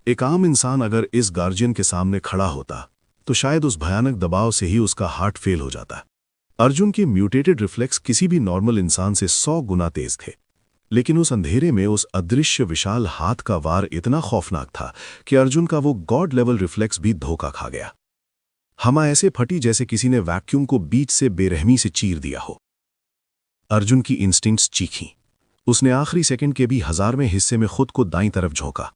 एक आम इंसान अगर इस गार्जियन के सामने खड़ा होता तो शायद उस भयानक दबाव से ही उसका हार्ट फेल हो जाता। अर्जुन के म्यूटेटेड रिफ्लेक्स किसी भी नॉर्मल इंसान से 100 गुना तेज थे, लेकिन उस अंधेरे में उस अदृश्य विशाल हाथ का वार इतना खौफनाक था कि अर्जुन का वो गॉड लेवल रिफ्लेक्स भी धोखा खा गया। हवा ऐसे फटी जैसे किसी ने वैक्यूम को बीच से बेरहमी से चीर दिया हो। अर्जुन की इंस्टिंक्ट्स चीखीं। उसने आखिरी सेकंड के भी 1000वें हिस्से में खुद को दाईं तरफ झोंका।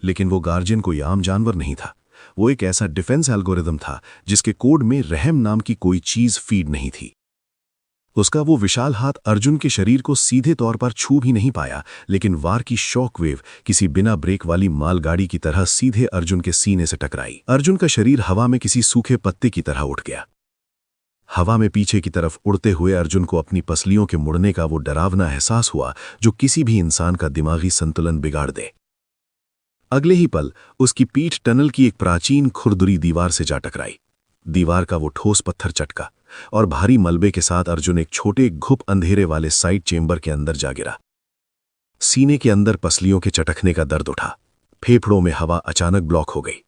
लेकिन वो गार्जियन कोई आम जानवर नहीं था। वो एक ऐसा डिफेंस एल्गोरिदम था जिसके कोड में रहम नाम की कोई चीज फीड नहीं थी। उसका वो विशाल हाथ अर्जुन के शरीर को सीधे तौर पर छू भी नहीं पाया, लेकिन वार की शॉक वेव किसी बिना ब्रेक वाली मालगाड़ी की तरह सीधे अर्जुन के सीने से टकराई। अर्जुन का शरीर हवा में किसी सूखे पत्ते की तरह उठ गया। हवा में पीछे की तरफ उड़ते हुए अर्जुन को अपनी पसलियों के मुड़ने का वो डरावना एहसास हुआ जो किसी भी इंसान का दिमागी संतुलन बिगाड़ दे। अगले ही पल उसकी पीठ टनल की एक प्राचीन खुरदुरी दीवार से जा टकराई। दीवार का वो ठोस पत्थर चटका और भारी मलबे के साथ अर्जुन एक छोटे घुप अंधेरे वाले साइड चेंबर के अंदर जा गिरा। सीने के अंदर पसलियों के चटकने का दर्द उठा। फेफड़ों में हवा अचानक ब्लॉक हो गई।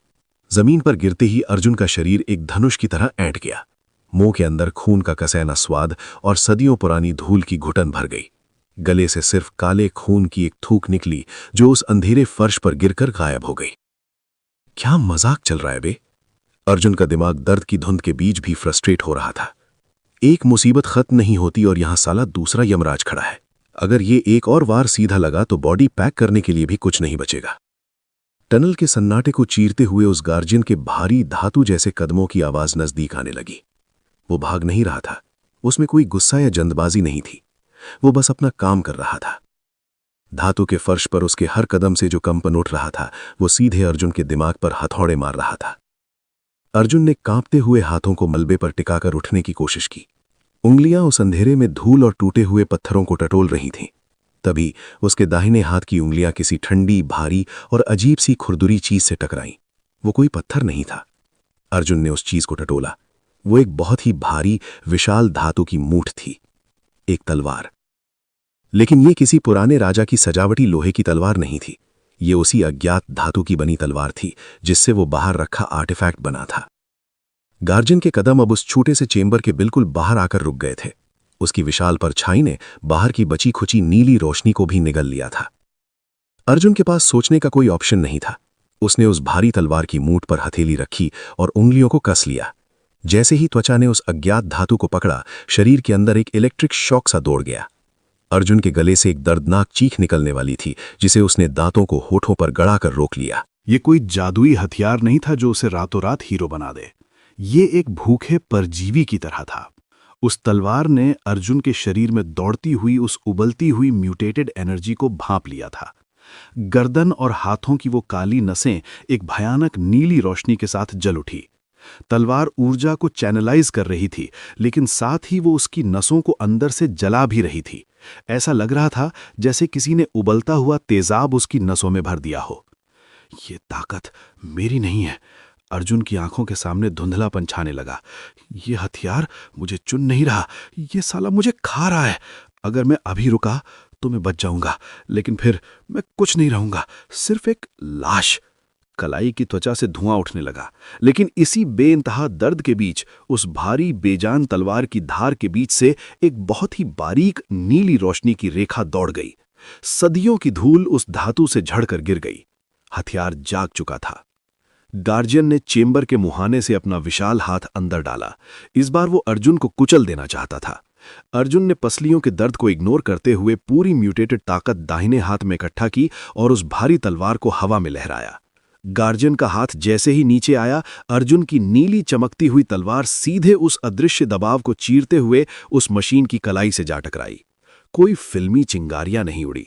जमीन पर गिरते ही अर्जुन का शरीर एक धनुष की तरह ऐंठ गया। मुंह के अंदर खून का कसैना स्वाद और सदियों पुरानी धूल की घुटन भर गई। गले से सिर्फ काले खून की एक थूक निकली जो उस अंधेरे फर्श पर गिरकर गायब हो गई। क्या मजाक चल रहा है बे? अर्जुन का दिमाग दर्द की धुंध के बीच भी फ्रस्ट्रेट हो रहा था। एक मुसीबत खत्म नहीं होती और यहां साला दूसरा यमराज खड़ा है। अगर ये एक और वार सीधा लगा तो बॉडी पैक करने के लिए भी कुछ नहीं बचेगा। टनल के सन्नाटे को चीरते हुए उस गार्जियन के भारी धातु जैसे कदमों की आवाज नजदीक आने लगी। वो भाग नहीं रहा था। उसमें कोई गुस्सा या जल्दबाजी नहीं थी। वो बस अपना काम कर रहा था। धातु के फर्श पर उसके हर कदम से जो कंपन उठ रहा था वो सीधे अर्जुन के दिमाग पर हथौड़े मार रहा था। अर्जुन ने कांपते हुए हाथों को मलबे पर टिकाकर उठने की कोशिश की। उंगलियां उस अंधेरे में धूल और टूटे हुए पत्थरों को टटोल रही थीं। तभी उसके दाहिने हाथ की उंगलियां किसी ठंडी, भारी और अजीब सी खुरदुरी चीज से टकराईं। वो कोई पत्थर नहीं था। अर्जुन ने उस चीज को टटोला। वो एक बहुत ही भारी, विशाल धातु की मूठ थी। एक तलवार। लेकिन ये किसी पुराने राजा की सजावटी लोहे की तलवार नहीं थी। ये उसी अज्ञात धातु की बनी तलवार थी जिससे वो बाहर रखा आर्टिफैक्ट बना था। गार्जियन के कदम अब उस छोटे से चेंबर के बिल्कुल बाहर आकर रुक गए थे। उसकी विशाल परछाई ने बाहर की बची खुची नीली रोशनी को भी निगल लिया था। अर्जुन के पास सोचने का कोई ऑप्शन नहीं था। उसने उस भारी तलवार की मूठ पर हथेली रखी और उंगलियों को कस लिया। जैसे ही त्वचा ने उस अज्ञात धातु को पकड़ा, शरीर के अंदर एक इलेक्ट्रिक शॉक सा दौड़ गया। अर्जुन के गले से एक दर्दनाक चीख निकलने वाली थी जिसे उसने दांतों को होठों पर गड़ाकर रोक लिया। ये कोई जादुई हथियार नहीं था जो उसे रातों रात हीरो बना दे। ये एक भूखे परजीवी की तरह था। उस तलवार ने अर्जुन के शरीर में दौड़ती हुई उस उबलती हुई म्यूटेटेड एनर्जी को भांप लिया था। गर्दन और हाथों की वो काली नसें एक भयानक नीली रोशनी के साथ जल उठी। तलवार ऊर्जा को चैनलाइज कर रही थी, लेकिन साथ ही वो उसकी नसों को अंदर से जला भी रही थी। ऐसा लग रहा था जैसे किसी ने उबलता हुआ तेजाब उसकी नसों में भर दिया हो। ये ताकत मेरी नहीं है। अर्जुन की आंखों के सामने धुंधलापन छाने लगा। ये हथियार मुझे चुन नहीं रहा, ये साला मुझे खा रहा है। अगर मैं अभी रुका तो मैं बच जाऊंगा, लेकिन फिर मैं कुछ नहीं रहूंगा, सिर्फ एक लाश। कलाई की त्वचा से धुआं उठने लगा, लेकिन इसी बेइंतहा दर्द के बीच उस भारी बेजान तलवार की धार के बीच से एक बहुत ही बारीक नीली रोशनी की रेखा दौड़ गई। सदियों की धूल उस धातु से झड़कर गिर गई। हथियार जाग चुका था। गार्जियन ने चेंबर के मुहाने से अपना विशाल हाथ अंदर डाला। इस बार वो अर्जुन को कुचल देना चाहता था। अर्जुन ने पसलियों के दर्द को इग्नोर करते हुए पूरी म्यूटेटेड ताकत दाहिने हाथ में इकट्ठा की और उस भारी तलवार को हवा में लहराया। गार्जियन का हाथ जैसे ही नीचे आया, अर्जुन की नीली चमकती हुई तलवार सीधे उस अदृश्य दबाव को चीरते हुए उस मशीन की कलाई से जा टकराई। कोई फिल्मी चिंगारियां नहीं उड़ी।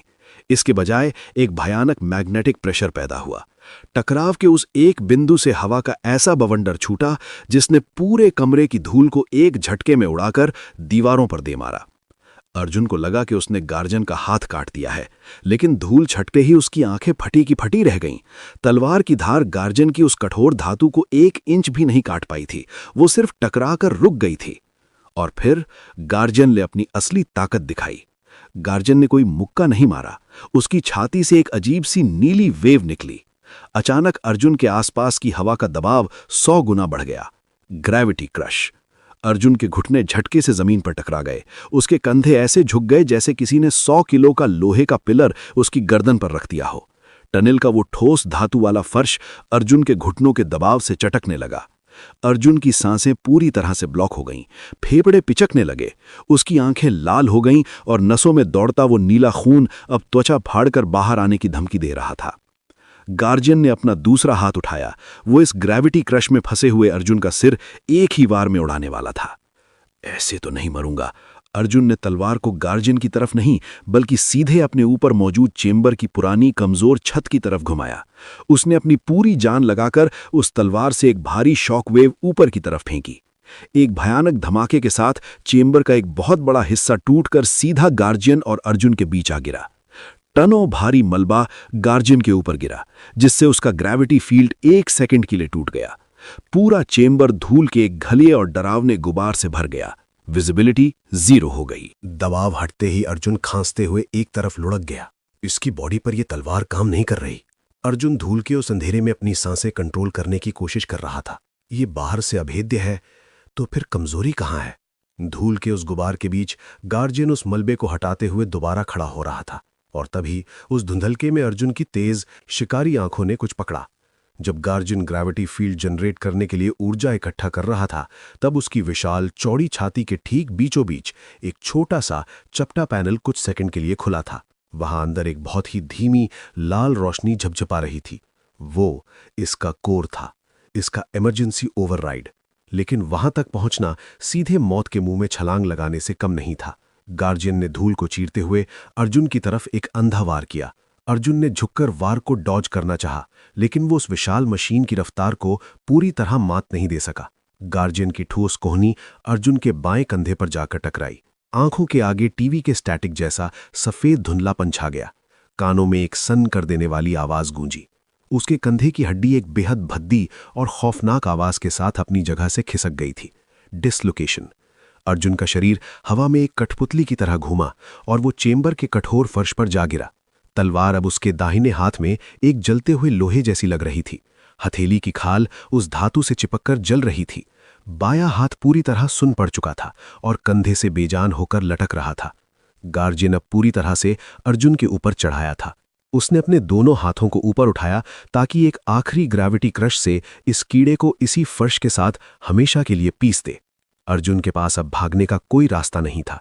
इसके बजाय एक भयानक मैग्नेटिक प्रेशर पैदा हुआ। टकराव के उस एक बिंदु से हवा का ऐसा बवंडर छूटा जिसने पूरे कमरे की धूल को एक झटके में उड़ाकर दीवारों पर दे मारा। अर्जुन को लगा कि उसने गार्जियन का हाथ काट दिया है, लेकिन धूल छटते ही उसकी आंखें फटी की फटी रह गईं। तलवार की धार गार्जियन की उस कठोर धातु को 1 इंच भी नहीं काट पाई थी। वो सिर्फ टकराकर रुक गई थी। और फिर गार्जियन ने अपनी असली ताकत दिखाई। गार्जियन ने कोई मुक्का नहीं मारा। उसकी छाती से एक अजीब सी नीली वेव निकली। अचानक अर्जुन के आसपास की हवा का दबाव 100 गुना बढ़ गया। Gravity crush. अर्जुन के घुटने झटके से जमीन पर टकरा गए। उसके कंधे ऐसे झुक गए जैसे किसी ने 100 किलो का लोहे का पिलर उसकी गर्दन पर रख दिया हो। टनल का वो ठोस धातु वाला फर्श अर्जुन के घुटनों के दबाव से चटकने लगा। अर्जुन की सांसें पूरी तरह से ब्लॉक हो गईं, फेफड़े पिचकने लगे, उसकी आंखें लाल हो गईं और नसों में दौड़ता वो नीला खून अब त्वचा फाड़कर बाहर आने की धमकी दे रहा था। गार्जियन ने अपना दूसरा हाथ उठाया। वो इस ग्रेविटी क्रश में फंसे हुए अर्जुन का सिर एक ही बार में उड़ाने वाला था। ऐसे तो नहीं मरूंगा। अर्जुन ने तलवार को गार्जियन की तरफ नहीं बल्कि सीधे अपने ऊपर मौजूद चेंबर की पुरानी कमजोर छत की तरफ घुमाया। उसने अपनी पूरी जान लगाकर उस तलवार से एक भारी शॉकवेव ऊपर की तरफ फेंकी। एक भयानक धमाके के साथ चेंबर का एक बहुत बड़ा हिस्सा टूटकर सीधा गार्जियन और अर्जुन के बीच आ गिरा। टनों भारी मलबा गार्जियन के ऊपर गिरा, जिससे उसका ग्रेविटी फील्ड 1 सेकंड के लिए टूट गया। पूरा चेंबर धूल के एक घलिए और डरावने गुबार से भर गया। विजिबिलिटी 0 हो गई। दबाव हटते ही अर्जुन खांसते हुए एक तरफ लुढ़क गया। इसकी बॉडी पर यह तलवार काम नहीं कर रही। अर्जुन धूल के उस अंधेरे में अपनी सांसें कंट्रोल करने की कोशिश कर रहा था। ये बाहर से अभेद्य है, तो फिर कमजोरी कहाँ है? धूल के उस गुबार के बीच गार्जियन उस मलबे को हटाते हुए दोबारा खड़ा हो रहा था, और तभी उस धुंधलके में अर्जुन की तेज शिकारी आंखों ने कुछ पकड़ा। जब गार्जियन ग्रेविटी फील्ड जनरेट करने के लिए ऊर्जा इकट्ठा कर रहा था, तब उसकी विशाल चौड़ी छाती के ठीक बीचों बीच एक छोटा सा चपटा पैनल कुछ सेकंड के लिए खुला था। वहां अंदर एक बहुत ही धीमी लाल रोशनी झपझपा रही थी। वो इसका कोर था, इसका इमरजेंसी ओवरराइड। लेकिन वहां तक पहुंचना सीधे मौत के मुंह में छलांग लगाने से कम नहीं था। गार्जियन ने धूल को चीरते हुए अर्जुन की तरफ एक अंधा वार किया। अर्जुन ने झुककर वार को डॉज करना चाहा, लेकिन वो उस विशाल मशीन की रफ्तार को पूरी तरह मात नहीं दे सका। गार्जियन की ठोस कोहनी अर्जुन के बाएं कंधे पर जाकर टकराई। आंखों के आगे टीवी के स्टैटिक जैसा सफेद धुंधलापन छा गया। कानों में एक सन कर देने वाली आवाज गूंजी। उसके कंधे की हड्डी एक बेहद भद्दी और खौफनाक आवाज के साथ अपनी जगह से खिसक गई थी। डिसलोकेशन। अर्जुन का शरीर हवा में एक कठपुतली की तरह घूमा और वो चेंबर के कठोर फर्श पर जा गिरा। तलवार अब उसके दाहिने हाथ में एक जलते हुए लोहे जैसी लग रही थी। हथेली की खाल उस धातु से चिपककर जल रही थी। बायां हाथ पूरी तरह सुन पड़ चुका था और कंधे से बेजान होकर लटक रहा था। गार्जियन अब पूरी तरह से अर्जुन के ऊपर चढ़ाया था। उसने अपने दोनों हाथों को ऊपर उठाया ताकि एक आखिरी ग्रेविटी क्रश से इस कीड़े को इसी फर्श के साथ हमेशा के लिए पीस दे। अर्जुन के पास अब भागने का कोई रास्ता नहीं था।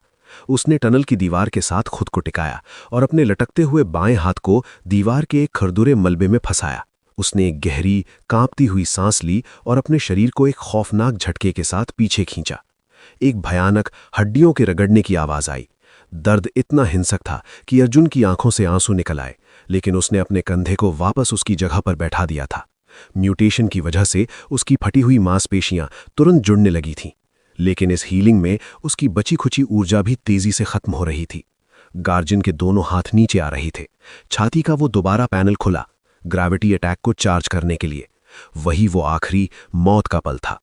उसने टनल की दीवार के साथ खुद को टिकाया और अपने लटकते हुए बाएं हाथ को दीवार के एक खरदुरे मलबे में फंसाया। उसने एक गहरी कांपती हुई सांस ली और अपने शरीर को एक खौफनाक झटके के साथ पीछे खींचा। एक भयानक हड्डियों के रगड़ने की आवाज आई। दर्द इतना हिंसक था कि अर्जुन की आंखों से आंसू निकल आए, लेकिन उसने अपने कंधे को वापस उसकी जगह पर बैठा दिया था। म्यूटेशन की वजह से उसकी फटी हुई मांसपेशियां तुरंत जुड़ने लगी थीं, लेकिन इस हीलिंग में उसकी बची खुची ऊर्जा भी तेजी से खत्म हो रही थी। गार्जियन के दोनों हाथ नीचे आ रहे थे। छाती का वो दोबारा पैनल खुला, ग्रेविटी अटैक को चार्ज करने के लिए। वही वो आखिरी मौत का पल था।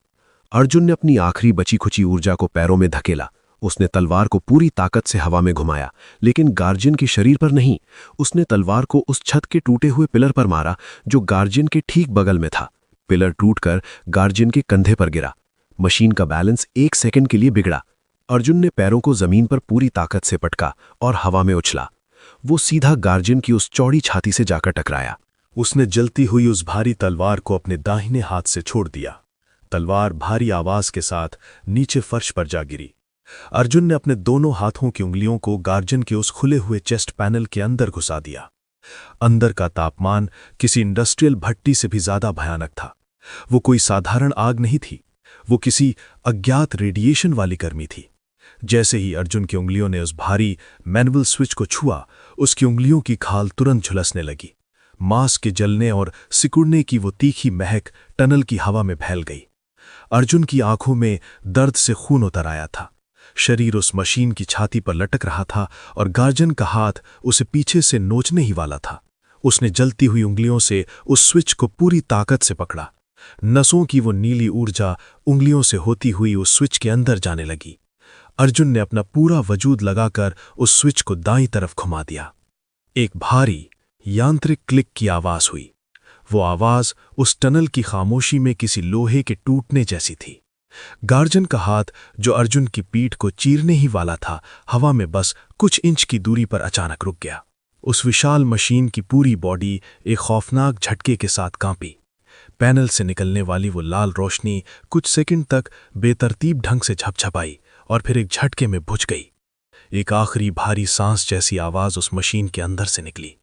अर्जुन ने अपनी आखिरी बची खुची ऊर्जा को पैरों में धकेला। उसने तलवार को पूरी ताकत से हवा में घुमाया, लेकिन गार्जियन के शरीर पर नहीं। उसने तलवार को उस छत के टूटे हुए पिलर पर मारा जो गार्जियन के ठीक बगल में था। पिलर टूटकर गार्जियन के कंधे पर गिरा। मशीन का बैलेंस 1 सेकंड के लिए बिगड़ा। अर्जुन ने पैरों को जमीन पर पूरी ताकत से पटका और हवा में उछला। वो सीधा गार्जियन की उस चौड़ी छाती से जाकर टकराया। उसने जलती हुई उस भारी तलवार को अपने दाहिने हाथ से छोड़ दिया। तलवार भारी आवाज के साथ नीचे फर्श पर जा गिरी। अर्जुन ने अपने दोनों हाथों की उंगलियों को गार्जियन के उस खुले हुए चेस्ट पैनल के अंदर घुसा दिया। अंदर का तापमान किसी इंडस्ट्रियल भट्टी से भी ज्यादा भयानक था। वो कोई साधारण आग नहीं थी, वो किसी अज्ञात रेडिएशन वाली गर्मी थी। जैसे ही अर्जुन की उंगलियों ने उस भारी मैनुअल स्विच को छुआ, उसकी उंगलियों की खाल तुरंत झुलसने लगी। मांस के जलने और सिकुड़ने की वो तीखी महक टनल की हवा में फैल गई। अर्जुन की आंखों में दर्द से खून उतर आया था। शरीर उस मशीन की छाती पर लटक रहा था और गार्जियन का हाथ उसे पीछे से नोचने ही वाला था। उसने जलती हुई उंगलियों से उस स्विच को पूरी ताकत से पकड़ा। नसों की वो नीली ऊर्जा उंगलियों से होती हुई उस स्विच के अंदर जाने लगी। अर्जुन ने अपना पूरा वजूद लगाकर उस स्विच को दाईं तरफ घुमा दिया। एक भारी यांत्रिक क्लिक की आवाज हुई। वो आवाज उस टनल की खामोशी में किसी लोहे के टूटने जैसी थी। गार्जियन का हाथ, जो अर्जुन की पीठ को चीरने ही वाला था, हवा में बस कुछ इंच की दूरी पर अचानक रुक गया। उस विशाल मशीन की पूरी बॉडी एक खौफनाक झटके के साथ कांपी। पैनल से निकलने वाली वो लाल रोशनी कुछ सेकंड तक बेतरतीब ढंग से झपझपाई और फिर एक झटके में बुझ गई। एक आखिरी भारी सांस जैसी आवाज उस मशीन के अंदर से निकली।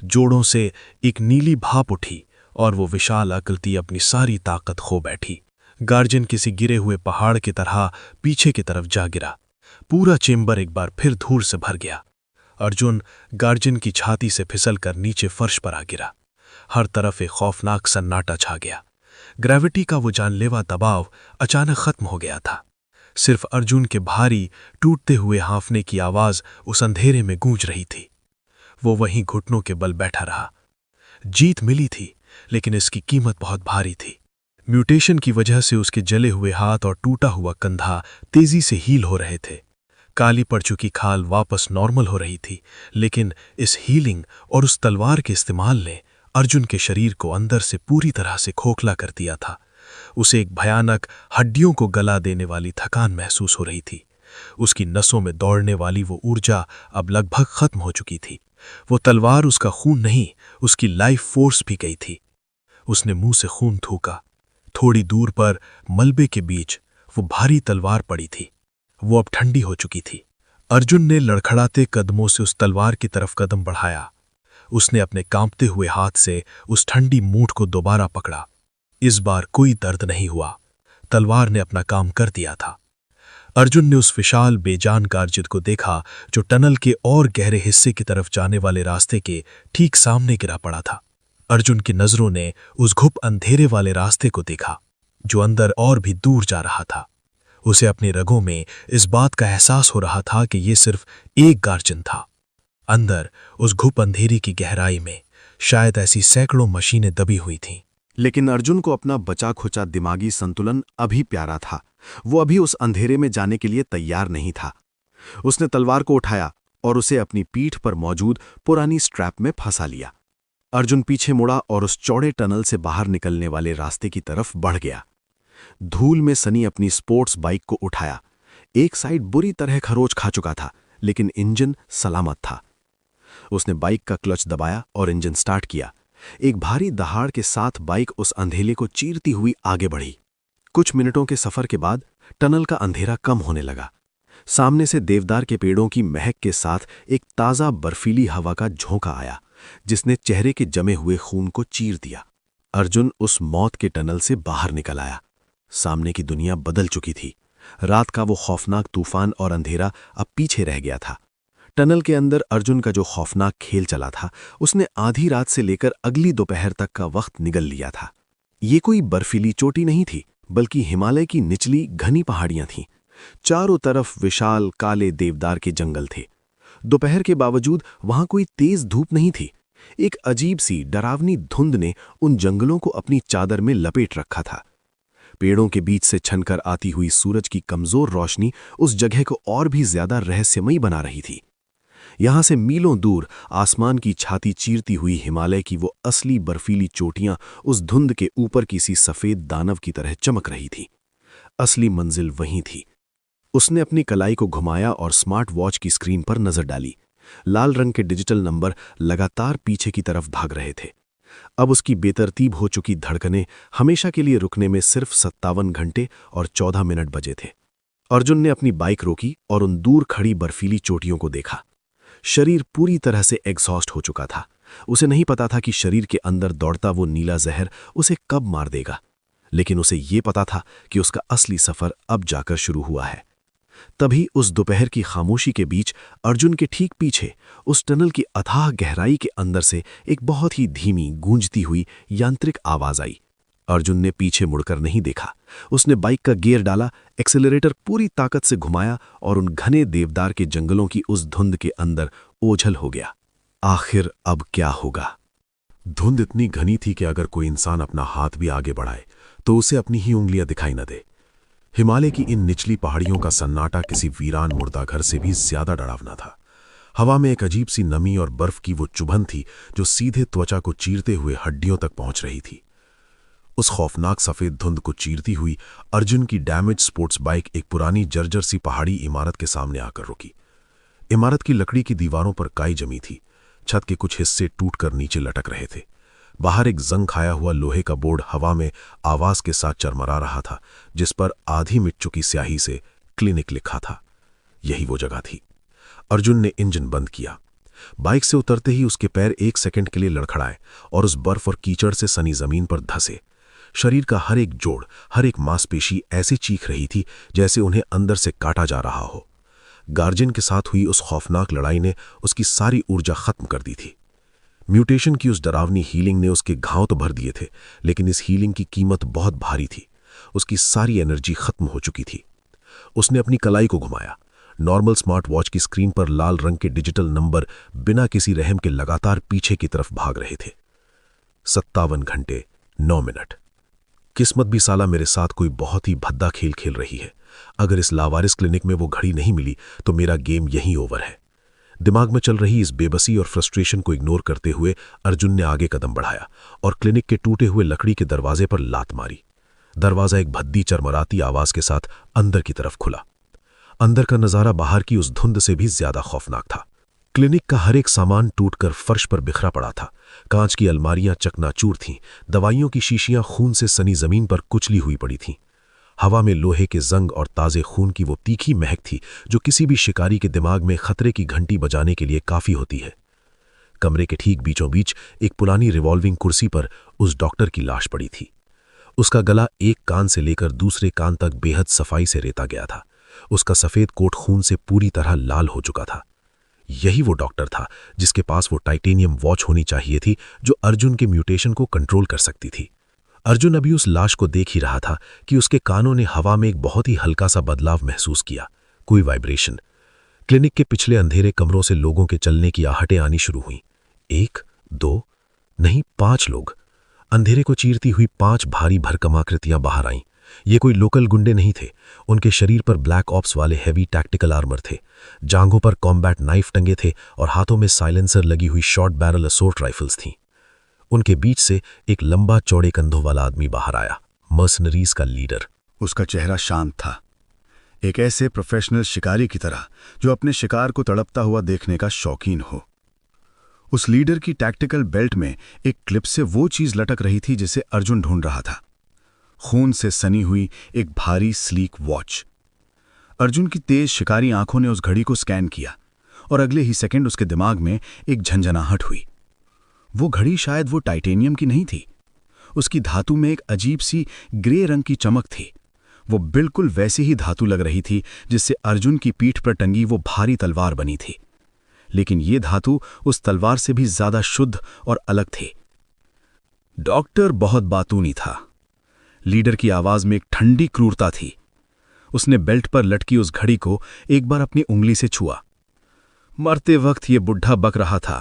जोड़ों से एक नीली भाप उठी और वो विशाल आकृति अपनी सारी ताकत खो बैठी। गार्जियन किसी गिरे हुए पहाड़ की तरह पीछे की तरफ जा गिरा। पूरा चेंबर एक बार फिर धूल से भर गया। अर्जुन गार्जियन की छाती से फिसलकर नीचे फर्श पर आ गिरा। हर तरफ एक खौफनाक सन्नाटा छा गया। ग्रेविटी का वो जानलेवा दबाव अचानक खत्म हो गया था। सिर्फ अर्जुन के भारी टूटते हुए हांफने की आवाज उस अंधेरे में गूंज रही थी। वो वहीं घुटनों के बल बैठा रहा। जीत मिली थी, लेकिन इसकी कीमत बहुत भारी थी। म्यूटेशन की वजह से उसके जले हुए हाथ और टूटा हुआ कंधा तेजी से हील हो रहे थे। काली पड़ चुकी खाल वापस नॉर्मल हो रही थी, लेकिन इस हीलिंग और उस तलवार के इस्तेमाल ने अर्जुन के शरीर को अंदर से पूरी तरह से खोखला कर दिया था। उसे एक भयानक, हड्डियों को गला देने वाली थकान महसूस हो रही थी। उसकी नसों में दौड़ने वाली वो ऊर्जा अब लगभग खत्म हो चुकी थी। वो तलवार उसका खून नहीं, उसकी लाइफ फोर्स भी गई थी। उसने मुंह से खून थूका। थोड़ी दूर पर मलबे के बीच वो भारी तलवार पड़ी थी। वो अब ठंडी हो चुकी थी। अर्जुन ने लड़खड़ाते कदमों से उस तलवार की तरफ कदम बढ़ाया। उसने अपने कांपते हुए हाथ से उस ठंडी मूठ को दोबारा पकड़ा। इस बार कोई दर्द नहीं हुआ। तलवार ने अपना काम कर दिया था। अर्जुन ने उस विशाल बेजान गार्जियन को देखा, जो टनल के और गहरे हिस्से की तरफ जाने वाले रास्ते के ठीक सामने गिरा पड़ा था। अर्जुन की नजरों ने उस घुप अंधेरे वाले रास्ते को देखा, जो अंदर और भी दूर जा रहा था। उसे अपनी रगों में इस बात का एहसास हो रहा था कि यह सिर्फ एक गार्जियन था। अंदर उस घुप अंधेरी की गहराई में शायद ऐसी सैकड़ों मशीनें दबी हुई थीं। लेकिन अर्जुन को अपना बचा खुचा दिमागी संतुलन अभी प्यारा था। वो अभी उस अंधेरे में जाने के लिए तैयार नहीं था। उसने तलवार को उठाया और उसे अपनी पीठ पर मौजूद पुरानी स्ट्रैप में फंसा लिया। अर्जुन पीछे मुड़ा और उस चौड़े टनल से बाहर निकलने वाले रास्ते की तरफ बढ़ गया। धूल में सनी अपनी स्पोर्ट्स बाइक को उठाया। एक साइड बुरी तरह खरोच खा चुका था, लेकिन इंजन सलामत था। उसने बाइक का क्लच दबाया और इंजन स्टार्ट किया। एक भारी दहाड़ के साथ बाइक उस अंधेरे को चीरती हुई आगे बढ़ी। कुछ मिनटों के सफर के बाद टनल का अंधेरा कम होने लगा। सामने से देवदार के पेड़ों की महक के साथ एक ताज़ा बर्फीली हवा का झोंका आया, जिसने चेहरे के जमे हुए खून को चीर दिया। अर्जुन उस मौत के टनल से बाहर निकल आया। सामने की दुनिया बदल चुकी थी। रात का वो खौफनाक तूफान और अंधेरा अब पीछे रह गया था। टनल के अंदर अर्जुन का जो खौफनाक खेल चला था, उसने आधी रात से लेकर अगली दोपहर तक का वक्त निगल लिया था। ये कोई बर्फीली चोटी नहीं थी, बल्कि हिमालय की निचली घनी पहाड़ियां थीं। चारों तरफ विशाल काले देवदार के जंगल थे। दोपहर के बावजूद वहां कोई तेज धूप नहीं थी। एक अजीब सी डरावनी धुंध ने उन जंगलों को अपनी चादर में लपेट रखा था। पेड़ों के बीच से छनकर आती हुई सूरज की कमजोर रोशनी उस जगह को और भी ज्यादा रहस्यमयी बना रही थी। यहां से मीलों दूर आसमान की छाती चीरती हुई हिमालय की वो असली बर्फीली चोटियां उस धुंध के ऊपर किसी सफेद दानव की तरह चमक रही थी। असली मंजिल वहीं थी। उसने अपनी कलाई को घुमाया और स्मार्ट वॉच की स्क्रीन पर नजर डाली। लाल रंग के डिजिटल नंबर लगातार पीछे की तरफ भाग रहे थे। अब उसकी बेतरतीब हो चुकी धड़कनें हमेशा के लिए रुकने में सिर्फ 57 घंटे और 14 मिनट बचे थे। अर्जुन ने अपनी बाइक रोकी और उन दूर खड़ी बर्फीली चोटियों को देखा। शरीर पूरी तरह से एग्जॉस्ट हो चुका था। उसे नहीं पता था कि शरीर के अंदर दौड़ता वो नीला जहर उसे कब मार देगा, लेकिन उसे ये पता था कि उसका असली सफर अब जाकर शुरू हुआ है। तभी उस दोपहर की खामोशी के बीच अर्जुन के ठीक पीछे उस टनल की अथाह गहराई के अंदर से एक बहुत ही धीमी गूंजती हुई यांत्रिक आवाज आई। अर्जुन ने पीछे मुड़कर नहीं देखा। उसने बाइक का गियर डाला, एक्सेलरेटर पूरी ताकत से घुमाया और उन घने देवदार के जंगलों की उस धुंध के अंदर ओझल हो गया। आखिर अब क्या होगा? धुंध इतनी घनी थी कि अगर कोई इंसान अपना हाथ भी आगे बढ़ाए तो उसे अपनी ही उंगलियां दिखाई न दे। हिमालय की इन निचली पहाड़ियों का सन्नाटा किसी वीरान मुर्दाघर से भी ज्यादा डरावना था। हवा में एक अजीब सी नमी और बर्फ की वो चुभन थी जो सीधे त्वचा को चीरते हुए हड्डियों तक पहुंच रही थी। उस खौफनाक सफेद धुंध को चीरती हुई अर्जुन की डैमेज स्पोर्ट्स बाइक एक पुरानी जर्जर सी पहाड़ी इमारत के सामने आकर रुकी। इमारत की लकड़ी की दीवारों पर काई जमी थी, छत के कुछ हिस्से टूटकर नीचे लटक रहे थे। बाहर एक जंग खाया हुआ लोहे का बोर्ड हवा में आवाज के साथ चरमरा रहा था, जिस पर आधी मिट चुकी स्याही से क्लिनिक लिखा था। यही वो जगह थी। अर्जुन ने इंजन बंद किया। बाइक से उतरते ही उसके पैर एक सेकंड के लिए लड़खड़ाए और उस बर्फ और कीचड़ से सनी जमीन पर धंसे। शरीर का हर एक जोड़, हर एक मांसपेशी ऐसे चीख रही थी जैसे उन्हें अंदर से काटा जा रहा हो। गार्जियन के साथ हुई उस खौफनाक लड़ाई ने उसकी सारी ऊर्जा खत्म कर दी थी। म्यूटेशन की उस डरावनी हीलिंग ने उसके घाव तो भर दिए थे, लेकिन इस हीलिंग की कीमत बहुत भारी थी। उसकी सारी एनर्जी खत्म हो चुकी थी। उसने अपनी कलाई को घुमाया। नॉर्मल स्मार्ट वॉच की स्क्रीन पर लाल रंग के डिजिटल नंबर बिना किसी रहम के लगातार पीछे की तरफ भाग रहे थे। 57 घंटे 9 मिनट। किस्मत भी साला मेरे साथ कोई बहुत ही भद्दा खेल खेल रही है। अगर इस लावारिस क्लिनिक में वो घड़ी नहीं मिली तो मेरा गेम यहीं ओवर है। दिमाग में चल रही इस बेबसी और फ्रस्ट्रेशन को इग्नोर करते हुए अर्जुन ने आगे कदम बढ़ाया और क्लिनिक के टूटे हुए लकड़ी के दरवाजे पर लात मारी। दरवाजा एक भद्दी चरमराती आवाज के साथ अंदर की तरफ खुला। अंदर का नजारा बाहर की उस धुंध से भी ज्यादा खौफनाक था। क्लिनिक का हर एक सामान टूटकर फर्श पर बिखरा पड़ा था। कांच की अलमारियां चकनाचूर थीं, दवाइयों की शीशियां खून से सनी जमीन पर कुचली हुई पड़ी थीं। हवा में लोहे के जंग और ताजे खून की वो तीखी महक थी जो किसी भी शिकारी के दिमाग में खतरे की घंटी बजाने के लिए काफी होती है। कमरे के ठीक बीचों बीच एक पुरानी रिवॉल्विंग कुर्सी पर उस डॉक्टर की लाश पड़ी थी। उसका गला एक कान से लेकर दूसरे कान तक बेहद सफाई से रेता गया था। उसका सफेद कोट खून से पूरी तरह लाल हो चुका था। यही वो डॉक्टर था जिसके पास वो टाइटेनियम वॉच होनी चाहिए थी जो अर्जुन के म्यूटेशन को कंट्रोल कर सकती थी। अर्जुन अभी उस लाश को देख ही रहा था कि उसके कानों ने हवा में एक बहुत ही हल्का सा बदलाव महसूस किया, कोई वाइब्रेशन। क्लिनिक के पिछले अंधेरे कमरों से लोगों के चलने की आहटें आनी शुरू हुईं। 1, 2, नहीं 5 लोग। अंधेरे को चीरती हुई 5 भारी भरकम आकृतियां बाहर आईं। ये कोई लोकल गुंडे नहीं थे। उनके शरीर पर ब्लैक ऑप्स वाले हैवी टैक्टिकल आर्मर थे। जांघों पर कॉम्बैट नाइफ टंगे थे और हाथों में साइलेंसर लगी हुई शॉर्ट बैरल असोर्ट राइफल्स थीं। उनके बीच से एक लंबा चौड़े कंधों वाला आदमी बाहर आया, मर्सनरीज का लीडर। उसका चेहरा शांत था, एक ऐसे प्रोफेशनल शिकारी की तरह जो अपने शिकार को तड़पता हुआ देखने का शौकीन हो। उस लीडर की टैक्टिकल बेल्ट में एक क्लिप से वो चीज लटक रही थी जिसे अर्जुन ढूंढ रहा था, खून से सनी हुई एक भारी स्लीक वॉच। अर्जुन की तेज शिकारी आंखों ने उस घड़ी को स्कैन किया और अगले ही सेकंड उसके दिमाग में एक झंझनाहट हुई। वो घड़ी शायद वो टाइटेनियम की नहीं थी। उसकी धातु में एक अजीब सी ग्रे रंग की चमक थी। वो बिल्कुल वैसी ही धातु लग रही थी जिससे अर्जुन की पीठ पर टंगी वो भारी तलवार बनी थी, लेकिन ये धातु उस तलवार से भी ज्यादा शुद्ध और अलग थी। डॉक्टर बहुत बातूनी था। लीडर की आवाज में एक ठंडी क्रूरता थी। उसने बेल्ट पर लटकी उस घड़ी को एक बार अपनी उंगली से छुआ। मरते वक्त ये बुढ़ा बक रहा था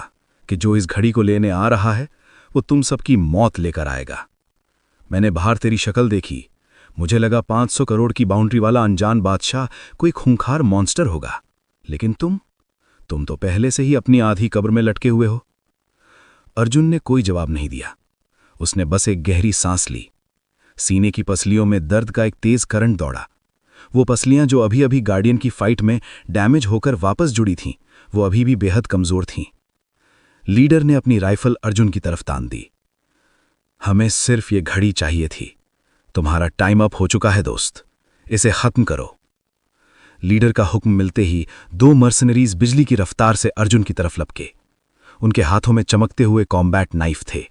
कि जो इस घड़ी को लेने आ रहा है वो तुम सबकी मौत लेकर आएगा। मैंने बाहर तेरी शक्ल देखी, मुझे लगा 500 करोड़ की बाउंड्री वाला अनजान बादशाह कोई खूंखार मॉन्स्टर होगा, लेकिन तुम तो पहले से ही अपनी आधी कब्र में लटके हुए हो। अर्जुन ने कोई जवाब नहीं दिया। उसने बस एक गहरी सांस ली। सीने की पसलियों में दर्द का एक तेज करंट दौड़ा। वो पसलियां जो अभी अभी गार्डियन की फाइट में डैमेज होकर वापस जुड़ी थीं, वो अभी भी बेहद कमजोर थीं। लीडर ने अपनी राइफल अर्जुन की तरफ तान दी। हमें सिर्फ ये घड़ी चाहिए थी। तुम्हारा टाइम अप हो चुका है दोस्त, इसे खत्म करो। लीडर का हुक्म मिलते ही 2 मर्सनरीज बिजली की रफ्तार से अर्जुन की तरफ लपके। उनके हाथों में चमकते हुए कॉम्बैट नाइफ थे।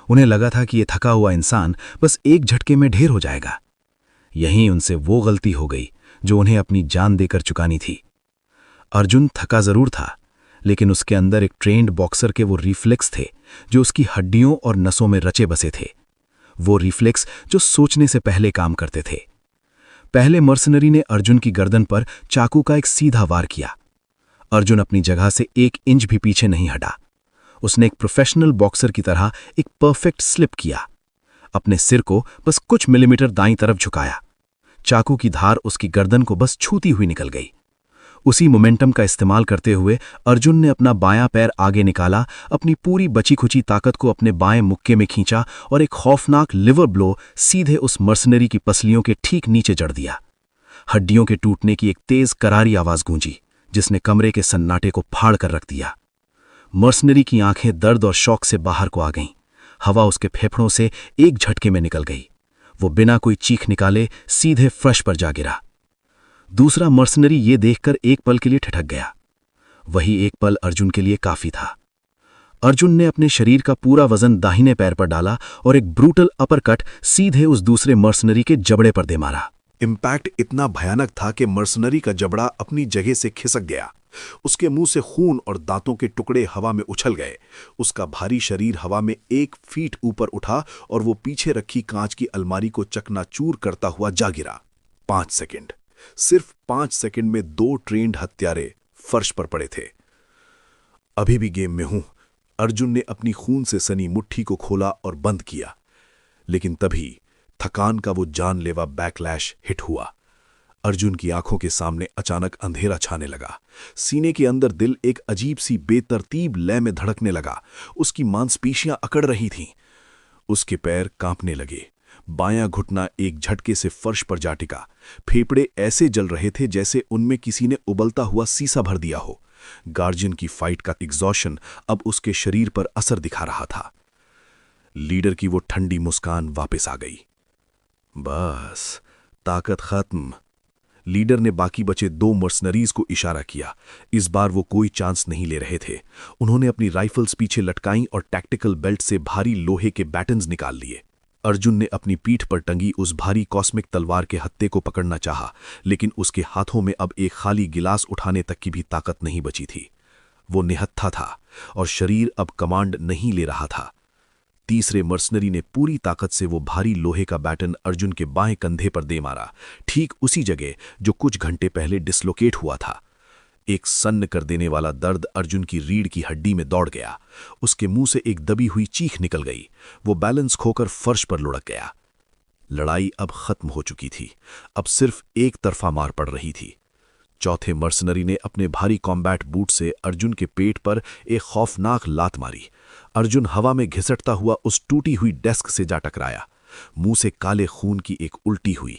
उन्हें लगा था कि यह थका हुआ इंसान बस एक झटके में ढेर हो जाएगा। यहीं उनसे वो गलती हो गई जो उन्हें अपनी जान देकर चुकानी थी। अर्जुन थका जरूर था, लेकिन उसके अंदर एक ट्रेंड बॉक्सर के वो रिफ्लेक्स थे जो उसकी हड्डियों और नसों में रचे बसे थे। वो रिफ्लेक्स जो सोचने से पहले काम करते थे। पहले मर्सनरी ने अर्जुन की गर्दन पर चाकू का एक सीधा वार किया। अर्जुन अपनी जगह से 1 इंच भी पीछे नहीं हटा। उसने एक प्रोफेशनल बॉक्सर की तरह एक परफेक्ट स्लिप किया। अपने सिर को बस कुछ मिलीमीटर दाईं तरफ झुकाया। चाकू की धार उसकी गर्दन को बस छूती हुई निकल गई। उसी मोमेंटम का इस्तेमाल करते हुए अर्जुन ने अपना बायां पैर आगे निकाला, अपनी पूरी बची खुची ताकत को अपने बाएं मुक्के में खींचा और एक खौफनाक लिवर ब्लो सीधे उस मर्सनरी की पसलियों के ठीक नीचे जड़ दिया। हड्डियों के टूटने की एक तेज करारी आवाज गूंजी, जिसने कमरे के सन्नाटे को फाड़ कर रख दिया। मर्सनरी की आंखें दर्द और शौक से बाहर को आ गईं। हवा उसके फेफड़ों से एक झटके में निकल गई। वो बिना कोई चीख निकाले सीधे फर्श पर जा गिरा। दूसरा मर्सनरी ये देखकर एक पल के लिए ठिठक गया। वही एक पल अर्जुन के लिए काफी था। अर्जुन ने अपने शरीर का पूरा वजन दाहिने पैर पर डाला और एक ब्रूटल अपरकट सीधे उस दूसरे मर्सनरी के जबड़े पर दे मारा। इम्पैक्ट इतना भयानक था कि मर्सनरी का जबड़ा अपनी जगह से खिसक गया। उसके मुंह से खून और दांतों के टुकड़े हवा में उछल गए। उसका भारी शरीर हवा में 1 फीट ऊपर उठा और वो पीछे रखी कांच की अलमारी को चकनाचूर करता हुआ जा गिरा। 5 सेकंड, सिर्फ 5 सेकंड में 2 ट्रेंड हत्यारे फर्श पर पड़े थे। अभी भी गेम में हूं, अर्जुन ने अपनी खून से सनी मुट्ठी को खोला और बंद किया। लेकिन तभी थकान का वो जानलेवा बैकलैश हिट हुआ। अर्जुन की आंखों के सामने अचानक अंधेरा छाने लगा। सीने के अंदर दिल एक अजीब सी बेतरतीब लय में धड़कने लगा। उसकी मांसपेशियां अकड़ रही थीं। उसके पैर कांपने लगे। बायां घुटना एक झटके से फर्श पर जा टिका। फेफड़े ऐसे जल रहे थे जैसे उनमें किसी ने उबलता हुआ सीसा भर दिया हो। गार्जियन की फाइट का एग्जॉशन अब उसके शरीर पर असर दिखा रहा था। लीडर की वो ठंडी मुस्कान वापस आ गई। बस, ताकत खत्म। लीडर ने बाकी बचे 2 मर्सनरीज को इशारा किया। इस बार वो कोई चांस नहीं ले रहे थे। उन्होंने अपनी राइफल्स पीछे लटकाईं और टैक्टिकल बेल्ट से भारी लोहे के बैटन्स निकाल लिए। अर्जुन ने अपनी पीठ पर टंगी उस भारी कॉस्मिक तलवार के हत्थे को पकड़ना चाहा, लेकिन उसके हाथों में अब एक खाली गिलास उठाने तक की भी ताकत नहीं बची थी। वो निहत्था था और शरीर अब कमांड नहीं ले रहा था। तीसरे मर्सनरी ने पूरी ताकत से वो भारी लोहे का बैटन अर्जुन के बाएं कंधे पर दे मारा, ठीक उसी जगह जो कुछ घंटे पहले डिसलोकेट हुआ था। एक सन्न कर देने वाला दर्द अर्जुन की रीढ़ की हड्डी में दौड़ गया। उसके मुंह से एक दबी हुई चीख निकल गई। वो बैलेंस खोकर फर्श पर लुढ़क गया। लड़ाई अब खत्म हो चुकी थी। अब सिर्फ एक तरफा मार पड़ रही थी। चौथे मर्सनरी ने अपने भारी कॉम्बैट बूट से अर्जुन के पेट पर एक खौफनाक लात मारी। अर्जुन हवा में घिसटता हुआ उस टूटी हुई डेस्क से जा टकराया। मुंह से काले खून की एक उल्टी हुई।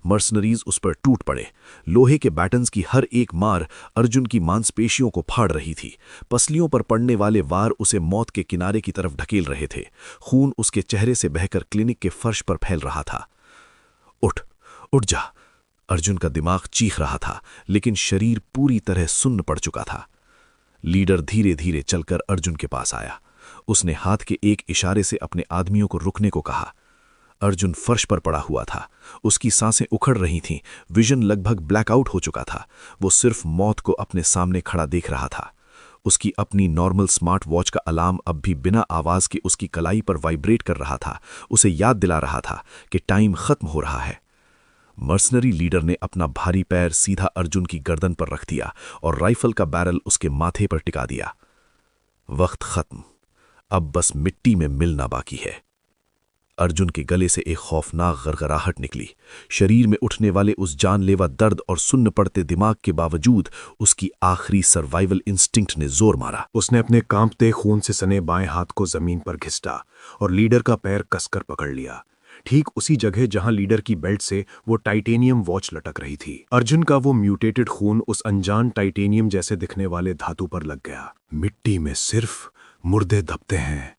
मर्सनरीज उस पर टूट पड़े। लोहे के बैटन्स की हर एक मार अर्जुन की मांसपेशियों को फाड़ रही थी। पसलियों पर पड़ने वाले वार उसे मौत के किनारे की तरफ ढकेल रहे थे। खून उसके चेहरे से बहकर क्लिनिक के फर्श पर फैल रहा था। उठ, उठ जा। अर्जुन का दिमाग चीख रहा था, लेकिन शरीर पूरी तरह सुन्न पड़ चुका था। लीडर धीरे धीरे चलकर अर्जुन के पास आया। उसने हाथ के एक इशारे से अपने आदमियों को रुकने को कहा। अर्जुन फर्श पर पड़ा हुआ था। उसकी सांसें उखड़ रही थीं। विजन लगभग ब्लैकआउट हो चुका था। वो सिर्फ मौत को अपने सामने खड़ा देख रहा था। उसकी अपनी नॉर्मल स्मार्ट वॉच का अलार्म अब भी बिना आवाज के उसकी कलाई पर वाइब्रेट कर रहा था। उसे याद दिला रहा था कि टाइम खत्म हो रहा है। मर्सनरी लीडर ने अपना भारी पैर सीधा अर्जुन की गर्दन पर रख दिया और राइफल का बैरल उसके माथे पर टिका दिया। वक्त खत्म। अब बस मिट्टी में मिलना बाकी है। अर्जुन के गले से एक खौफनाक गड़गड़ाहट निकली। शरीर में उठने वाले उस जानलेवा दर्द और सुन्न पड़ते दिमाग के बावजूद उसकी आखिरी सर्वाइवल इंस्टिंक्ट ने जोर मारा। उसने अपने कांपते खून से सने बाएं हाथ को जमीन पर घिसटा और लीडर का पैर कसकर पकड़ लिया, ठीक उसी जगह जहां लीडर की बेल्ट से वो टाइटेनियम वॉच लटक रही थी। अर्जुन का वो म्यूटेटेड खून उस अनजान टाइटेनियम जैसे दिखने वाले धातु पर लग गया। मिट्टी में सिर्फ मुर्दे दबते हैं।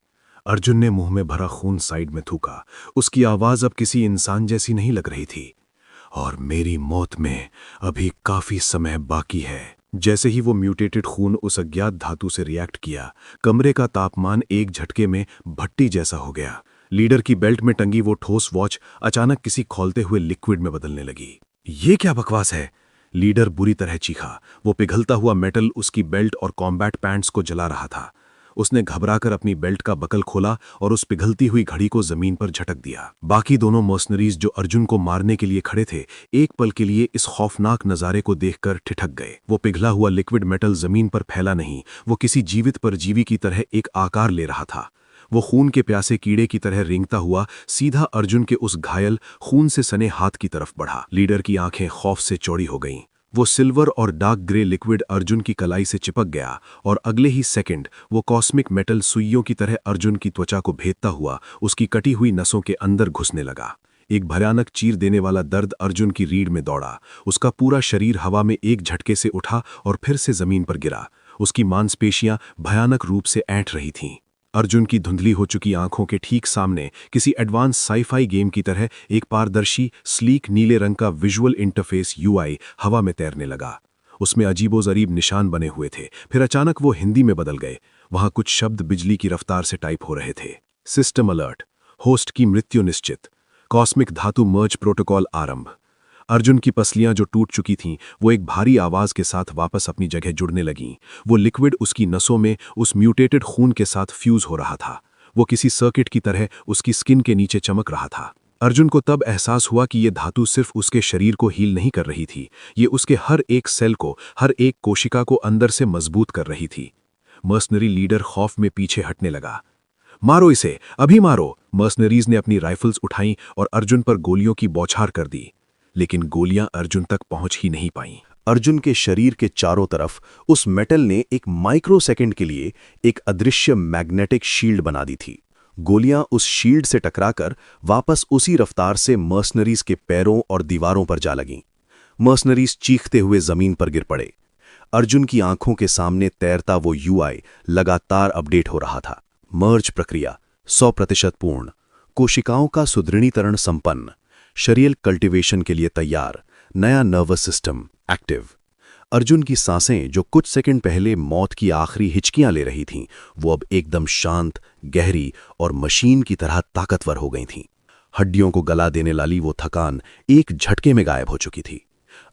अर्जुन ने मुंह में भरा खून साइड में थूका। उसकी आवाज अब किसी इंसान जैसी नहीं लग रही थी। और मेरी मौत में अभी काफी समय बाकी है। जैसे ही वो म्यूटेटेड खून उस अज्ञात धातु से रिएक्ट किया, कमरे का तापमान एक झटके में भट्टी जैसा हो गया। लीडर की बेल्ट में टंगी वो ठोस वॉच अचानक किसी खौलते हुए लिक्विड में बदलने लगी। ये क्या बकवास है? लीडर बुरी तरह चीखा। वो पिघलता हुआ मेटल उसकी बेल्ट और कॉम्बैट पैंट्स को जला रहा था। उसने घबराकर अपनी बेल्ट का बकल खोला और उस पिघलती हुई घड़ी को जमीन पर झटक दिया। बाकी दोनों मर्सनरीज जो अर्जुन को मारने के लिए खड़े थे, एक पल के लिए इस खौफनाक नजारे को देखकर ठिठक गए। वो पिघला हुआ लिक्विड मेटल जमीन पर फैला नहीं, वो किसी जीवित परजीवी की तरह एक आकार ले रहा था। वो खून के प्यासे कीड़े की तरह रेंगता हुआ सीधा अर्जुन के उस घायल खून से सने हाथ की तरफ बढ़ा। लीडर की आंखें खौफ से चौड़ी हो गईं। वो सिल्वर और डार्क ग्रे लिक्विड अर्जुन की कलाई से चिपक गया और अगले ही सेकंड वो कॉस्मिक मेटल सुइयों की तरह अर्जुन की त्वचा को भेदता हुआ उसकी कटी हुई नसों के अंदर घुसने लगा। एक भयानक चीर देने वाला दर्द अर्जुन की रीढ़ में दौड़ा। उसका पूरा शरीर हवा में एक झटके से उठा और फिर से जमीन पर गिरा। उसकी मांसपेशियां भयानक रूप से ऐंठ रही थीं। अर्जुन की धुंधली हो चुकी आंखों के ठीक सामने किसी एडवांस साईफाई गेम की तरह एक पारदर्शी स्लीक नीले रंग का विजुअल इंटरफेस यूआई हवा में तैरने लगा। उसमें अजीबोगरीब निशान बने हुए थे। फिर अचानक वो हिंदी में बदल गए। वहां कुछ शब्द बिजली की रफ्तार से टाइप हो रहे थे। सिस्टम अलर्ट, होस्ट की मृत्यु निश्चित, कॉस्मिक धातु मर्ज प्रोटोकॉल आरंभ। अर्जुन की पसलियां जो टूट चुकी थीं वो एक भारी आवाज के साथ वापस अपनी जगह जुड़ने लगीं। वो लिक्विड उसकी नसों में उस म्यूटेटेड खून के साथ फ्यूज हो रहा था। वो किसी सर्किट की तरह उसकी स्किन के नीचे चमक रहा था। अर्जुन को तब एहसास हुआ कि ये धातु सिर्फ उसके शरीर को हील नहीं कर रही थी, ये उसके हर एक सेल को, हर एक कोशिका को अंदर से मजबूत कर रही थी। मर्सनरी लीडर खौफ में पीछे हटने लगा। मारो इसे, अभी मारो! मर्सनरीज ने अपनी राइफल्स उठाईं और अर्जुन पर गोलियों की बौछार कर दी, लेकिन गोलियां अर्जुन तक पहुंच ही नहीं पाईं। अर्जुन के शरीर के चारों तरफ उस मेटल ने एक माइक्रो सेकंड के लिए एक अदृश्य मैग्नेटिक शील्ड बना दी थी। गोलियां उस शील्ड से टकराकर वापस उसी रफ्तार से मर्सनरीज के पैरों और दीवारों पर जा लगीं। मर्सनरीज चीखते हुए जमीन पर गिर पड़े। अर्जुन की आंखों के सामने तैरता वो यूआई लगातार अपडेट हो रहा था। मर्ज प्रक्रिया 100% पूर्ण, कोशिकाओं का सुदृढ़ीकरण संपन्न, शरीर कल्टीवेशन के लिए तैयार, नया नर्वस सिस्टम एक्टिव। अर्जुन की सांसें जो कुछ सेकंड पहले मौत की आखिरी हिचकियां ले रही थीं, वो अब एकदम शांत, गहरी और मशीन की तरह ताकतवर हो गई थीं। हड्डियों को गला देने वाली वो थकान एक झटके में गायब हो चुकी थी।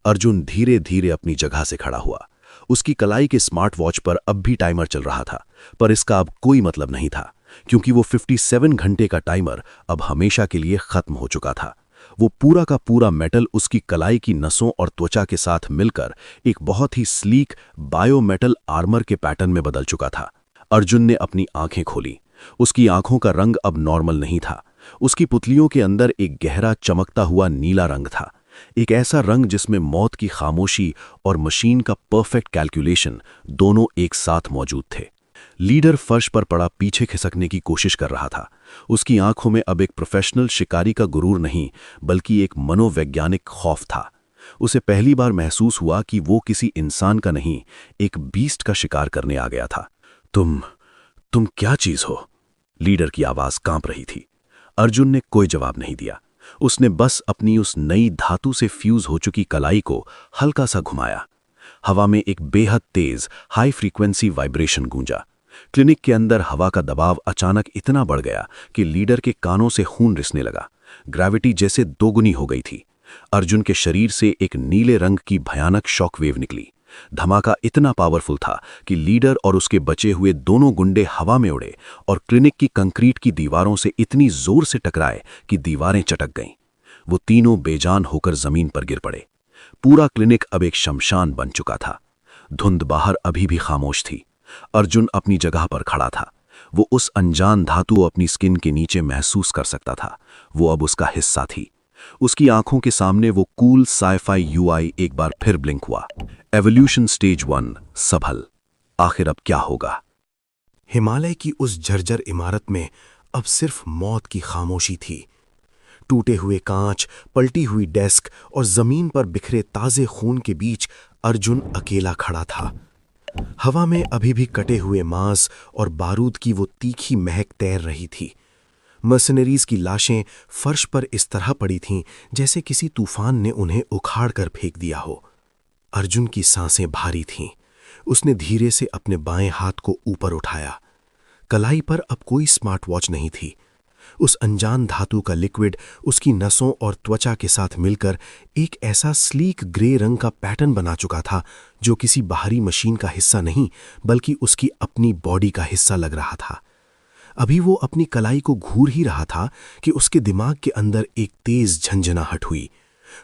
अर्जुन धीरे धीरे अपनी जगह से खड़ा हुआ। उसकी कलाई के स्मार्ट वॉच पर अब भी टाइमर चल रहा था, पर इसका अब कोई मतलब नहीं था, क्योंकि वो 57 घंटे का टाइमर अब हमेशा के लिए खत्म हो चुका था। वो पूरा का पूरा मेटल उसकी कलाई की नसों और त्वचा के साथ मिलकर एक बहुत ही स्लीक बायोमेटल आर्मर के पैटर्न में बदल चुका था। अर्जुन ने अपनी आंखें खोली। उसकी आंखों का रंग अब नॉर्मल नहीं था। उसकी पुतलियों के अंदर एक गहरा चमकता हुआ नीला रंग था, एक ऐसा रंग जिसमें मौत की खामोशी और मशीन का परफेक्ट कैलकुलेशन दोनों एक साथ मौजूद थे। लीडर फर्श पर पड़ा पीछे खिसकने की कोशिश कर रहा था। उसकी आंखों में अब एक प्रोफेशनल शिकारी का गुरूर नहीं, बल्कि एक मनोवैज्ञानिक खौफ था। उसे पहली बार महसूस हुआ कि वो किसी इंसान का नहीं, एक बीस्ट का शिकार करने आ गया था। तुम क्या चीज हो? लीडर की आवाज कांप रही थी। अर्जुन ने कोई जवाब नहीं दिया। उसने बस अपनी उस नई धातु से फ्यूज हो चुकी कलाई को हल्का सा घुमाया। हवा में एक बेहद तेज हाई फ्रीक्वेंसी वाइब्रेशन गूंजा। क्लिनिक के अंदर हवा का दबाव अचानक इतना बढ़ गया कि लीडर के कानों से खून रिसने लगा। ग्रेविटी जैसे दोगुनी हो गई थी। अर्जुन के शरीर से एक नीले रंग की भयानक शॉकवेव निकली। धमाका इतना पावरफुल था कि लीडर और उसके बचे हुए दोनों गुंडे हवा में उड़े और क्लिनिक की कंक्रीट की दीवारों से इतनी जोर से टकराए कि दीवारें चटक गईं। वो तीनों बेजान होकर जमीन पर गिर पड़े। पूरा क्लिनिक अब एक शमशान बन चुका था। धुंध बाहर अभी भी खामोश थी। अर्जुन अपनी जगह पर खड़ा था। वो उस अनजान धातु अपनी स्किन के नीचे महसूस कर सकता था। वो अब उसका हिस्सा थी। उसकी आंखों के सामने वो कूल साईफाई यूआई एक बार फिर ब्लिंक हुआ। एवोल्यूशन स्टेज 1 सफल। आखिर अब क्या होगा? हिमालय की उस जर्जर इमारत में अब सिर्फ मौत की खामोशी थी। टूटे हुए कांच, पलटी हुई डेस्क और जमीन पर बिखरे ताजे खून के बीच अर्जुन अकेला खड़ा था। हवा में अभी भी कटे हुए मांस और बारूद की वो तीखी महक तैर रही थी। मर्सनरीज की लाशें फर्श पर इस तरह पड़ी थीं जैसे किसी तूफान ने उन्हें उखाड़ कर फेंक दिया हो। अर्जुन की सांसें भारी थीं। उसने धीरे से अपने बाएं हाथ को ऊपर उठाया। कलाई पर अब कोई स्मार्ट वॉच नहीं थी। उस अनजान धातु का लिक्विड उसकी नसों और त्वचा के साथ मिलकर एक ऐसा स्लीक ग्रे रंग का पैटर्न बना चुका था जो किसी बाहरी मशीन का हिस्सा नहीं, बल्कि उसकी अपनी बॉडी का हिस्सा लग रहा था। अभी वो अपनी कलाई को घूर ही रहा था कि उसके दिमाग के अंदर एक तेज झंझनाहट हुई।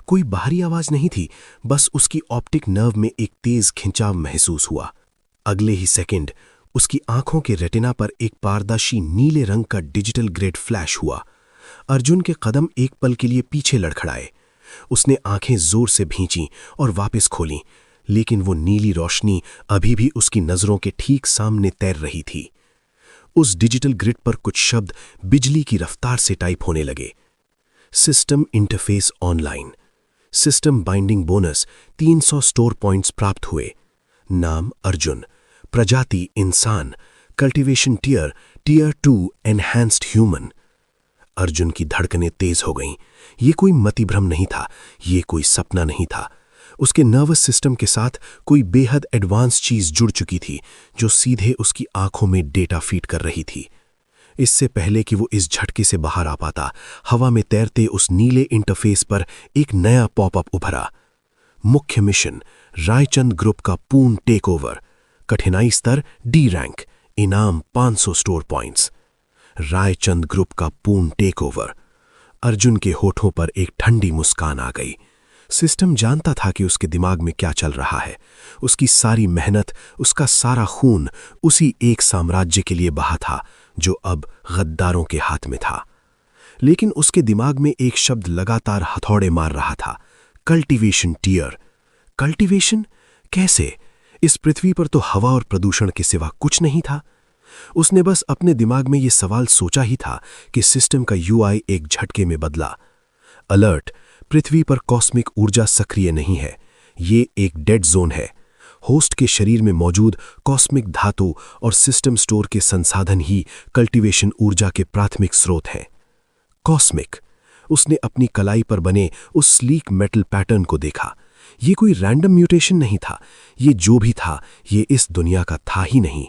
कोई बाहरी आवाज नहीं थी, बस उसकी ऑप्टिक नर्व में एक तेज खिंचाव महसूस हुआ। अगले ही सेकंड उसकी आंखों के रेटिना पर एक पारदर्शी नीले रंग का डिजिटल ग्रिड फ्लैश हुआ। अर्जुन के कदम एक पल के लिए पीछे लड़खड़ाए। उसने आंखें जोर से भींची और वापस खोलीं, लेकिन वो नीली रोशनी अभी भी उसकी नजरों के ठीक सामने तैर रही थी। उस डिजिटल ग्रिड पर कुछ शब्द बिजली की रफ्तार से टाइप होने लगे। System interface online, system binding bonus 300 store points प्राप्त हुए। नाम अर्जुन, प्रजाति इंसान, cultivation tier 2 enhanced human. Arjun की धड़कनें तेज हो गईं। ये कोई मतिभ्रम नहीं था, ये कोई सपना नहीं था। उसके नर्वस सिस्टम के साथ कोई बेहद एडवांस चीज जुड़ चुकी थी, जो सीधे उसकी आंखों में डेटा फीड कर रही थी। इससे पहले कि वो इस झटके से बाहर आ पाता, हवा में तैरते उस नीले इंटरफेस पर एक नया पॉपअप उभरा। मुख्य मिशन, रायचंद ग्रुप का पूर्ण टेक ओवर, कठिनाई स्तर डी रैंक, इनाम 500 स्टोर पॉइंट्स। रायचंद ग्रुप का पूर्ण टेक ओवर। अर्जुन के होठों पर एक ठंडी मुस्कान आ गई। सिस्टम जानता था कि उसके दिमाग में क्या चल रहा है। उसकी सारी मेहनत, उसका सारा खून उसी एक साम्राज्य के लिए बहा था, जो अब गद्दारों के हाथ में था। लेकिन उसके दिमाग में एक शब्द लगातार हथौड़े मार रहा था, कल्टीवेशन टीयर। कल्टीवेशन? कैसे? इस पृथ्वी पर तो हवा और प्रदूषण के सिवा कुछ नहीं था। उसने बस अपने दिमाग में यह सवाल सोचा ही था कि सिस्टम का यूआई एक झटके में बदला। अलर्ट, पृथ्वी पर कॉस्मिक ऊर्जा सक्रिय नहीं है। ये एक डेड जोन है। होस्ट के शरीर में मौजूद कॉस्मिक धातु और सिस्टम स्टोर के संसाधन ही कल्टीवेशन ऊर्जा के प्राथमिक स्रोत हैं। कॉस्मिक। उसने अपनी कलाई पर बने उस स्लीक मेटल पैटर्न को देखा। ये कोई रैंडम म्यूटेशन नहीं था। ये जो भी था, ये इस दुनिया का था ही नहीं।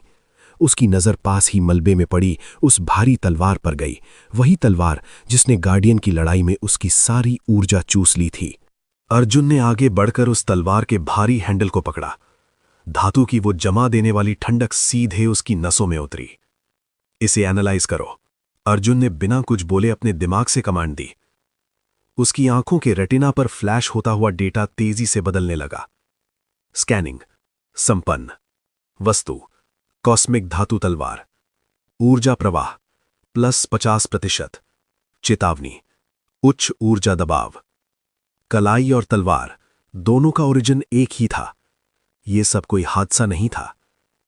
उसकी नजर पास ही मलबे में पड़ी उस भारी तलवार पर गई, वही तलवार जिसने गार्डियन की लड़ाई में उसकी सारी ऊर्जा चूस ली थी। अर्जुन ने आगे बढ़कर उस तलवार के भारी हैंडल को पकड़ा। धातु की वो जमा देने वाली ठंडक सीधे उसकी नसों में उतरी। इसे एनालाइज करो, अर्जुन ने बिना कुछ बोले अपने दिमाग से कमांड दी। उसकी आंखों के रेटिना पर फ्लैश होता हुआ डेटा तेजी से बदलने लगा। स्कैनिंग संपन्न। वस्तु कॉस्मिक धातु तलवार। ऊर्जा प्रवाह +50%। चेतावनी उच्च ऊर्जा दबाव। कलाई और तलवार दोनों का ओरिजिन एक ही था। यह सब कोई हादसा नहीं था,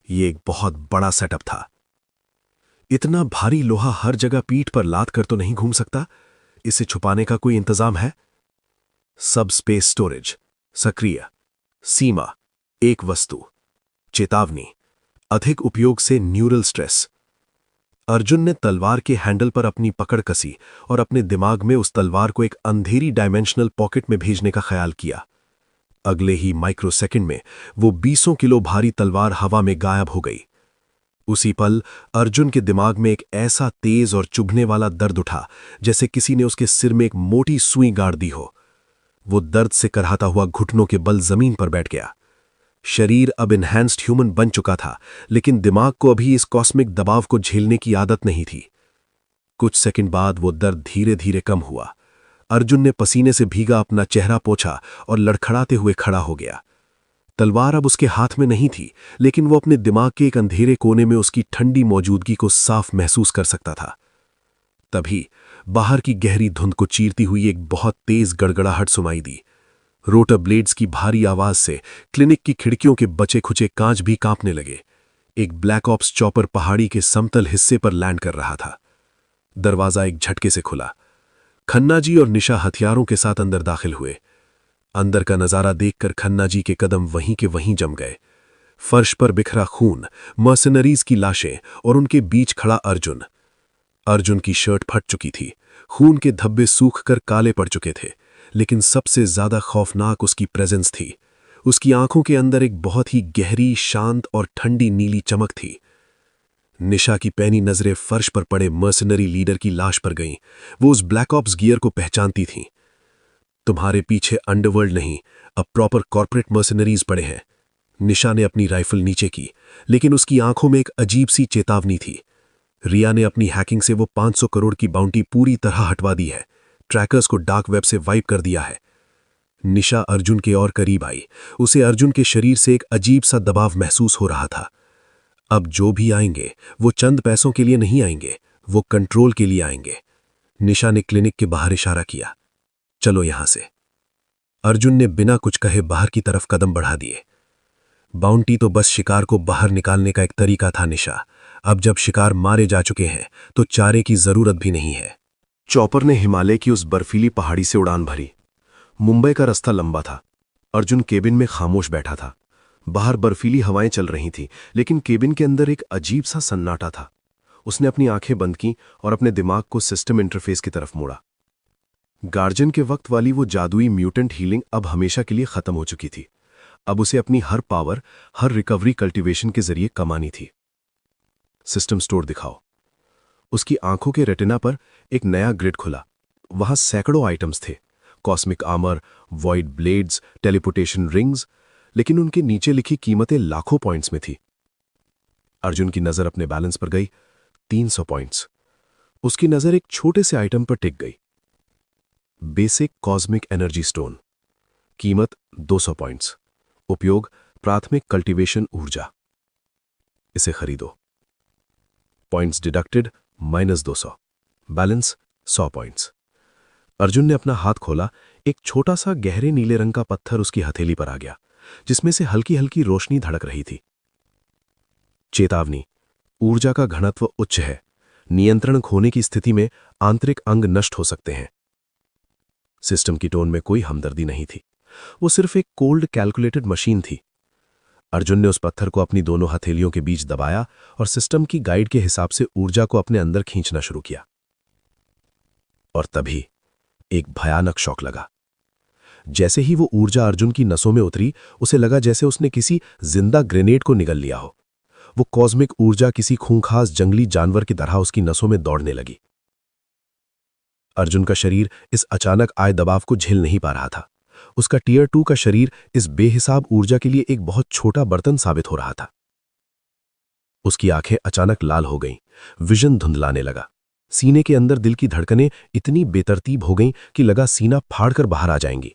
यह एक बहुत बड़ा सेटअप था। इतना भारी लोहा हर जगह पीठ पर लाद कर तो नहीं घूम सकता। इसे छुपाने का कोई इंतजाम है? सब स्पेस स्टोरेज सक्रिय। सीमा एक वस्तु। चेतावनी अधिक उपयोग से न्यूरल स्ट्रेस। अर्जुन ने तलवार के हैंडल पर अपनी पकड़ कसी और अपने दिमाग में उस तलवार को एक अंधेरी डायमेंशनल पॉकेट में भेजने का ख्याल किया। अगले ही माइक्रोसेकंड में वो 200 किलो भारी तलवार हवा में गायब हो गई। उसी पल अर्जुन के दिमाग में एक ऐसा तेज और चुभने वाला दर्द उठा, जैसे किसी ने उसके सिर में एक मोटी सुई गाड़ दी हो। वो दर्द से करहाता हुआ घुटनों के बल जमीन पर बैठ गया। शरीर अब एनहांस्ड ह्यूमन बन चुका था, लेकिन दिमाग को अभी इस कॉस्मिक दबाव को झेलने की आदत नहीं थी। कुछ सेकंड बाद वो दर्द धीरे धीरे कम हुआ। अर्जुन ने पसीने से भीगा अपना चेहरा पोंछा और लड़खड़ाते हुए खड़ा हो गया। तलवार अब उसके हाथ में नहीं थी, लेकिन वो अपने दिमाग के एक अंधेरे कोने में उसकी ठंडी मौजूदगी को साफ महसूस कर सकता था। तभी बाहर की गहरी धुंध को चीरती हुई एक बहुत तेज गड़गड़ाहट सुनाई दी। रोटर ब्लेड्स की भारी आवाज से क्लिनिक की खिड़कियों के बचे खुचे कांच भी कांपने लगे। एक ब्लैक ऑप्स चॉपर पहाड़ी के समतल हिस्से पर लैंड कर रहा था। दरवाजा एक झटके से खुला। खन्ना जी और निशा हथियारों के साथ अंदर दाखिल हुए। अंदर का नजारा देखकर खन्ना जी के कदम वहीं के वहीं जम गए। फर्श पर बिखरा खून, मर्सनरीज की लाशें और उनके बीच खड़ा अर्जुन। अर्जुन की शर्ट फट चुकी थी, खून के धब्बे सूख कर काले पड़ चुके थे, लेकिन सबसे ज्यादा खौफनाक उसकी प्रेजेंस थी। उसकी आंखों के अंदर एक बहुत ही गहरी, शांत और ठंडी नीली चमक थी। निशा की पैनी नजरें फर्श पर पड़े मर्सनरी लीडर की लाश पर गईं। वो उस ब्लैक ऑप्स गियर को पहचानती थीं। तुम्हारे पीछे अंडरवर्ल्ड नहीं, अब प्रॉपर कॉर्पोरेट मर्सनरीज पड़े हैं। निशा ने अपनी राइफल नीचे की, लेकिन उसकी आंखों में एक अजीब सी चेतावनी थी। रिया ने अपनी हैकिंग से वो 500 करोड़ की बाउंटी पूरी तरह हटवा दी है। ट्रैकर्स को डार्क वेब से वाइप कर दिया है। निशा अर्जुन के और करीब आई। उसे अर्जुन के शरीर से एक अजीब सा दबाव महसूस हो रहा था। अब जो भी आएंगे वो चंद पैसों के लिए नहीं आएंगे, वो कंट्रोल के लिए आएंगे। निशा ने क्लिनिक के बाहर इशारा किया, चलो यहां से। अर्जुन ने बिना कुछ कहे बाहर की तरफ कदम बढ़ा दिए। बाउंटी तो बस शिकार को बाहर निकालने का एक तरीका था निशा। अब जब शिकार मारे जा चुके हैं तो चारे की जरूरत भी नहीं है। चॉपर ने हिमालय की उस बर्फीली पहाड़ी से उड़ान भरी। मुंबई का रास्ता लंबा था। अर्जुन केबिन में खामोश बैठा था। बाहर बर्फीली हवाएं चल रही थीं, लेकिन केबिन के अंदर एक अजीब सा सन्नाटा था। उसने अपनी आंखें बंद की और अपने दिमाग को सिस्टम इंटरफेस की तरफ मोड़ा। गार्जियन के वक्त वाली वो जादुई म्यूटेंट हीलिंग अब हमेशा के लिए खत्म हो चुकी थी। अब उसे अपनी हर पावर, हर रिकवरी कल्टीवेशन के जरिए कमानी थी। सिस्टम स्टोर दिखाओ। उसकी आंखों के रेटिना पर एक नया ग्रिड खुला। वहां सैकड़ों आइटम्स थे, cosmic armour, void blades, teleportation rings, लेकिन उनके नीचे लिखी कीमतें लाखों पॉइंट्स में थी। अर्जुन की नजर अपने बैलेंस पर गई। 300 पॉइंट्स। उसकी नजर एक छोटे से आइटम पर टिक गई। Basic cosmic energy stone. कीमत 200 पॉइंट्स। उपयोग प्राथमिक कल्टीवेशन ऊर्जा। इसे खरीदो। Points deducted -200। Balance 100 points. Arjun ने अपना हाथ खोला। एक छोटा सा गहरे नीले रंग का पत्थर उसकी हथेली पर आ गया, जिसमें से हल्की हल्की रोशनी धड़क रही थी। चेतावनी, ऊर्जा का घनत्व उच्च है। नियंत्रण खोने की स्थिति में आंतरिक अंग नष्ट हो सकते हैं। सिस्टम की टोन में कोई हमदर्दी नहीं थी। वो सिर्फ एक कोल्ड कैलकुलेटेड मशीन थी। अर्जुन ने उस पत्थर को अपनी दोनों हथेलियों के बीच दबाया और सिस्टम की गाइड के हिसाब से ऊर्जा को अपने अंदर खींचना शुरू किया। और तभी एक भयानक शॉक लगा। जैसे ही वो ऊर्जा अर्जुन की नसों में उतरी, उसे लगा जैसे उसने किसी जिंदा ग्रेनेड को निगल लिया हो। वो कॉस्मिक ऊर्जा किसी खूंखास जंगली जानवर की तरह उसकी नसों में दौड़ने लगी। अर्जुन का शरीर इस अचानक आए दबाव को झेल नहीं पा रहा था। उसका टियर 2 का शरीर इस बेहिसाब ऊर्जा के लिए एक बहुत छोटा बर्तन साबित हो रहा था। उसकी आंखें अचानक लाल हो गईं, विजन धुंधलाने लगा। सीने के अंदर दिल की धड़कनें इतनी बेतरतीब हो गईं कि लगा सीना फाड़कर बाहर आ जाएंगी।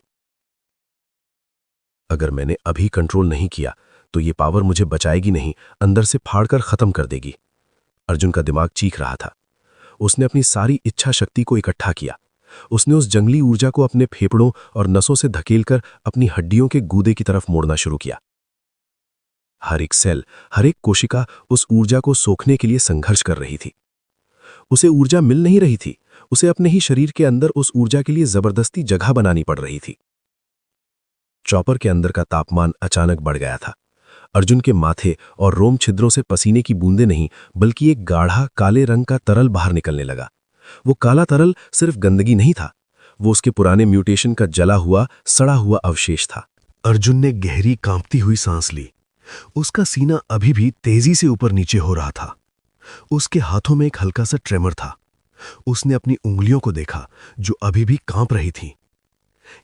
अगर मैंने अभी कंट्रोल नहीं किया तो ये पावर मुझे बचाएगी नहीं, अंदर से फाड़कर खत्म कर देगी। अर्जुन का दिमाग चीख रहा था। उसने अपनी सारी इच्छा शक्ति को इकट्ठा किया। उसने उस जंगली ऊर्जा को अपने फेफड़ों और नसों से धकेलकर अपनी हड्डियों के गूदे की तरफ मोड़ना शुरू किया। हर एक सेल, हर एक कोशिका उस ऊर्जा को सोखने के लिए संघर्ष कर रही थी। उसे ऊर्जा मिल नहीं रही थी, उसे अपने ही शरीर के अंदर उस ऊर्जा के लिए जबरदस्ती जगह बनानी पड़ रही थी। चॉपर के अंदर का तापमान अचानक बढ़ गया था। अर्जुन के माथे और रोम छिद्रों से पसीने की बूंदें नहीं, बल्कि एक गाढ़ा काले रंग का तरल बाहर निकलने लगा। वो काला तरल सिर्फ गंदगी नहीं था, वो उसके पुराने म्यूटेशन का जला हुआ, सड़ा हुआ अवशेष था। अर्जुन ने गहरी कांपती हुई सांस ली। उसका सीना अभी भी तेजी से ऊपर नीचे हो रहा था। उसके हाथों में एक हल्का सा ट्रेमर था। उसने अपनी उंगलियों को देखा जो अभी भी कांप रही थीं।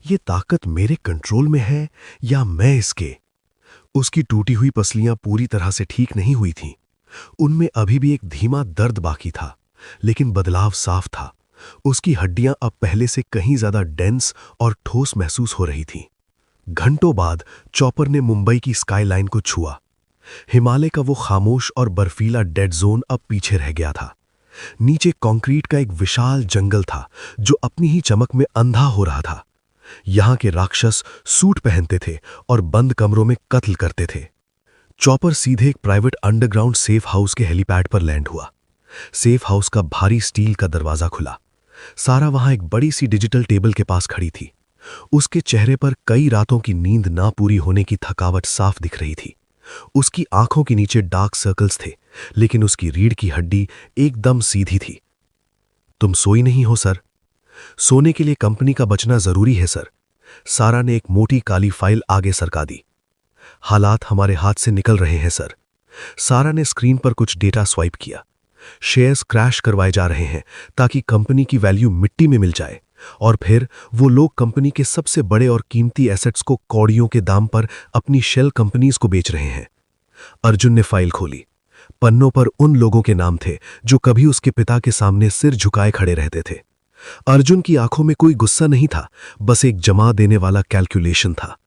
ये ताकत मेरे कंट्रोल में है या मैं इसके? उसकी टूटी हुई पसलियां पूरी तरह से ठीक नहीं हुई थीं। उनमें अभी भी एक धीमा दर्द बाकी था, लेकिन बदलाव साफ था। उसकी हड्डियां अब पहले से कहीं ज्यादा डेंस और ठोस महसूस हो रही थीं। घंटों बाद चॉपर ने मुंबई की स्काईलाइन को छुआ। हिमालय का वो खामोश और बर्फीला डेड जोन अब पीछे रह गया था। नीचे कंक्रीट का एक विशाल जंगल था जो अपनी ही चमक में अंधा हो रहा था। यहां के राक्षस सूट पहनते थे और बंद कमरों में कत्ल करते थे। चॉपर सीधे एक प्राइवेट अंडरग्राउंड सेफ हाउस के हेलीपैड पर लैंड हुआ। सेफ हाउस का भारी स्टील का दरवाजा खुला। सारा वहां एक बड़ी सी डिजिटल टेबल के पास खड़ी थी। उसके चेहरे पर कई रातों की नींद ना पूरी होने की थकावट साफ दिख रही थी। उसकी आंखों के नीचे डार्क सर्कल्स थे, लेकिन उसकी रीढ़ की हड्डी एकदम सीधी थी। तुम सोई नहीं हो सर? सोने के लिए कंपनी का बचना जरूरी है सर। सारा ने एक मोटी काली फाइल आगे सरका दी। हालात हमारे हाथ से निकल रहे हैं सर। सारा ने स्क्रीन पर कुछ डेटा स्वाइप किया। शेयर्स क्रैश करवाए जा रहे हैं ताकि कंपनी की वैल्यू मिट्टी में मिल जाए, और फिर वो लोग कंपनी के सबसे बड़े और कीमती एसेट्स को कौड़ियों के दाम पर अपनी शेल कंपनीज को बेच रहे हैं। अर्जुन ने फाइल खोली। पन्नों पर उन लोगों के नाम थे जो कभी उसके पिता के सामने सिर झुकाए खड़े रहते थे। अर्जुन की आंखों में कोई गुस्सा नहीं था, बस एक जमा देने वाला कैलकुलेशन था।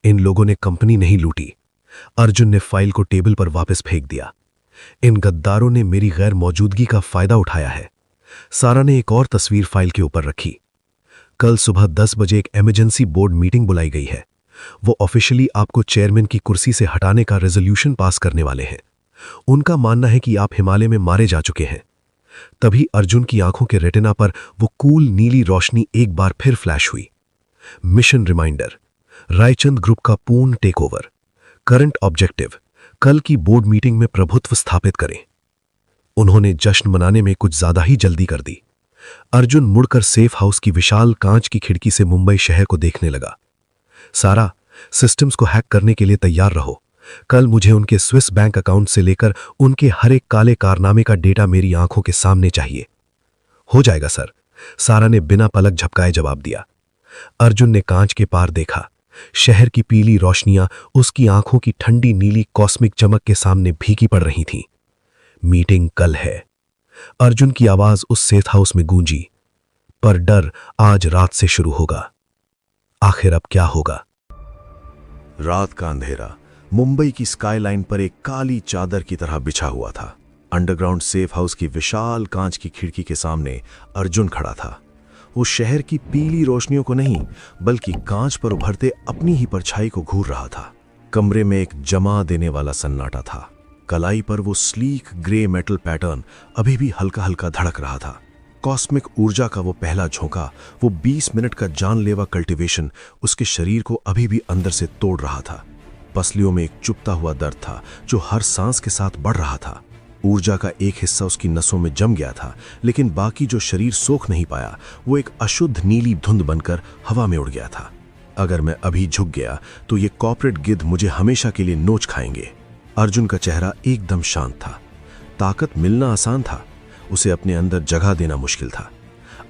इन लोगों ने कंपनी नहीं लूटी। अर्जुन ने फाइल को टेबल पर वापस फेंक दिया। इन गद्दारों ने मेरी गैर मौजूदगी का फायदा उठाया है। सारा ने एक और तस्वीर फाइल के ऊपर रखी। कल सुबह 10 बजे एक इमरजेंसी बोर्ड मीटिंग बुलाई गई है। वो ऑफिशियली आपको चेयरमैन की कुर्सी से हटाने का रेजोल्यूशन पास करने वाले हैं। उनका मानना है कि आप हिमालय में मारे जा चुके हैं। तभी अर्जुन की आंखों के रेटिना पर वो कूल नीली रोशनी एक बार फिर फ्लैश हुई। मिशन रिमाइंडर, रायचंद ग्रुप का पूर्ण टेकओवर। करंट ऑब्जेक्टिव, कल की बोर्ड मीटिंग में प्रभुत्व स्थापित करें। उन्होंने जश्न मनाने में कुछ ज्यादा ही जल्दी कर दी। अर्जुन मुड़कर सेफ हाउस की विशाल कांच की खिड़की से मुंबई शहर को देखने लगा। सारा, सिस्टम्स को हैक करने के लिए तैयार रहो। कल मुझे उनके स्विस बैंक अकाउंट से लेकर उनके हर एक काले कारनामे का डेटा मेरी आंखों के सामने चाहिए। हो जाएगा सर, सारा ने बिना पलक झपकाए जवाब दिया। अर्जुन ने कांच के पार देखा। शहर की पीली रोशनियां उसकी आंखों की ठंडी नीली कॉस्मिक चमक के सामने भीगी पड़ रही थीं। मीटिंग कल है। अर्जुन की आवाज उस सेफ हाउस में गूंजी, पर डर आज रात से शुरू होगा। आखिर अब क्या होगा? रात का अंधेरा मुंबई की स्काईलाइन पर एक काली चादर की तरह बिछा हुआ था। अंडरग्राउंड सेफ हाउस की विशाल कांच की खिड़की के सामने अर्जुन खड़ा था। वो शहर की पीली रोशनियों को नहीं, बल्कि कांच पर उभरते अपनी ही परछाई को घूर रहा था। कमरे में एक जमा देने वाला सन्नाटा था। कलाई पर वो स्लीक ग्रे मेटल पैटर्न अभी भी हल्का हल्का धड़क रहा था। कॉस्मिक ऊर्जा का वो पहला झोंका, वो 20 मिनट का जानलेवा कल्टीवेशन उसके शरीर को अभी भी अंदर से तोड़ रहा था। पसलियों में एक चुपता हुआ दर्द था जो हर सांस के साथ बढ़ रहा था। ऊर्जा का एक हिस्सा उसकी नसों में जम गया था, लेकिन बाकी जो शरीर सोख नहीं पाया वो एक अशुद्ध नीली धुंध बनकर हवा में उड़ गया था। अगर मैं अभी झुक गया तो ये कॉर्पोरेट गिद्ध मुझे हमेशा के लिए नोच खाएंगे। अर्जुन का चेहरा एकदम शांत था। ताकत मिलना आसान था, उसे अपने अंदर जगह देना मुश्किल था।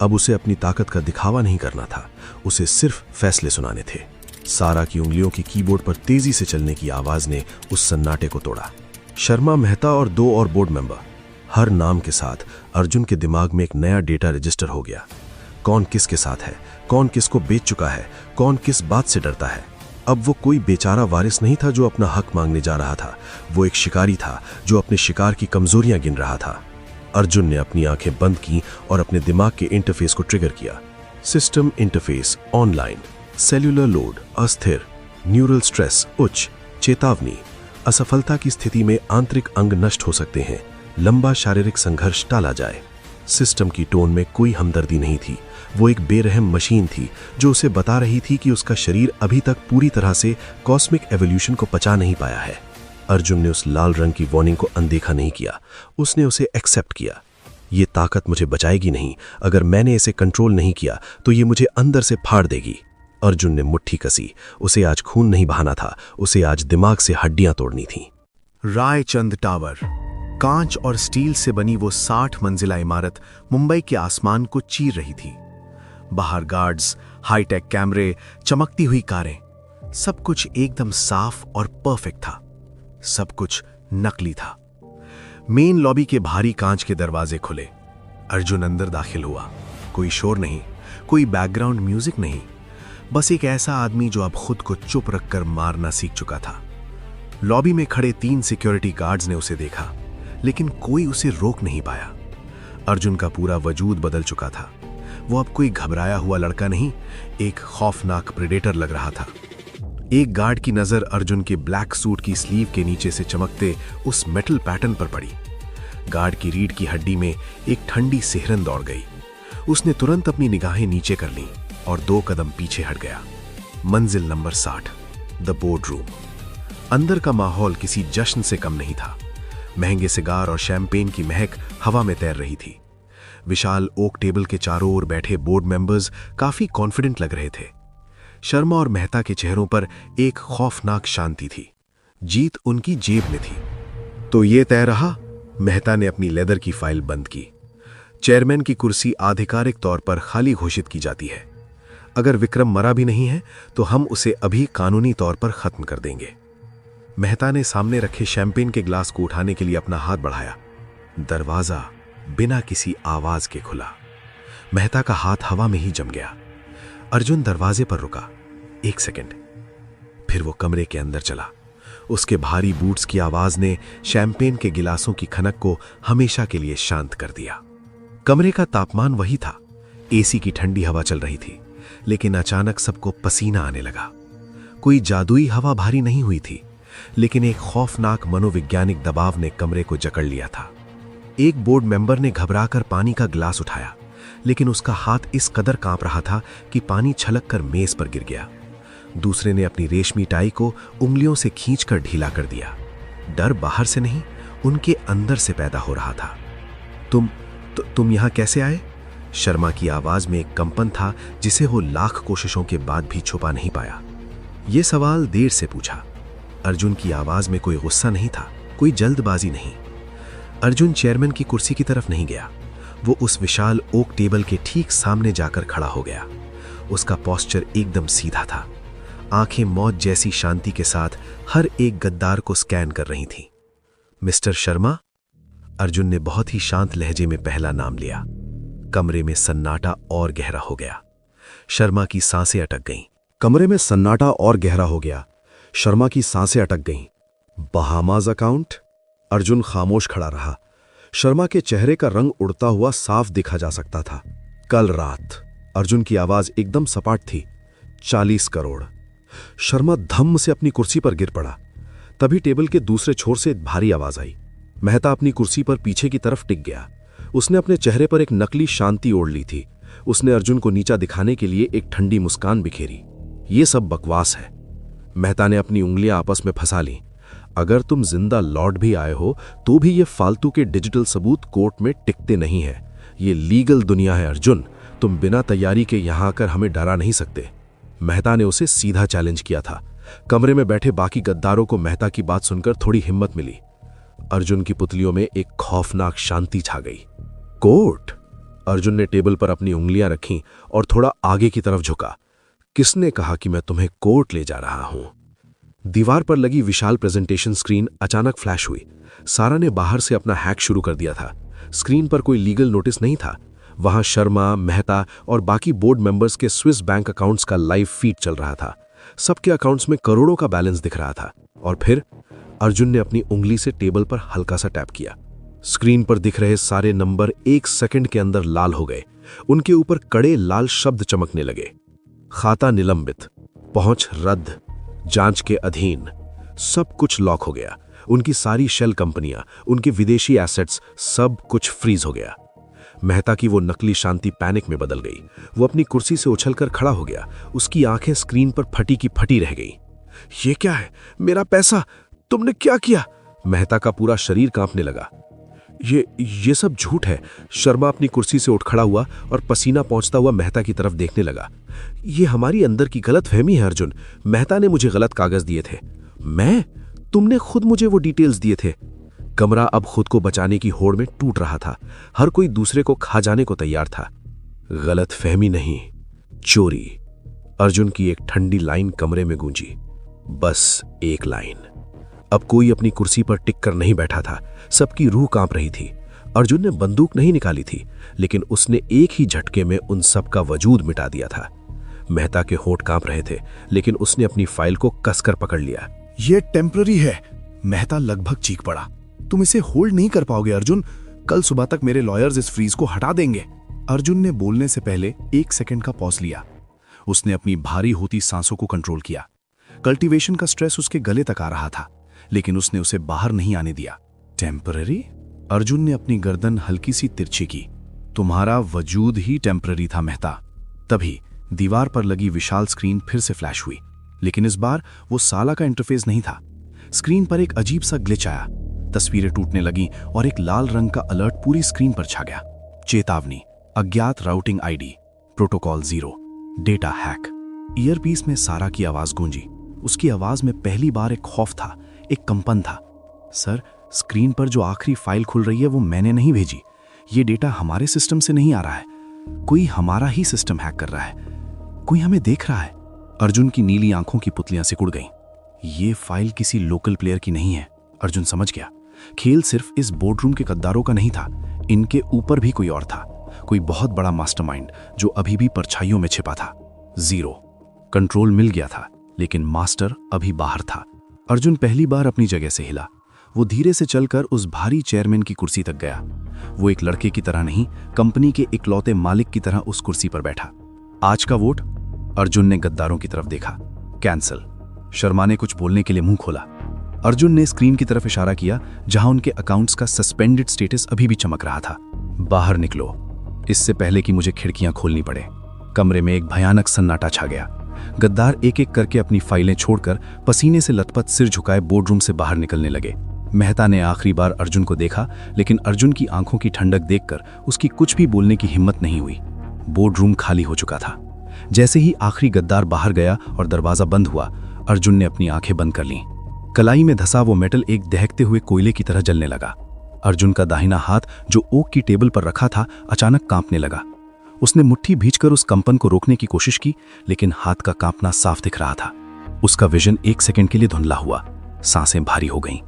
अब उसे अपनी ताकत का दिखावा नहीं करना था, उसे सिर्फ फैसले सुनाने थे। सारा की उंगलियों की कीबोर्ड पर तेजी से चलने की आवाज ने उस सन्नाटे को तोड़ा। शर्मा, मेहता और 2 और बोर्ड मेंबर, हर नाम के साथ अर्जुन के दिमाग में एक नया डेटा रजिस्टर हो गया। कौन किसके साथ है, कौन किसको बेच चुका है, कौन किस बात से डरता है। अब वो कोई बेचारा वारिस नहीं था जो अपना हक मांगने जा रहा था, वो एक शिकारी था जो अपने शिकार की कमजोरियां गिन रहा था। अर्जुन ने अपनी आंखें बंद की और अपने दिमाग के इंटरफेस को ट्रिगर किया। System interface online, cellular load अस्थिर, न्यूरल स्ट्रेस उच्च, चेतावनी असफलता की स्थिति में आंतरिक अंग नष्ट हो सकते हैं, लंबा शारीरिक संघर्ष टाला जाए। सिस्टम की टोन में कोई हमदर्दी नहीं थी, वो एक बेरहम मशीन थी जो उसे बता रही थी कि उसका शरीर अभी तक पूरी तरह से कॉस्मिक एवोल्यूशन को पचा नहीं पाया है। अर्जुन ने उस लाल रंग की वार्निंग को अनदेखा नहीं किया, उसने उसे एक्सेप्ट किया। ये ताकत मुझे बचाएगी नहीं, अगर मैंने इसे कंट्रोल नहीं किया तो ये मुझे अंदर से फाड़ देगी। अर्जुन ने मुट्ठी कसी। उसे आज खून नहीं बहाना था, उसे आज दिमाग से हड्डियां तोड़नी थीं। रायचंद टावर, कांच और स्टील से बनी वो 60 मंजिला इमारत मुंबई के आसमान को चीर रही थी। बाहर गार्ड्स, हाईटेक कैमरे, चमकती हुई कारें, सब कुछ एकदम साफ और परफेक्ट था। सब कुछ नकली था। मेन लॉबी के भारी कांच के दरवाजे खुले। अर्जुन अंदर दाखिल हुआ। कोई शोर नहीं, कोई बैकग्राउंड म्यूजिक नहीं, बस एक ऐसा आदमी जो अब खुद को चुप रखकर मारना सीख चुका था। लॉबी में खड़े 3 सिक्योरिटी गार्ड्स ने उसे देखा, लेकिन कोई उसे रोक नहीं पाया। अर्जुन का पूरा वजूद बदल चुका था। वो अब कोई घबराया हुआ लड़का नहीं, एक खौफनाक प्रेडेटर लग रहा था। एक गार्ड की नजर अर्जुन के ब्लैक सूट की स्लीव के नीचे से चमकते उस मेटल पैटर्न पर पड़ी। गार्ड की रीढ़ की हड्डी में एक ठंडी सिहरन दौड़ गई। उसने तुरंत अपनी निगाहें नीचे कर लीं और 2 कदम पीछे हट गया। मंजिल नंबर 60, द बोर्ड रूम। अंदर का माहौल किसी जश्न से कम नहीं था। महंगे सिगार और शैंपेन की महक हवा में तैर रही थी। विशाल ओक टेबल के चारों ओर बैठे बोर्ड मेंबर्स काफी कॉन्फिडेंट लग रहे थे। शर्मा और मेहता के चेहरों पर एक खौफनाक शांति थी। जीत उनकी जेब में थी। तो ये तय रहा। मेहता ने अपनी लेदर की फाइल बंद की। चेयरमैन की कुर्सी आधिकारिक तौर पर खाली घोषित की जाती है। अगर विक्रम मरा भी नहीं है तो हम उसे अभी कानूनी तौर पर खत्म कर देंगे। मेहता ने सामने रखे शैंपेन के ग्लास को उठाने के लिए अपना हाथ बढ़ाया। दरवाजा बिना किसी आवाज के खुला। मेहता का हाथ हवा में ही जम गया। अर्जुन दरवाजे पर रुका। 1 सेकंड, फिर वो कमरे के अंदर चला। उसके भारी बूट्स की आवाज ने शैंपेन के गिलासों की खनक को हमेशा के लिए शांत कर दिया। कमरे का तापमान वही था। एसी की ठंडी हवा चल रही थी, लेकिन अचानक सबको पसीना आने लगा। कोई जादुई हवा भारी नहीं हुई थी, लेकिन एक खौफनाक मनोवैज्ञानिक दबाव ने कमरे को जकड़ लिया था। एक बोर्ड मेंबर ने घबराकर पानी का गिलास उठाया, लेकिन उसका हाथ इस कदर कांप रहा था कि पानी छलक कर मेज पर गिर गया। दूसरे ने अपनी रेशमी टाई को उंगलियों से खींचकर ढीला कर दिया। डर बाहर से नहीं, उनके अंदर से पैदा हो रहा था। तुम यहां कैसे आए? शर्मा की आवाज में एक कंपन था जिसे वो लाख कोशिशों के बाद भी छुपा नहीं पाया। यह सवाल देर से पूछा। अर्जुन की आवाज में कोई गुस्सा नहीं था, कोई जल्दबाजी नहीं। अर्जुन चेयरमैन की कुर्सी की तरफ नहीं गया। वो उस विशाल ओक टेबल के ठीक सामने जाकर खड़ा हो गया। उसका पोस्चर एकदम सीधा था। आंखें मौत जैसी शांति के साथ हर एक गद्दार को स्कैन कर रही थीं। मिस्टर शर्मा, अर्जुन ने बहुत ही शांत लहजे में पहला नाम लिया। कमरे में सन्नाटा और गहरा हो गया। शर्मा की सांसें अटक गईं। कमरे में सन्नाटा और गहरा हो गया। शर्मा की सांसें अटक गईं। Bahamas account? अर्जुन खामोश खड़ा रहा। शर्मा के चेहरे का रंग उड़ता हुआ साफ दिखा जा सकता था। कल रात। अर्जुन की आवाज एकदम सपाट थी। 40 करोड़। शर्मा धम्म से अपनी कुर्सी पर गिर पड़ा। तभी टेबल के दूसरे छोर से एक भारी आवाज आई। मेहता अपनी कुर्सी पर पीछे की तरफ टिक गया। उसने अपने चेहरे पर एक नकली शांति ओढ़ ली थी। उसने अर्जुन को नीचा दिखाने के लिए एक ठंडी मुस्कान बिखेरी। ये सब बकवास है। मेहता ने अपनी उंगलियां आपस में फंसा ली। अगर तुम जिंदा लौट भी आए हो तो भी ये फालतू के डिजिटल सबूत कोर्ट में टिकते नहीं है। ये लीगल दुनिया है अर्जुन। तुम बिना तैयारी के यहां आकर हमें डरा नहीं सकते। मेहता ने उसे सीधा चैलेंज किया था। कमरे में बैठे बाकी गद्दारों को मेहता की बात सुनकर थोड़ी हिम्मत मिली। अर्जुन की पुतलियों में एक खौफनाक शांति छा गई। कोर्ट? अर्जुन ने टेबल पर अपनी उंगलियां रखीं और थोड़ा आगे की तरफ झुका। किसने कहा कि मैं तुम्हें कोर्ट ले जा रहा हूं? दीवार पर लगी विशाल प्रेजेंटेशन स्क्रीन अचानक फ्लैश हुई। सारा ने बाहर से अपना हैक शुरू कर दिया था। स्क्रीन पर कोई लीगल नोटिस नहीं था। वहां शर्मा, मेहता और बाकी बोर्ड मेंबर्स के स्विस बैंक अकाउंट्स का लाइव फीड चल रहा था। सबके अकाउंट्स में करोड़ों का बैलेंस दिख रहा था। और फिर अर्जुन ने अपनी उंगली से टेबल पर हल्का सा टैप किया। स्क्रीन पर दिख रहे सारे नंबर 1 सेकंड के अंदर लाल हो गए। उनके ऊपर कड़े लाल शब्द चमकने लगे। खाता निलंबित, पहुंच रद्द, जांच के अधीन। सब कुछ लॉक हो गया। उनकी सारी शेल कंपनियां, उनके विदेशी एसेट्स, सब कुछ फ्रीज हो गया। मेहता की वो नकली शांति पैनिक में बदल गई। वो अपनी कुर्सी से उछलकर खड़ा हो गया। उसकी आंखें स्क्रीन पर फटी की फटी रह गई। ये क्या है? मेरा पैसा तुमने क्या किया? मेहता का पूरा शरीर कांपने लगा। ये सब झूठ है। शर्मा अपनी कुर्सी से उठ खड़ा हुआ और पसीना पहुंचता हुआ मेहता की तरफ देखने लगा। ये हमारी अंदर की गलतफहमी है अर्जुन। मेहता ने मुझे गलत कागज दिए थे। मैं? तुमने खुद मुझे वो डिटेल्स दिए थे। कमरा अब खुद को बचाने की होड़ में टूट रहा था। हर कोई दूसरे को खा जाने को तैयार था। गलतफहमी नहीं, चोरी। अर्जुन की एक ठंडी लाइन कमरे में गूंजी। बस एक लाइन। अब कोई अपनी कुर्सी पर टिक कर नहीं बैठा था। सबकी रूह कांप रही थी। अर्जुन ने बंदूक नहीं निकाली थी, लेकिन उसने एक ही झटके में उन सब का वजूद मिटा दिया था। मेहता के होंठ कांप रहे थे, लेकिन उसने अपनी फाइल को कसकर पकड़ लिया। ये टेम्पररी है। मेहता लगभग चीख पड़ा। तुम इसे होल्ड नहीं कर पाओगे अर्जुन। कल सुबह तक मेरे लॉयर्स इस फ्रीज को हटा देंगे। अर्जुन ने बोलने से पहले 1 सेकंड का पॉज लिया। उसने अपनी भारी होती सांसों को कंट्रोल किया। कल्टीवेशन का स्ट्रेस उसके गले तक आ रहा था, लेकिन उसने उसे बाहर नहीं आने दिया। टेम्पररी? अर्जुन ने अपनी गर्दन हल्की सी तिरछी की। तुम्हारा वजूद ही टेम्पररी था मेहता। तभी दीवार पर लगी विशाल स्क्रीन फिर से फ्लैश हुई, लेकिन इस बार वो साला का इंटरफेस नहीं था। स्क्रीन पर एक अजीब सा ग्लिच आया। तस्वीरें टूटने लगी और एक लाल रंग का अलर्ट पूरी स्क्रीन पर छा गया। चेतावनी, अज्ञात routing ID, protocol 0, data hack. Earpiece में सारा की आवाज गूंजी। उसकी आवाज में पहली बार एक खौफ था, एक कंपन था। सर, स्क्रीन पर जो आखिरी फाइल खुल रही है वो मैंने नहीं भेजी। ये डेटा हमारे सिस्टम से नहीं आ रहा है। कोई हमारा ही सिस्टम हैक कर रहा है। कोई हमें देख रहा है। अर्जुन की नीली आंखों की पुतलियां सिकुड़ गईं। ये फाइल किसी लोकल प्लेयर की नहीं है। अर्जुन समझ गया। खेल सिर्फ इस बोर्डरूम के गद्दारों का नहीं था। इनके ऊपर भी कोई और था। कोई बहुत बड़ा मास्टरमाइंड जो अभी भी परछाइयों में छिपा था। 0। कंट्रोल मिल गया था, लेकिन मास्टर अभी बाहर था। अर्जुन पहली बार अपनी जगह से हिला। वो धीरे से चलकर उस भारी चेयरमैन की कुर्सी तक गया। वो एक लड़के की तरह नहीं, कंपनी के इकलौते मालिक की तरह उस कुर्सी पर बैठा। आज का वोट अर्जुन ने गद्दारों की तरफ देखा। कैंसल। शर्मा ने कुछ बोलने के लिए मुंह खोला। अर्जुन ने स्क्रीन की तरफ इशारा किया जहां उनके अकाउंट्स का सस्पेंडेड स्टेटस अभी भी चमक रहा था। बाहर निकलो, इससे पहले कि मुझे खिड़कियां खोलनी पड़े। कमरे में एक भयानक सन्नाटा छा गया। गद्दार एक एक करके अपनी फाइलें छोड़कर पसीने से लथपथ सिर झुकाए बोर्डरूम से बाहर निकलने लगे। मेहता ने आखिरी बार अर्जुन को देखा, लेकिन अर्जुन की आंखों की ठंडक देखकर उसकी कुछ भी बोलने की हिम्मत नहीं हुई। बोर्डरूम खाली हो चुका था। जैसे ही आखिरी गद्दार बाहर गया और दरवाजा बंद हुआ, अर्जुन ने अपनी आंखें बंद कर लीं। कलाई में धंसा वो मेटल एक दहकते हुए कोयले की तरह जलने लगा। अर्जुन का दाहिना हाथ जो ओक की टेबल पर रखा था अचानक कांपने लगा। उसने मुट्ठी भींचकर उस कंपन को रोकने की कोशिश की, लेकिन हाथ का कांपना साफ दिख रहा था। उसका विजन एक सेकंड के लिए धुंधला हुआ। सांसें भारी हो गईं।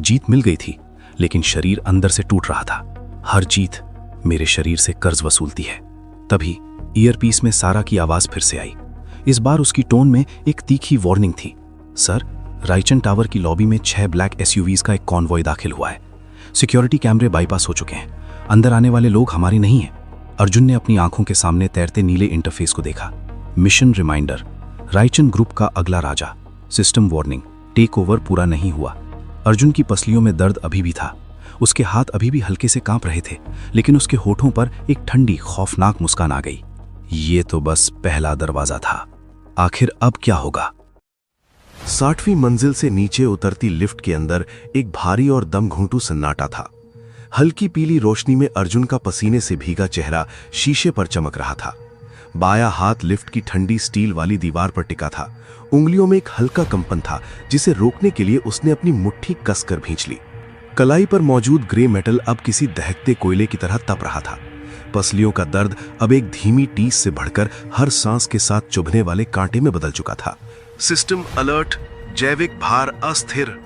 जीत मिल गई थी, लेकिन शरीर अंदर से टूट रहा था। हर जीत मेरे शरीर से कर्ज वसूलती है। तभी ईयरपीस में सारा की आवाज फिर से आई। इस बार उसकी टोन में एक तीखी वार्निंग थी। सर, रायचन टावर की लॉबी में 6 ब्लैक एसयूवीज का एक कॉन्वॉय दाखिल हुआ है। सिक्योरिटी कैमरे बाईपास हो चुके हैं। अंदर आने वाले लोग हमारे नहीं हैं। अर्जुन ने अपनी आंखों के सामने तैरते नीले इंटरफेस को देखा। मिशन रिमाइंडर, रायचन ग्रुप का अगला राजा। सिस्टम वार्निंग, टेक ओवर पूरा नहीं हुआ। अर्जुन की पसलियों में दर्द अभी भी था। उसके हाथ अभी भी हल्के से कांप रहे थे, लेकिन उसके होठों पर एक ठंडी खौफनाक मुस्कान आ गई। ये तो बस पहला दरवाजा था। आखिर अब क्या होगा? 60वीं मंजिल से नीचे उतरती लिफ्ट के अंदर एक भारी और दम घूंटू सन्नाटा था। हल्की पीली रोशनी में अर्जुन का पसीने से भीगा चेहरा शीशे पर चमक रहा था। बायां हाथ लिफ्ट की ठंडी स्टील वाली दीवार पर टिका था। उंगलियों में एक हल्का कंपन था, जिसे रोकने के लिए उसने अपनी मुट्ठी कसकर भींच ली। कलाई पर मौजूद ग्रे मेटल अब किसी दहकते कोयले की तरह तप रहा था। पसलियों का दर्द अब एक धीमी टीस से बढ़कर हर सांस के साथ चुभने वाले कांटे में बदल चुका था। सिस्टम अलर्ट, जैविक भार अस्थिर,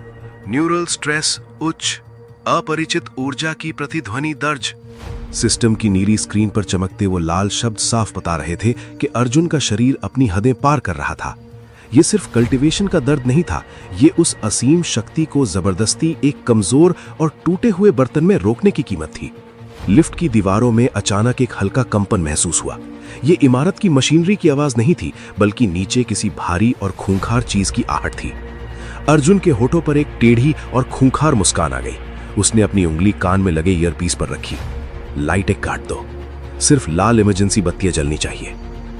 न्यूरल स्ट्रेस उच्च, अपरिचित ऊर्जा की प्रतिध्वनि दर्ज। सिस्टम की नीली स्क्रीन पर चमकते वो लाल शब्द साफ बता रहे थे कि अर्जुन का शरीर अपनी हदें पार कर रहा था। ये सिर्फ कल्टीवेशन का दर्द नहीं था, ये उस असीम शक्ति को जबरदस्ती एक कमजोर और टूटे हुए बर्तन में रोकने की कीमत थी। लिफ्ट की दीवारों में अचानक एक हल्का कंपन महसूस हुआ। ये इमारत की मशीनरी की आवाज नहीं थी, बल्कि नीचे किसी भारी और खूंखार चीज की आहट थी। अर्जुन के होठों पर एक टेढ़ी और खूंखार मुस्कान आ गई। उसने अपनी उंगली कान में लगे ईयरपीस पर रखी। लाइटें काट दो, सिर्फ लाल इमरजेंसी बत्तियां जलनी चाहिए।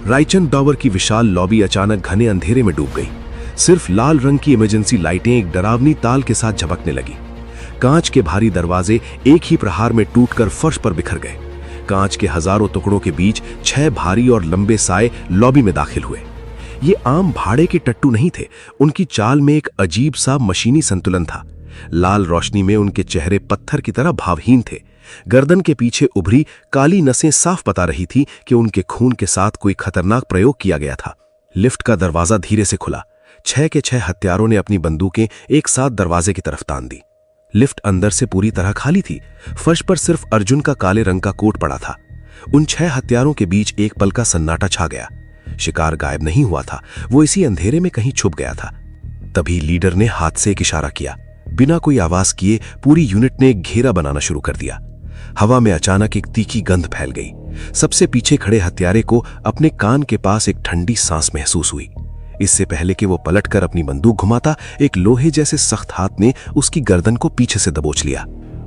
रायचन टावर की विशाल लॉबी अचानक घने अंधेरे में डूब गई। सिर्फ लाल रंग की इमरजेंसी लाइटें एक डरावनी ताल के साथ झपकने लगी। कांच के भारी दरवाजे एक ही प्रहार में टूटकर फर्श पर बिखर गए। कांच के हजारों टुकड़ों के बीच 6 भारी और लंबे साए लॉबी में दाखिल हुए। ये आम भाड़े के टट्टू नहीं थे, उनकी चाल में एक अजीब सा मशीनी संतुलन था। लाल रोशनी में उनके चेहरे पत्थर की तरह भावहीन थे। गर्दन के पीछे उभरी काली नसें साफ बता रही थी कि उनके खून के साथ कोई खतरनाक प्रयोग किया गया था। लिफ्ट का दरवाजा धीरे से खुला। 6 के 6 हत्यारों ने अपनी बंदूकें एक साथ दरवाजे की तरफ तान दी। लिफ्ट अंदर से पूरी तरह खाली थी। फर्श पर सिर्फ अर्जुन का काले रंग का कोट पड़ा था। उन 6 हत्यारों के बीच एक पल का सन्नाटा छा गया। शिकार गायब नहीं हुआ था, वो इसी अंधेरे में कहीं छुप गया था। तभी लीडर ने हाथ से एक इशारा किया। बिना कोई आवाज किए पूरी यूनिट ने एक घेरा बनाना शुरू कर दिया। हवा में अचानक एक तीखी गंध फैल गई। सबसे पीछे खड़े हत्यारे को अपने कान के पास एक ठंडी सांस महसूस हुई। इससे पहले कि वो पलटकर अपनी बंदूक घुमाता, एक लोहे जैसे सख्त हाथ ने उसकी गर्दन को पीछे से दबोच लिया।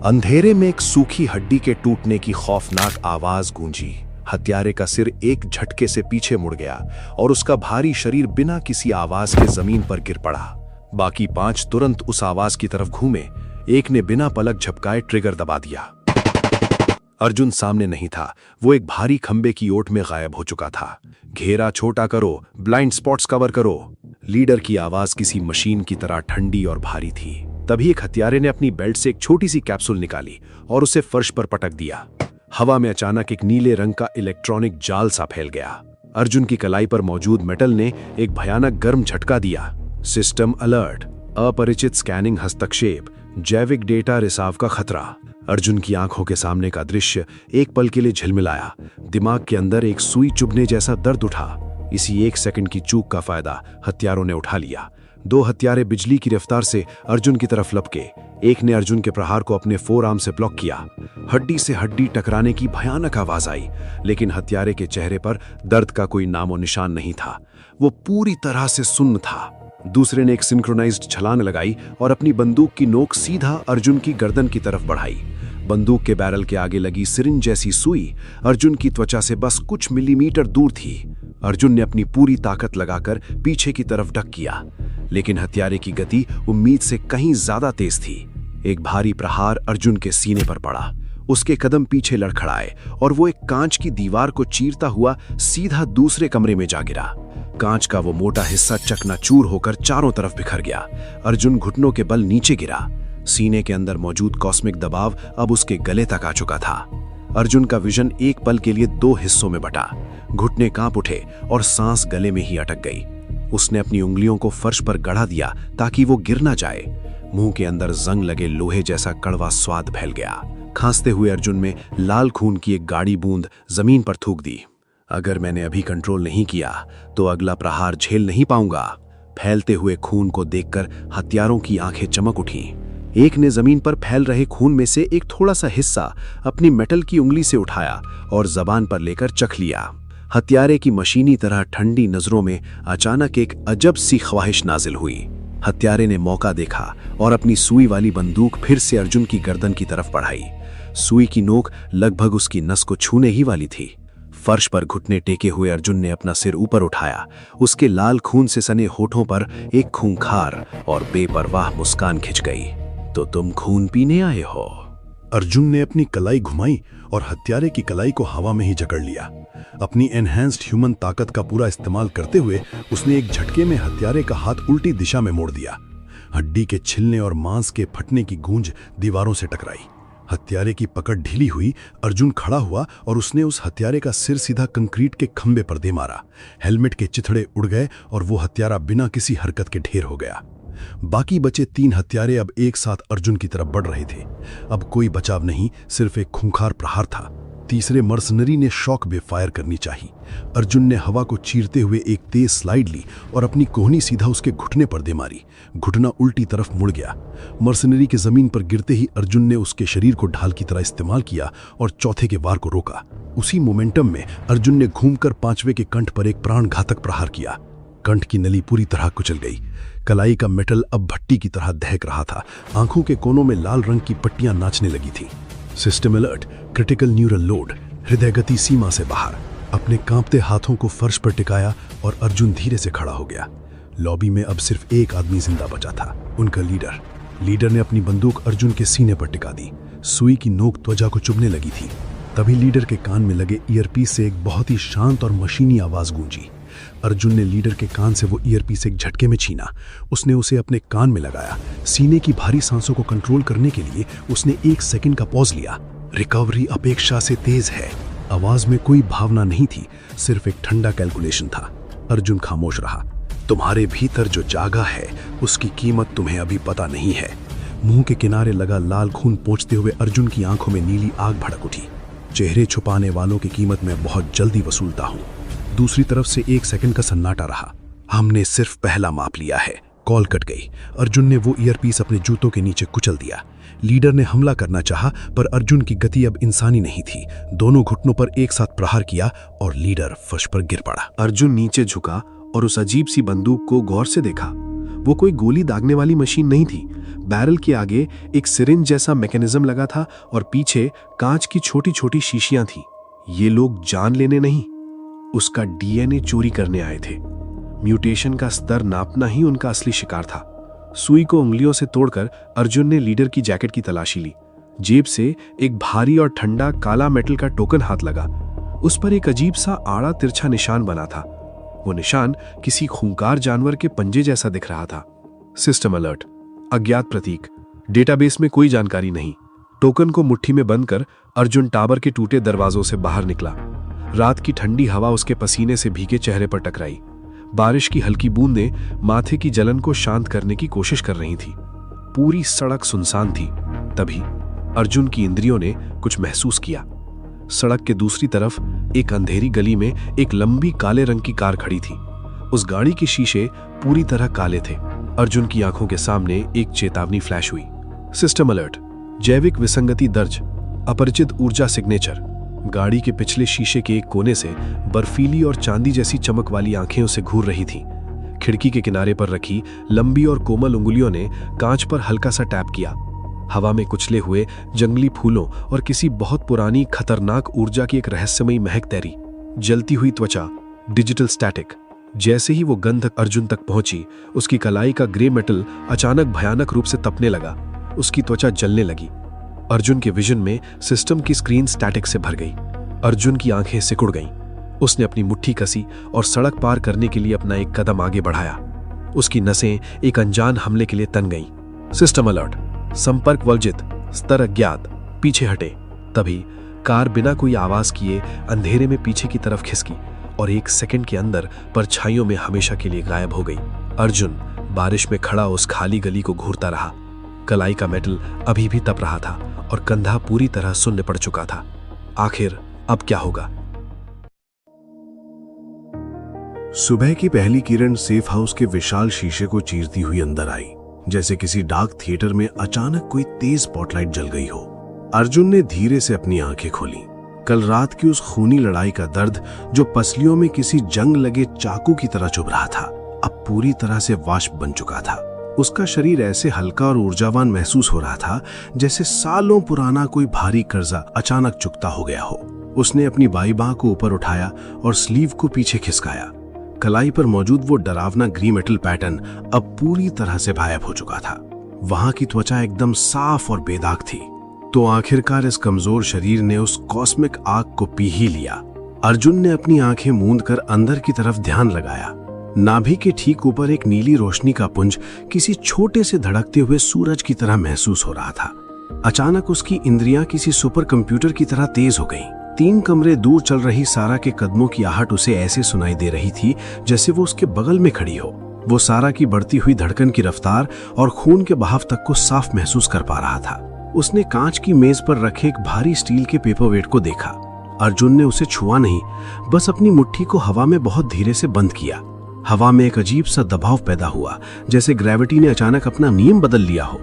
अंधेरे में एक सूखी हड्डी के टूटने की खौफनाक आवाज गूंजी। हत्यारे का सिर एक झटके से पीछे मुड़ गया और उसका भारी शरीर बिना किसी आवाज के जमीन पर गिर पड़ा। बाकी 5 तुरंत उस आवाज की तरफ घूमे। एक ने बिना पलक झपकाए ट्रिगर दबा दिया। अर्जुन सामने नहीं था, वो एक भारी खंबे की ओट में गायब हो चुका था। घेरा छोटा करो, ब्लाइंड स्पॉट्स कवर करो। लीडर की आवाज किसी मशीन की तरह ठंडी और भारी थी। तभी एक हत्यारे ने अपनी बेल्ट से एक छोटी सी कैप्सूल निकाली और उसे फर्श पर पटक दिया। हवा में अचानक एक नीले रंग का इलेक्ट्रॉनिक जाल सा फैल गया। अर्जुन की कलाई पर मौजूद मेटल ने एक भयानक गर्म झटका दिया। सिस्टम अलर्ट, अपरिचित स्कैनिंग हस्तक्षेप, जैविक डेटा रिसाव का खतरा। अर्जुन की आंखों के सामने का दृश्य एक पल के लिए झिलमिलाया। दिमाग के अंदर एक सुई चुभने जैसा दर्द उठा। इसी 1 सेकंड की चूक का फायदा हत्यारों ने उठा लिया। दो हत्यारे बिजली की रफ्तार से अर्जुन की तरफ लपके। एक ने अर्जुन के प्रहार को अपने फोरआर्म से ब्लॉक किया। हड्डी से हड्डी टकराने की भयानक आवाज आई, लेकिन हत्यारे के चेहरे पर दर्द का कोई नामो निशान नहीं था। वो पूरी तरह से सुन्न था। दूसरे ने एक सिंक्रोनाइज्ड छलांग लगाई और अपनी बंदूक की नोक सीधा अर्जुन की गर्दन की तरफ बढ़ाई। बंदूक के बैरल के आगे लगी सिरिंज जैसी सुई अर्जुन की त्वचा से बस कुछ मिलीमीटर दूर थी। अर्जुन ने अपनी पूरी ताकत लगाकर पीछे की तरफ डक किया, लेकिन हत्यारे की गति उम्मीद से कहीं ज्यादा तेज थी। एक भारी प्रहार अर्जुन के सीने पर पड़ा। उसके कदम पीछे लड़खड़ाए और वो एक कांच की दीवार को चीरता हुआ सीधा दूसरे कमरे में जा गिरा। कांच का वो मोटा हिस्सा चकनाचूर होकर चारों तरफ बिखर गया। अर्जुन घुटनों के बल नीचे गिरा। सीने के अंदर मौजूद कॉस्मिक दबाव अब उसके गले तक आ चुका था। अर्जुन का विजन एक पल के लिए दो हिस्सों में बटा। घुटने कांप उठे और सांस गले में ही अटक गई। उसने अपनी उंगलियों को फर्श पर गड़ा दिया ताकि वो गिर ना जाए। मुंह के अंदर जंग लगे लोहे जैसा कड़वा स्वाद फैल गया। खांसते हुए अर्जुन में लाल खून की एक गाढ़ी बूंद जमीन पर थूक दी। अगर मैंने अभी कंट्रोल नहीं किया तो अगला प्रहार झेल नहीं पाऊंगा। फैलते हुए खून को देखकर हत्यारों की आंखें चमक उठी। एक ने जमीन पर फैल रहे खून में से एक थोड़ा सा हिस्सा अपनी मेटल की उंगली से उठाया और जबान पर लेकर चख लिया। हत्यारे की मशीनी तरह ठंडी नजरों में अचानक एक अजब सी ख्वाहिश नाजिल हुई। हत्यारे ने मौका देखा और अपनी सुई वाली बंदूक फिर से अर्जुन की गर्दन की तरफ बढ़ाई। सुई की नोक लगभग उसकी नस को छूने ही वाली थी। फर्श पर घुटने टेके हुए अर्जुन ने अपना सिर ऊपर उठाया। उसके लाल खून से सने होठों पर एक खूंखार और बेपरवाह मुस्कान खिंच गई। तो तुम खून पीने आए हो? अर्जुन ने अपनी कलाई घुमाई और हत्यारे की कलाई को हवा में ही जकड़ लिया। अपनी एनहांस्ड ह्यूमन ताकत का पूरा इस्तेमाल करते हुए उसने एक झटके में हत्यारे का हाथ उल्टी दिशा में मोड़ दिया। हड्डी के छिलने और मांस के फटने की गूंज दीवारों से टकराई। हत्यारे की पकड़ ढीली हुई। अर्जुन खड़ा हुआ और उसने उस हत्यारे का सिर सीधा कंक्रीट के खंबे पर दे मारा। हेलमेट के चिथड़े उड़ गए और वो हत्यारा बिना किसी हरकत के ढेर हो गया। बाकी बचे 3 हत्यारे अब एक साथ अर्जुन की तरफ बढ़ रहे थे। अब कोई बचाव नहीं, सिर्फ एक खूंखार प्रहार था। तीसरे मर्सनरी ने शॉक बे फायर करनी चाहिए। अर्जुन ने हवा को चीरते हुए एक तेज स्लाइड ली और अपनी कोहनी सीधा उसके घुटने पर दे मारी। घुटना उल्टी तरफ मुड़ गया। मर्सनरी के जमीन पर गिरते ही अर्जुन ने उसके शरीर को ढाल की तरह इस्तेमाल किया और चौथे के वार को रोका। उसी मोमेंटम में अर्जुन ने घूमकर 5वें के कंठ पर एक प्राणघातक प्रहार किया। कंठ की नली पूरी तरह कुचल गई। कलाई का मेटल अब भट्टी की तरह दहक रहा था। आंखों के कोनों में लाल रंग की पट्टियां नाचने लगी थी। System alert, critical neural load, हृदय गति सीमा से बाहर। अपने कांपते हाथों को फर्श पर टिकाया और अर्जुन धीरे से खड़ा हो गया। लॉबी में अब सिर्फ एक आदमी जिंदा बचा था, उनका लीडर। लीडर ने अपनी बंदूक अर्जुन के सीने पर टिका दी। सुई की नोक त्वचा को चुभने लगी थी। तभी लीडर के कान में लगे ईयरपीस से एक बहुत ही शांत और मशीनी आवाज गूंजी। अर्जुन ने लीडर के कान से वो ईयरपीस एक झटके में छीना। उसने उसे अपने कान में लगाया। सीने की भारी सांसों को कंट्रोल करने के लिए उसने 1 सेकंड का पॉज लिया। रिकवरी अपेक्षा से तेज है। आवाज में कोई भावना नहीं थी, सिर्फ एक ठंडा कैलकुलेशन था। अर्जुन खामोश रहा। तुम्हारे भीतर जो जागा है उसकी कीमत तुम्हें अभी पता नहीं है। मुंह के किनारे लगा लाल खून पोंछते हुए अर्जुन की आंखों में नीली आग भड़क उठी। चेहरे छुपाने वालों की कीमत मैं बहुत जल्दी वसूलता हूं। दूसरी तरफ से 1 सेकंड का सन्नाटा रहा। हमने सिर्फ पहला माप लिया है। कॉल कट गई। अर्जुन ने वो ईयरपीस अपने जूतों के नीचे कुचल दिया। लीडर ने हमला करना चाहा, पर अर्जुन की गति अब इंसानी नहीं थी। दोनों घुटनों पर एक साथ प्रहार किया और लीडर फर्श पर गिर पड़ा। अर्जुन नीचे झुका और उस अजीब सी बंदूक को गौर से देखा। वो कोई गोली दागने वाली मशीन नहीं थी। बैरल के आगे एक सिरिंज जैसा मैकेनिज्म लगा था और पीछे कांच की छोटी छोटी शीशियां थी। ये लोग जान लेने नहीं, उसका डीएनए चोरी करने आए थे। म्यूटेशन का स्तर नापना ही उनका असली शिकार था। सुई को उंगलियों से तोड़कर अर्जुन ने लीडर की जैकेट की तलाशी ली। जेब से एक भारी और ठंडा काला मेटल का टोकन हाथ लगा। उस पर एक अजीब सा आड़ा तिरछा निशान बना था। वो निशान किसी खूंखार जानवर के पंजे जैसा दिख रहा था। सिस्टम अलर्ट, अज्ञात प्रतीक, डेटाबेस में कोई जानकारी नहीं। टोकन को मुट्ठी में बंद कर अर्जुन टावर के टूटे दरवाजों से बाहर निकला। रात की ठंडी हवा उसके पसीने से भीगे चेहरे पर टकराई। बारिश की हल्की बूंदें माथे की जलन को शांत करने की कोशिश कर रही थी। पूरी सड़क सुनसान थी। तभी अर्जुन की इंद्रियों ने कुछ महसूस किया। सड़क के दूसरी तरफ एक अंधेरी गली में एक लंबी काले रंग की कार खड़ी थी। उस गाड़ी के शीशे पूरी तरह काले थे। अर्जुन की आंखों के सामने एक चेतावनी फ्लैश हुई। सिस्टम अलर्ट, जैविक विसंगति दर्ज, अपरिचित ऊर्जा सिग्नेचर। गाड़ी के पिछले शीशे के एक कोने से बर्फीली और चांदी जैसी चमक वाली आंखें उसे घूर रही थीं। खिड़की के किनारे पर रखी लंबी और कोमल उंगलियों ने कांच पर हल्का सा टैप किया। हवा में कुचले हुए जंगली फूलों और किसी बहुत पुरानी खतरनाक ऊर्जा की एक रहस्यमयी महक तैरी। जलती हुई त्वचा, डिजिटल स्टैटिक। जैसे ही वो गंध अर्जुन तक पहुंची, उसकी कलाई का ग्रे मेटल अचानक भयानक रूप से तपने लगा। उसकी त्वचा जलने लगी। अर्जुन के विजन में सिस्टम की स्क्रीन स्टैटिक से भर गई। अर्जुन की आंखें सिकुड़ गईं। उसने अपनी मुट्ठी कसी और सड़क पार करने के लिए अपना एक कदम आगे बढ़ाया। उसकी नसें एक अनजान हमले के लिए तन गईं। सिस्टम अलर्ट, संपर्क वर्जित, स्तर अज्ञात, पीछे हटे। तभी कार बिना कोई आवाज किए अंधेरे में पीछे की तरफ खिसकी और 1 सेकंड के अंदर परछाइयों में हमेशा के लिए गायब हो गई। अर्जुन बारिश में खड़ा उस खाली गली को घूरता रहा। कलाई का मेटल अभी भी तप रहा था और कंधा पूरी तरह सुन्न पड़ चुका था। आखिर अब क्या होगा? सुबह की पहली किरण सेफ हाउस के विशाल शीशे को चीरती हुई अंदर आई, जैसे किसी डार्क थिएटर में अचानक कोई तेज स्पॉटलाइट जल गई हो। अर्जुन ने धीरे से अपनी आंखें खोली। कल रात की उस खूनी लड़ाई का दर्द जो पसलियों में किसी जंग लगे चाकू की तरह चुभ रहा था, अब पूरी तरह से वाष्प बन चुका था। उसका शरीर ऐसे हल्का और ऊर्जावान महसूस हो रहा था जैसे सालों पुराना कोई भारी कर्जा अचानक चुकता हो गया हो। उसने अपनी बाईं बांह को ऊपर उठाया और स्लीव को पीछे खिसकाया। कलाई पर मौजूद वो डरावना ग्री मेटल पैटर्न अब पूरी तरह से गायब हो चुका था। वहां की त्वचा एकदम साफ और बेदाग थी। तो आखिरकार इस कमजोर शरीर ने उस कॉस्मिक आग को पी ही लिया। अर्जुन ने अपनी आंखें मूंद कर अंदर की तरफ ध्यान लगाया। नाभि के ठीक ऊपर एक नीली रोशनी का पुंज किसी छोटे से धड़कते हुए सूरज की तरह महसूस हो रहा था। अचानक उसकी इंद्रियां किसी सुपर कंप्यूटर की तरह तेज हो गईं। 3 कमरे दूर चल रही सारा के कदमों की आहट उसे ऐसे सुनाई दे रही थी जैसे वो उसके बगल में खड़ी हो। वो सारा की बढ़ती हुई धड़कन की रफ्तार और खून के बहाव तक को साफ महसूस कर पा रहा था। उसने कांच की मेज पर रखे एक भारी स्टील के पेपरवेट को देखा। अर्जुन ने उसे छुआ नहीं, बस अपनी मुट्ठी को हवा में बहुत धीरे से बंद किया। हवा में एक अजीब सा दबाव पैदा हुआ, जैसे ग्रेविटी ने अचानक अपना नियम बदल लिया हो।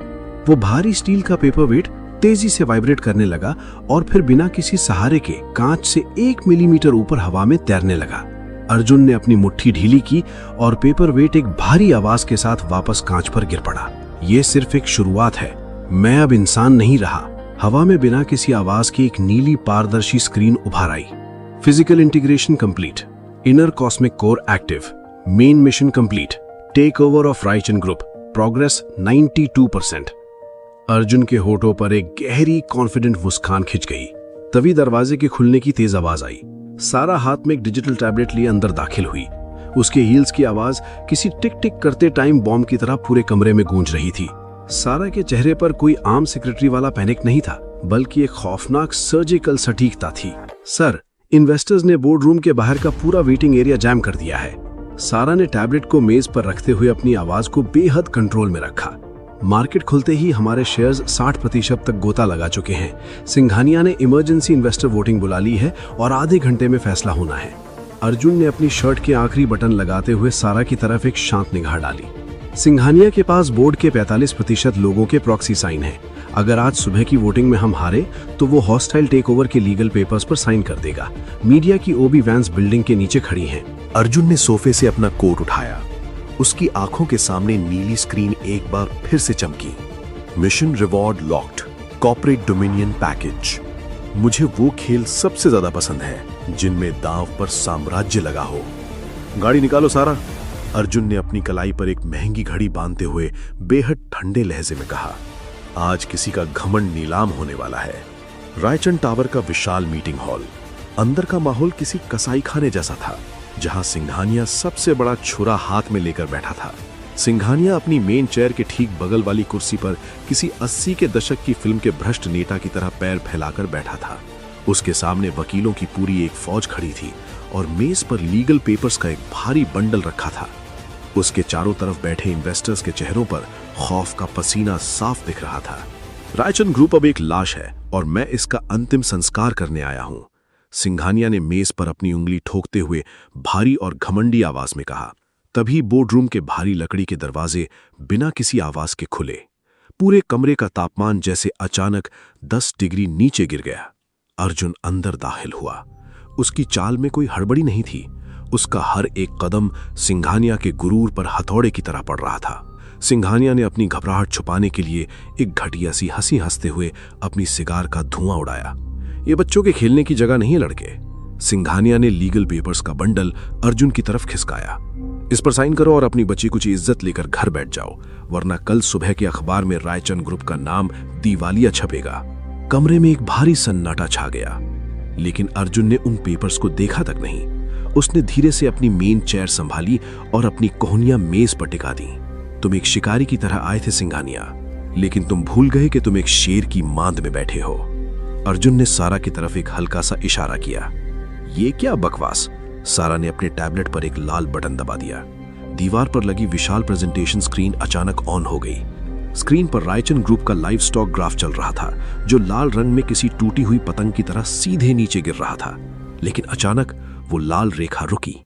वो भारी स्टील का पेपरवेट तेजी से वाइब्रेट करने लगा और फिर बिना किसी सहारे के कांच से 1 मिलीमीटर ऊपर हवा में तैरने लगा। अर्जुन ने अपनी मुट्ठी ढीली की और पेपरवेट एक भारी आवाज के साथ वापस कांच पर गिर पड़ा। ये सिर्फ एक शुरुआत है, मैं अब इंसान नहीं रहा। हवा में बिना किसी आवाज की एक नीली पारदर्शी स्क्रीन उभार आई। Physical integration complete, inner cosmic core active, main mission complete, take over of Raichen group, progress 92%। Arjun के होठों पर एक गहरी कॉन्फिडेंट मुस्कान खिंच गई। तभी दरवाजे के खुलने की तेज आवाज आई। सारा हाथ में एक डिजिटल टैबलेट लिए अंदर दाखिल हुई। उसके हील्स की आवाज किसी टिक टिक करते टाइम बॉम्ब की तरह पूरे कमरे में गूंज रही थी। सारा के चेहरे पर कोई आम सेक्रेटरी वाला पैनिक नहीं था, बल्कि एक खौफनाक सर्जिकल सटीकता थी। सर, इन्वेस्टर्स ने बोर्ड रूम के बाहर का पूरा वेटिंग एरिया जैम कर दिया है। सारा ने टैबलेट को मेज पर रखते हुए अपनी आवाज को बेहद कंट्रोल में रखा। मार्केट खुलते ही हमारे शेयर्स 60% तक गोता लगा चुके हैं। सिंघानिया ने इमरजेंसी इन्वेस्टर वोटिंग बुला ली है और आधे घंटे में फैसला होना है। अर्जुन ने अपनी शर्ट के आखिरी बटन लगाते हुए सारा की तरफ एक शांत निगाह डाली। सिंघानिया के पास बोर्ड के 45% लोगों के प्रॉक्सी साइन हैं। अगर आज सुबह की वोटिंग में हम हारे तो वो हॉस्टाइल टेक ओवर के लीगल पेपर्स पर साइन कर देगा। मीडिया की ओबी वैंस बिल्डिंग के नीचे खड़ी हैं। अर्जुन ने सोफे से अपना कोट उठाया। उसकी आंखों के सामने नीली स्क्रीन एक बार फिर से चमकी। Mission reward locked, corporate dominion package. मुझे वो खेल सबसे ज्यादा पसंद है जिनमें दांव पर साम्राज्य लगा हो। गाड़ी निकालो सारा, अर्जुन ने अपनी कलाई पर एक महंगी घड़ी बांधते हुए बेहद ठंडे लहजे में कहा। आज किसी का घमंड नीलाम होने वाला है। रायचंद टावर का विशाल मीटिंग हॉल, अंदर का माहौल किसी कसाईखाने जैसा था, जहां सिंघानिया सबसे बड़ा छुरा हाथ में लेकर बैठा था। सिंघानिया अपनी मेन चेयर के ठीक बगल वाली कुर्सी पर किसी 80 के दशक की फिल्म के भ्रष्ट नेता की तरह पैर फैलाकर बैठा था। उसके सामने वकीलों की पूरी एक फौज खड़ी थी और मेज पर लीगल पेपर्स का एक भारी बंडल रखा था। उसके चारों तरफ बैठे इन्वेस्टर्स के चेहरों पर खौफ का पसीना साफ दिख रहा था। रायचंद ग्रुप अब एक लाश है और मैं इसका अंतिम संस्कार करने आया हूं, सिंघानिया ने मेज पर अपनी उंगली ठोकते हुए भारी और घमंडी आवाज में कहा। तभी बोर्डरूम के भारी लकड़ी के दरवाजे बिना किसी आवाज के खुले। पूरे कमरे का तापमान जैसे अचानक 10 डिग्री नीचे गिर गया। अर्जुन अंदर दाखिल हुआ। उसकी चाल में कोई हड़बड़ी नहीं थी। उसका हर एक कदम सिंघानिया के गुरूर पर हथौड़े की तरह पड़ रहा था। सिंघानिया ने अपनी घबराहट छुपाने के लिए एक घटिया सी हंसी हंसते हुए अपनी सिगार का धुआं उड़ाया। ये बच्चों के खेलने की जगह नहीं है लड़के। सिंघानिया ने लीगल पेपर्स का बंडल अर्जुन की तरफ खिसकाया। इस पर साइन करो और अपनी बची कुछ इज्जत लेकर घर बैठ जाओ, वरना कल सुबह के अखबार में रायचंद ग्रुप का नाम दीवालिया छपेगा। कमरे में एक भारी सन्नाटा छा गया, लेकिन अर्जुन ने उन पेपर्स को देखा तक नहीं। उसने धीरे से अपनी मेन चेयर संभाली और अपनी कोहनियां मेज पर टिका दी। तुम एक शिकारी की तरह आए थे सिंघानिया, लेकिन तुम भूल गए कि तुम एक शेर की मांद में बैठे हो। अर्जुन ने सारा की तरफ एक हल्का सा इशारा किया। ये क्या बकवास? सारा ने अपने टैबलेट पर एक लाल बटन दबा दिया। दीवार पर लगी विशाल प्रेजेंटेशन स्क्रीन अचानक ऑन हो गई। स्क्रीन पर रायचंद ग्रुप का लाइव स्टॉक ग्राफ चल रहा था, जो लाल रंग में किसी टूटी हुई पतंग की तरह सीधे नीचे गिर रहा था। लेकिन अचानक वो लाल रेखा रुकी।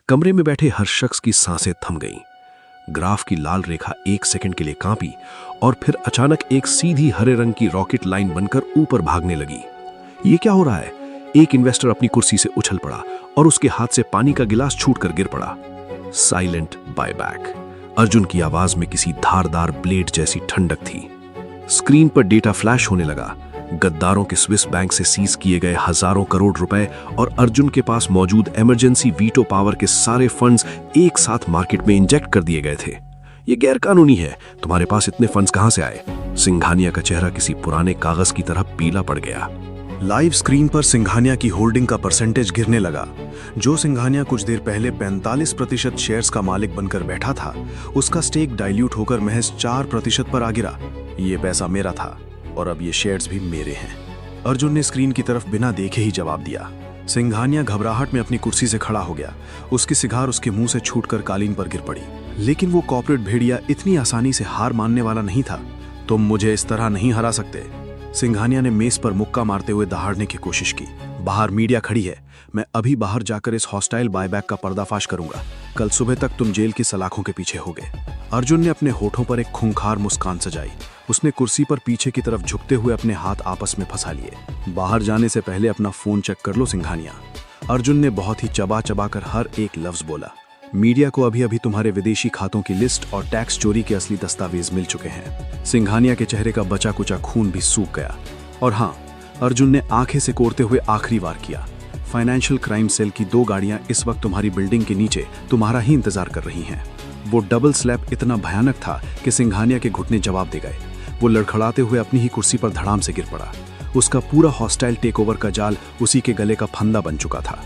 कमरे में बैठे हर शख्स की सांसें थम गईं। ग्राफ की लाल रेखा 1 सेकंड के लिए कांपी और फिर अचानक एक सीधी हरे रंग की रॉकेट लाइन बनकर ऊपर भागने लगी। ये क्या हो रहा है? एक इन्वेस्टर अपनी कुर्सी से उछल पड़ा और उसके हाथ से पानी का गिलास छूटकर गिर पड़ा। Silent buyback. अर्जुन की आवाज में किसी धारदार ब्लेड जैसी ठंडक थी। स्क्रीन पर डेटा फ्लैश होने लगा। गद्दारों के स्विस बैंक से सीज किए गए हजारों करोड़ रुपए और अर्जुन के पास मौजूद इमरजेंसी वीटो पावर के सारे फंड्स एक साथ मार्केट में इंजेक्ट कर दिए गए थे। ये गैर कानूनी है। तुम्हारे पास इतने फंड्स कहां से आए? सिंघानिया का चेहरा किसी पुराने कागज की तरह पीला पड़ गया। लाइव स्क्रीन पर सिंघानिया की होल्डिंग का परसेंटेज गिरने लगा। जो सिंघानिया कुछ देर पहले 45% शेयर्स का मालिक बनकर बैठा था, उसका स्टेक डाइल्यूट होकर महज 4% पर आ गिरा। ये पैसा मेरा था और अब ये शेयर्स भी मेरे हैं। अर्जुन ने स्क्रीन की तरफ बिना देखे ही जवाब दिया। सिंघानिया घबराहट में अपनी कुर्सी से खड़ा हो गया। उसकी सिगार उसके मुंह से छूटकर कालीन पर गिर पड़ी। लेकिन वो कॉर्पोरेट भेड़िया इतनी आसानी से हार मानने वाला नहीं था। तुम मुझे इस तरह नहीं हरा सकते। सिंघानिया ने मेज पर मुक्का मारते हुए दहाड़ने की कोशिश की। बाहर मीडिया खड़ी है। मैं अभी बाहर जाकर इस हॉस्टाइल बायबैक का पर्दाफाश करूंगा। कल सुबह तक तुम जेल की सलाखों के पीछे होगे। अर्जुन ने अपने होठों पर एक खूंखार मुस्कान सजाई। उसने कुर्सी पर पीछे की तरफ झुकते हुए अपने हाथ आपस में फंसा लिए। बाहर जाने से पहले अपना फोन चेक कर लो सिंघानिया। अर्जुन ने बहुत ही चबा चबा कर हर एक लफ्ज बोला। मीडिया को अभी अभी तुम्हारे विदेशी खातों की लिस्ट और टैक्स चोरी के असली दस्तावेज मिल चुके हैं। सिंघानिया के चेहरे का बचा कुचा खून भी सूख गया। और हाँ, अर्जुन ने आंखें से कोड़ते हुए आखिरी वार किया। फाइनेंशियल क्राइम सेल की 2 गाड़ियां इस वक्त तुम्हारी बिल्डिंग के नीचे तुम्हारा ही इंतजार कर रही हैं। वो डबल स्लैप इतना भयानक था कि सिंघानिया के घुटने जवाब दे गए। वो लड़खड़ाते हुए अपनी ही कुर्सी पर धड़ाम से गिर पड़ा। उसका पूरा हॉस्टाइल टेकओवर का जाल उसी के गले का फंदा बन चुका था।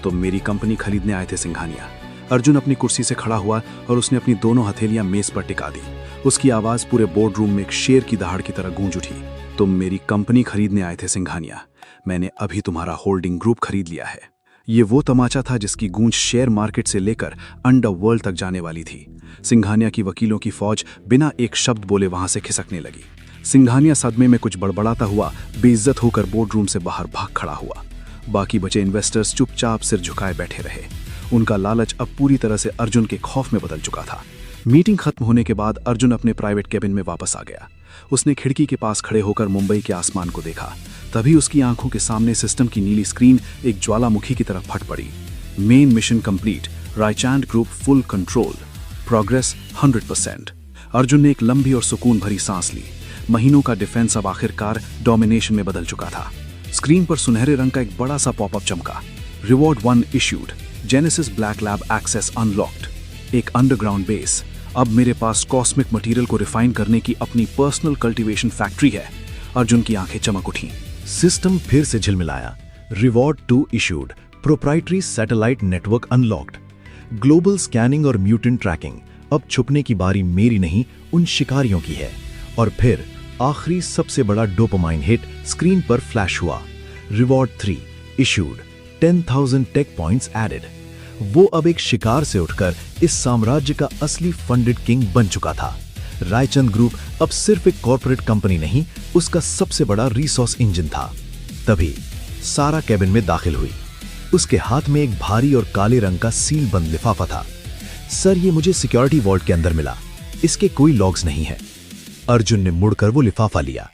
तुम मेरी कंपनी खरीदने आए थे सिंघानिया। अर्जुन अपनी कुर्सी से खड़ा हुआ और उसने अपनी दोनों हथेलियां मेज पर टिका दी। उसकी आवाज पूरे बोर्ड रूम में एक शेर की दहाड़ की तरह गूंज उठी। तुम मेरी कंपनी खरीदने आए थे सिंघानिया। मैंने अभी तुम्हारा होल्डिंग ग्रुप खरीद लिया है। ये वो तमाचा था जिसकी गूंज शेयर मार्केट से लेकर अंडरवर्ल्ड तक जाने वाली थी। सिंघानिया की वकीलों की फौज बिना एक शब्द बोले वहां से खिसकने लगी। सिंघानिया सदमे में कुछ बड़बड़ाता हुआ बेइज्जत होकर बोर्ड रूम से बाहर भाग खड़ा हुआ। बाकी बचे इन्वेस्टर्स चुपचाप सिर झुकाए बैठे रहे। उनका लालच अब पूरी तरह से अर्जुन के खौफ में बदल चुका था। मीटिंग खत्म होने के बाद अर्जुन अपने प्राइवेट केबिन में वापस आ गया। उसने खिड़की के पास खड़े होकर मुंबई के आसमान को देखा। तभी उसकी आंखों के सामने सिस्टम की नीली स्क्रीन एक ज्वालामुखी की तरह फट पड़ी। Main mission complete, Raichand group full control, progress 100%। Arjun ने एक लंबी और सुकून भरी सांस ली। महीनों का डिफेंस अब आखिरकार डोमिनेशन में बदल चुका था। स्क्रीन पर सुनहरे रंग का एक बड़ा सा पॉपअप चमका। Reward 1 issued, genesis black lab access unlocked. एक अंडरग्राउंड बेस। अब मेरे पास कॉस्मिक मटेरियल को रिफाइन करने की अपनी पर्सनल कल्टीवेशन फैक्ट्री है। अर्जुन की आंखें चमक उठी। सिस्टम फिर से झिलमिलाया। Reward 2 issued, proprietary satellite network unlocked. Global scanning और म्यूटेंट ट्रैकिंग। अब छुपने की बारी मेरी नहीं, उन शिकारियों की है। और फिर आखिरी सबसे बड़ा डोपामाइन हिट स्क्रीन पर फ्लैश हुआ। Reward 3 issued, 10,000 tech points added. वो अब एक शिकार से उठकर इस साम्राज्य का असली फंडेड किंग बन चुका था। रायचंद ग्रुप अब सिर्फ एक कॉर्पोरेट कंपनी नहीं, उसका सबसे बड़ा रिसोर्स इंजन था। तभी सारा केबिन में दाखिल हुई। उसके हाथ में एक भारी और काले रंग का सील बंद लिफाफा था। सर, ये मुझे सिक्योरिटी वॉल्ट के अंदर मिला, इसके कोई लॉग्स नहीं है। अर्जुन ने मुड़कर वो लिफाफा लिया।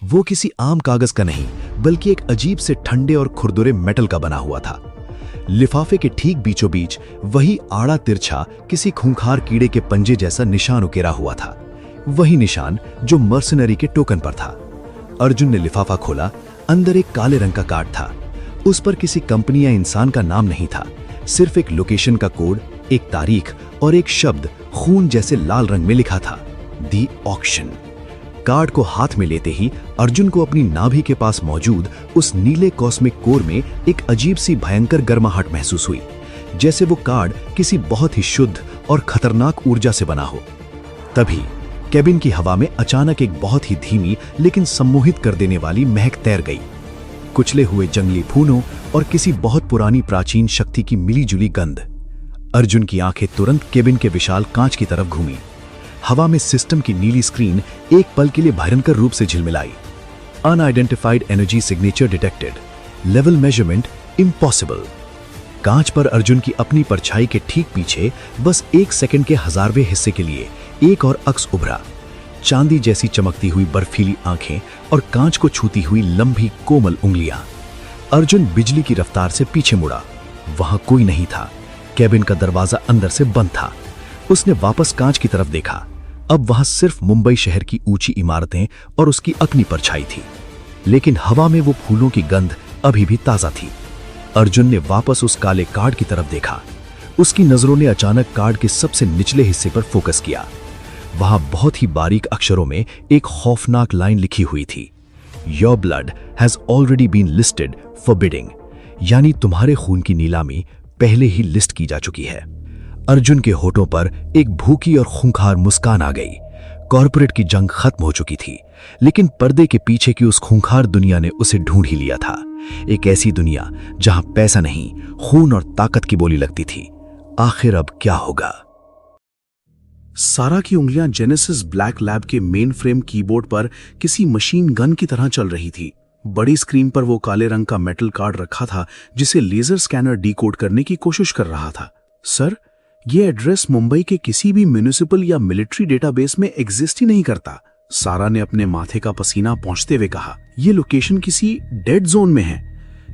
वो किसी आम कागज का नहीं, बल्कि एक अजीब से ठंडे और खुरदुरे मेटल का बना हुआ था। लिफाफे के ठीक बीचों बीच वही आड़ा तिरछा किसी खूंखार कीड़े के पंजे जैसा निशान उकेरा हुआ था, वही निशान जो मर्सनरी के टोकन पर था। अर्जुन ने लिफाफा खोला। अंदर एक काले रंग का कार्ड था। उस पर किसी कंपनी या इंसान का नाम नहीं था, सिर्फ एक लोकेशन का कोड, एक तारीख और एक शब्द खून जैसे लाल रंग में लिखा था, दी ऑक्शन। कार्ड को हाथ में लेते ही अर्जुन को अपनी नाभि के पास मौजूद उस नीले कॉस्मिक कोर में एक अजीब सी भयंकर गर्माहट महसूस हुई, जैसे वो कार्ड किसी बहुत ही शुद्ध और खतरनाक ऊर्जा से बना हो। तभी केबिन की हवा में अचानक एक बहुत ही धीमी लेकिन सम्मोहित कर देने वाली महक तैर गई। कुचले हुए जंगली फूलों और किसी बहुत पुरानी प्राचीन शक्ति की मिलीजुली गंध। अर्जुन की आंखें तुरंत केबिन के विशाल कांच की तरफ घूमी। हवा में सिस्टम की नीली स्क्रीन एक पल के लिए भयंकर रूप से झिलमिलाई। Unidentified energy signature detected, level measurement impossible. कांच पर अर्जुन की अपनी परछाई के ठीक पीछे बस 1 सेकंड के 1000वें हिस्से के लिए एक और अक्स उभरा। चांदी जैसी चमकती हुई बर्फीली आंखें और कांच को छूती हुई लंबी कोमल उंगलियां। अर्जुन बिजली की रफ्तार से पीछे मुड़ा। वहां कोई नहीं था। केबिन का दरवाजा अंदर से बंद था। उसने वापस कांच की तरफ देखा। अब वहां सिर्फ मुंबई शहर की ऊंची इमारतें और उसकी अपनी परछाई थी, लेकिन हवा में वो फूलों की गंध अभी भी ताजा थी। अर्जुन ने वापस उस काले कार्ड की तरफ देखा। उसकी नजरों ने अचानक कार्ड के सबसे निचले हिस्से पर फोकस किया। वहां बहुत ही बारीक अक्षरों में एक खौफनाक लाइन लिखी हुई थी, your blood has already been listed for bidding, यानी तुम्हारे खून की नीलामी पहले ही लिस्ट की जा चुकी है। अर्जुन के होठों पर एक भूखी और खूंखार मुस्कान आ गई। कॉर्पोरेट की जंग खत्म हो चुकी थी, लेकिन पर्दे के पीछे की उस खूंखार दुनिया ने उसे ढूंढ ही लिया था। एक ऐसी दुनिया जहां पैसा नहीं, खून और ताकत की बोली लगती थी। आखिर अब क्या होगा? सारा की उंगलियां जेनेसिस ब्लैक लैब के मेन फ्रेम कीबोर्ड पर किसी मशीन गन की तरह चल रही थी। बड़ी स्क्रीन पर वो काले रंग का मेटल कार्ड रखा था, जिसे लेजर स्कैनर डिकोड करने की कोशिश कर रहा था। सर, ये एड्रेस मुंबई के किसी भी म्युनिसिपल या मिलिट्री डेटाबेस में एग्जिस्ट ही नहीं करता। सारा ने अपने माथे का पसीना पोंछते हुए कहा, ये लोकेशन किसी डेड जोन में है,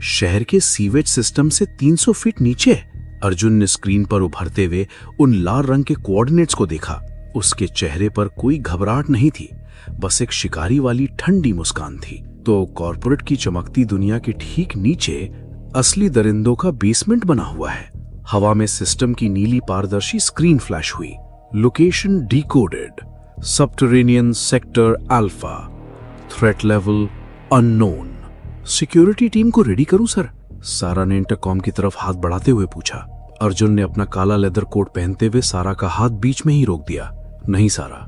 शहर के सीवेज सिस्टम से 300 फीट नीचे। अर्जुन ने स्क्रीन पर उभरते हुए उन लाल रंग के कोऑर्डिनेट्स को देखा। उसके चेहरे पर कोई घबराहट नहीं थी, बस एक शिकारी वाली ठंडी मुस्कान थी। तो कॉर्पोरेट की चमकती दुनिया के ठीक नीचे असली दरिंदों का बेसमेंट बना हुआ है। हवा में सिस्टम की नीली पारदर्शी स्क्रीन फ्लैश हुई। Location decoded, subterranean sector alpha, threat level unknown. Security team को रेडी करूं सर? सारा ने इंटरकॉम की तरफ हाथ बढ़ाते हुए पूछा। अर्जुन ने अपना काला लेदर कोट पहनते हुए सारा का हाथ बीच में ही रोक दिया। नहीं सारा,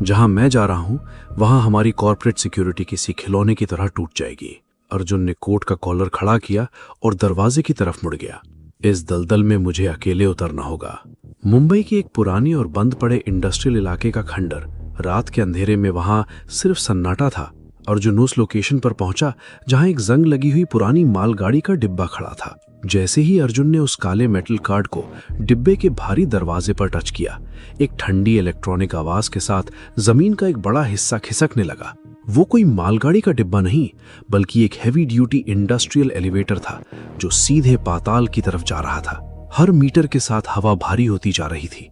जहां मैं जा रहा हूं वहां हमारी कॉर्पोरेट सिक्योरिटी किसी खिलौने की तरह टूट जाएगी। अर्जुन ने कोट का कॉलर खड़ा किया और दरवाजे की तरफ मुड़ गया। इस दलदल में मुझे अकेले उतरना होगा। मुंबई की एक पुरानी और बंद पड़े इंडस्ट्रियल इलाके का खंडर। रात के अंधेरे में वहां सिर्फ सन्नाटा था। अर्जुन उस लोकेशन पर पहुंचा जहां एक जंग लगी हुई पुरानी मालगाड़ी का डिब्बा खड़ा था। जैसे ही अर्जुन ने उस काले मेटल कार्ड को डिब्बे के भारी दरवाजे पर टच किया, एक ठंडी इलेक्ट्रॉनिक आवाज के साथ जमीन का एक बड़ा हिस्सा खिसकने लगा। वो कोई मालगाड़ी का डिब्बा नहीं, बल्कि एक हैवी ड्यूटी इंडस्ट्रियल एलिवेटर था जो सीधे पाताल की तरफ जा रहा था। हर मीटर के साथ हवा भारी होती जा रही थी।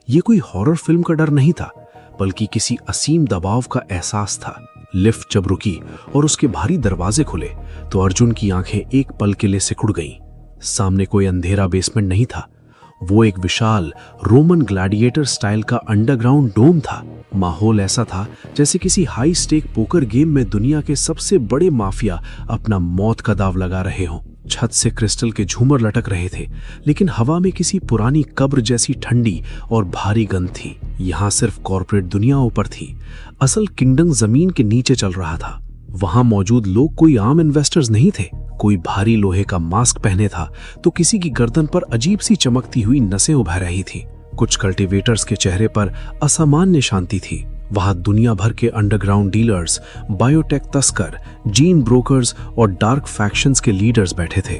ये कोई हॉरर फिल्म का डर नहीं था, बल्कि किसी असीम दबाव का एहसास था। लिफ्ट जब रुकी और उसके भारी दरवाजे खुले तो अर्जुन की आंखें एक पल के लिए सिकुड़ गईं। सामने कोई अंधेरा बेसमेंट नहीं था, वो एक विशाल रोमन ग्लैडिएटर स्टाइल का अंडरग्राउंड डोम था। माहौल ऐसा था जैसे किसी हाई स्टेक पोकर गेम में दुनिया के सबसे बड़े माफिया अपना मौत का दाव लगा रहे हों। छत से क्रिस्टल के झूमर लटक रहे थे, लेकिन हवा में किसी पुरानी कब्र जैसी ठंडी और भारी गंध थी। यहाँ सिर्फ कॉर्पोरेट दुनिया ऊपर थी, असल किंगडम जमीन के नीचे चल रहा था। वहां मौजूद लोग कोई आम इन्वेस्टर्स नहीं थे। कोई भारी लोहे का मास्क पहने था तो किसी की गर्दन पर अजीब सी चमकती हुई नसें उभर रही थी। कुछ कल्टीवेटर्स के चेहरे पर असामान्य शांति थी। वहां दुनिया भर के अंडरग्राउंड डीलर्स, बायोटेक तस्कर, जीन ब्रोकर्स और डार्क फैक्शंस के लीडर्स बैठे थे।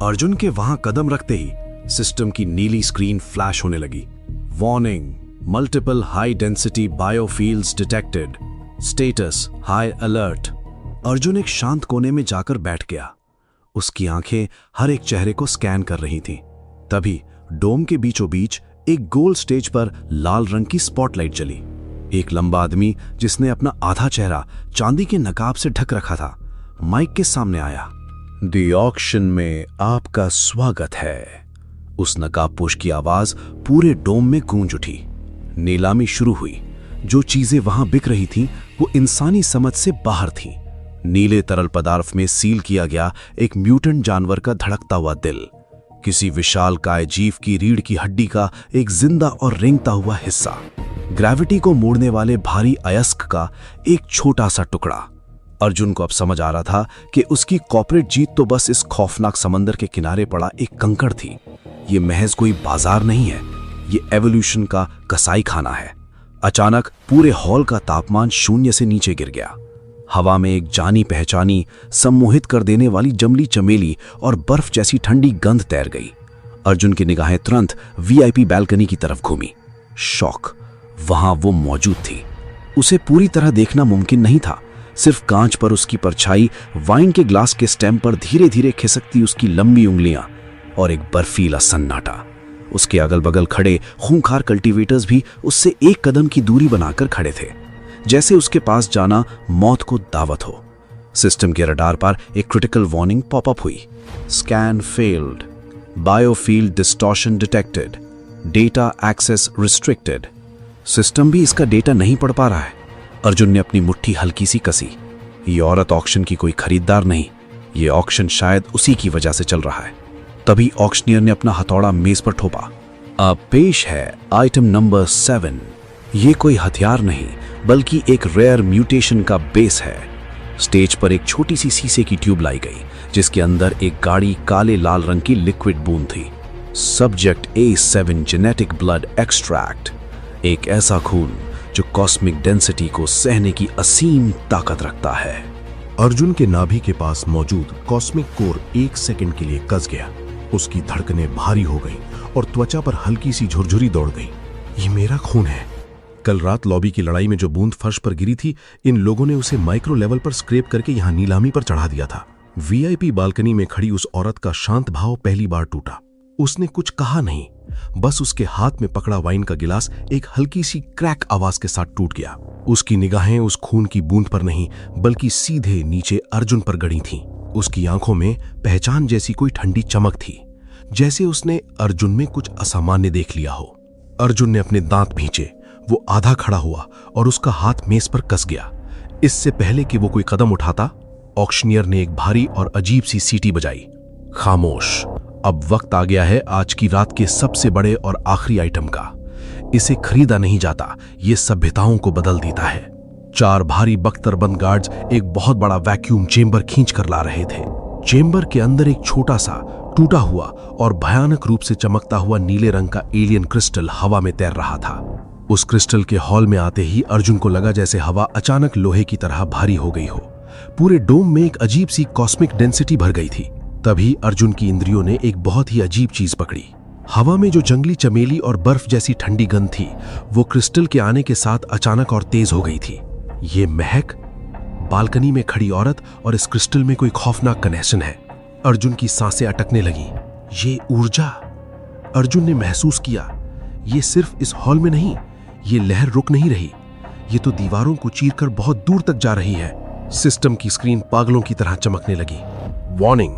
अर्जुन के वहां कदम रखते ही सिस्टम की नीली स्क्रीन फ्लैश होने लगी। Warning, multiple high density biofields detected, status high alert. Arjun एक शांत कोने में जाकर बैठ गया। उसकी आंखें हर एक चेहरे को स्कैन कर रही थीं। तभी डोम के बीचों बीच एक गोल स्टेज पर लाल रंग की स्पॉटलाइट जली। एक लंबा आदमी जिसने अपना आधा चेहरा चांदी के नकाब से ढक रखा था, माइक के सामने आया। द ऑक्शन में आपका स्वागत है। उस नकाबपोश की आवाज पूरे डोम में गूंज उठी। नीलामी शुरू हुई। जो चीजें वहां बिक रही थीं, वो इंसानी समझ से बाहर थीं। नीले तरल पदार्थ में सील किया गया एक म्यूटेंट जानवर का धड़कता हुआ दिल, किसी विशालकाय जीव की रीढ़ की हड्डी का एक जिंदा और रेंगता हुआ हिस्सा, ग्रेविटी को मोड़ने वाले भारी अयस्क का एक छोटा सा टुकड़ा। अर्जुन को अब समझ आ रहा था कि उसकी कॉर्पोरेट जीत तो बस इस खौफनाक समंदर के किनारे पड़ा एक कंकड़ थी। ये महज कोई बाजार नहीं है, ये एवोल्यूशन का कसाई खाना है। अचानक पूरे हॉल का तापमान शून्य से नीचे गिर गया। हवा में एक जानी पहचानी, सम्मोहित कर देने वाली जंगली चमेली और बर्फ जैसी ठंडी गंध तैर गई। अर्जुन की निगाहें तुरंत वीआईपी बैल्कनी की तरफ घूमी। शॉक, वहां वो मौजूद थी। उसे पूरी तरह देखना मुमकिन नहीं था। सिर्फ कांच पर उसकी परछाई, वाइन के ग्लास के स्टेम पर धीरे धीरे खिसकती उसकी लंबी उंगलियां और एक बर्फीला सन्नाटा। उसके अगल बगल खड़े खूंखार कल्टीवेटर्स भी उससे एक कदम की दूरी बनाकर खड़े थे, जैसे उसके पास जाना मौत को दावत हो। सिस्टम के रडार पर एक क्रिटिकल वार्निंग पॉपअप हुई। Scan failed, biofield distortion detected, data access restricted. System भी इसका डेटा नहीं पढ़ पा रहा है। अर्जुन ने अपनी मुट्ठी हल्की सी कसी। ये औरत ऑक्शन की कोई खरीदार नहीं, ये ऑक्शन शायद उसी की वजह से चल रहा है। तभी ऑक्शनियर ने अपना हथौड़ा मेज पर ठोपा। अब पेश है आइटम नंबर 7। ये कोई हथियार नहीं, बल्कि एक रेयर म्यूटेशन का बेस है। स्टेज पर एक छोटी सी शीशे की ट्यूब लाई गई, जिसके अंदर एक गाढ़ी काले लाल रंग की लिक्विड बूंद थी। Subject A7 genetic blood extract, एक ऐसा खून जो कॉस्मिक डेंसिटी को सहने की असीम ताकत रखता है। अर्जुन के नाभि के पास मौजूद कॉस्मिक कोर 1 सेकंड के लिए कस गया। उसकी धड़कनें भारी हो गईं और त्वचा पर हल्की सी झुरझुरी दौड़ गई। ये मेरा खून है। कल रात लॉबी की लड़ाई में जो बूंद फर्श पर गिरी थी, इन लोगों ने उसे माइक्रो लेवल पर स्क्रैप करके यहां नीलामी पर चढ़ा दिया था। वीआईपी बालकनी में खड़ी उस औरत का शांत भाव पहली बार टूटा। उसने कुछ कहा नहीं, बस उसके हाथ में पकड़ा वाइन का गिलास एक हल्की सी क्रैक आवाज के साथ टूट गया। उसकी निगाहें उस खून की बूंद पर नहीं, बल्कि सीधे नीचे अर्जुन पर गड़ी थीं। उसकी आंखों में पहचान जैसी कोई ठंडी चमक थी, जैसे उसने अर्जुन में कुछ असामान्य देख लिया हो। अर्जुन ने अपने दांत भींचे। वो आधा खड़ा हुआ और उसका हाथ मेज पर कस गया। इससे पहले कि वो कोई कदम उठाता, ऑक्शनियर ने एक भारी और अजीब सी सीटी बजाई। खामोश, अब वक्त आ गया है आज की रात के सबसे बड़े और आखिरी आइटम का। इसे खरीदा नहीं जाता, ये सभ्यताओं को बदल देता है। 4 भारी बख्तरबंद गार्ड्स एक बहुत बड़ा वैक्यूम चेंबर खींच कर ला रहे थे। चेंबर के अंदर एक छोटा सा टूटा हुआ और भयानक रूप से चमकता हुआ नीले रंग का एलियन क्रिस्टल हवा में तैर रहा था। उस क्रिस्टल के हॉल में आते ही अर्जुन को लगा जैसे हवा अचानक लोहे की तरह भारी हो गई हो। पूरे डोम में एक अजीब सी कॉस्मिक डेंसिटी भर गई थी। तभी अर्जुन की इंद्रियों ने एक बहुत ही अजीब चीज पकड़ी। हवा में जो जंगली चमेली और बर्फ जैसी ठंडी गंध थी, वो क्रिस्टल के आने के साथ अचानक और तेज हो गई थी। ये महक, बालकनी में खड़ी औरत और इस क्रिस्टल में कोई खौफनाक कनेक्शन है। अर्जुन की सांसें अटकने लगी। ये ऊर्जा, अर्जुन ने महसूस किया, ये सिर्फ इस हॉल में नहीं, ये लहर रुक नहीं रही, ये तो दीवारों को चीरकर बहुत दूर तक जा रही है। सिस्टम की स्क्रीन पागलों की तरह चमकने लगी। Warning,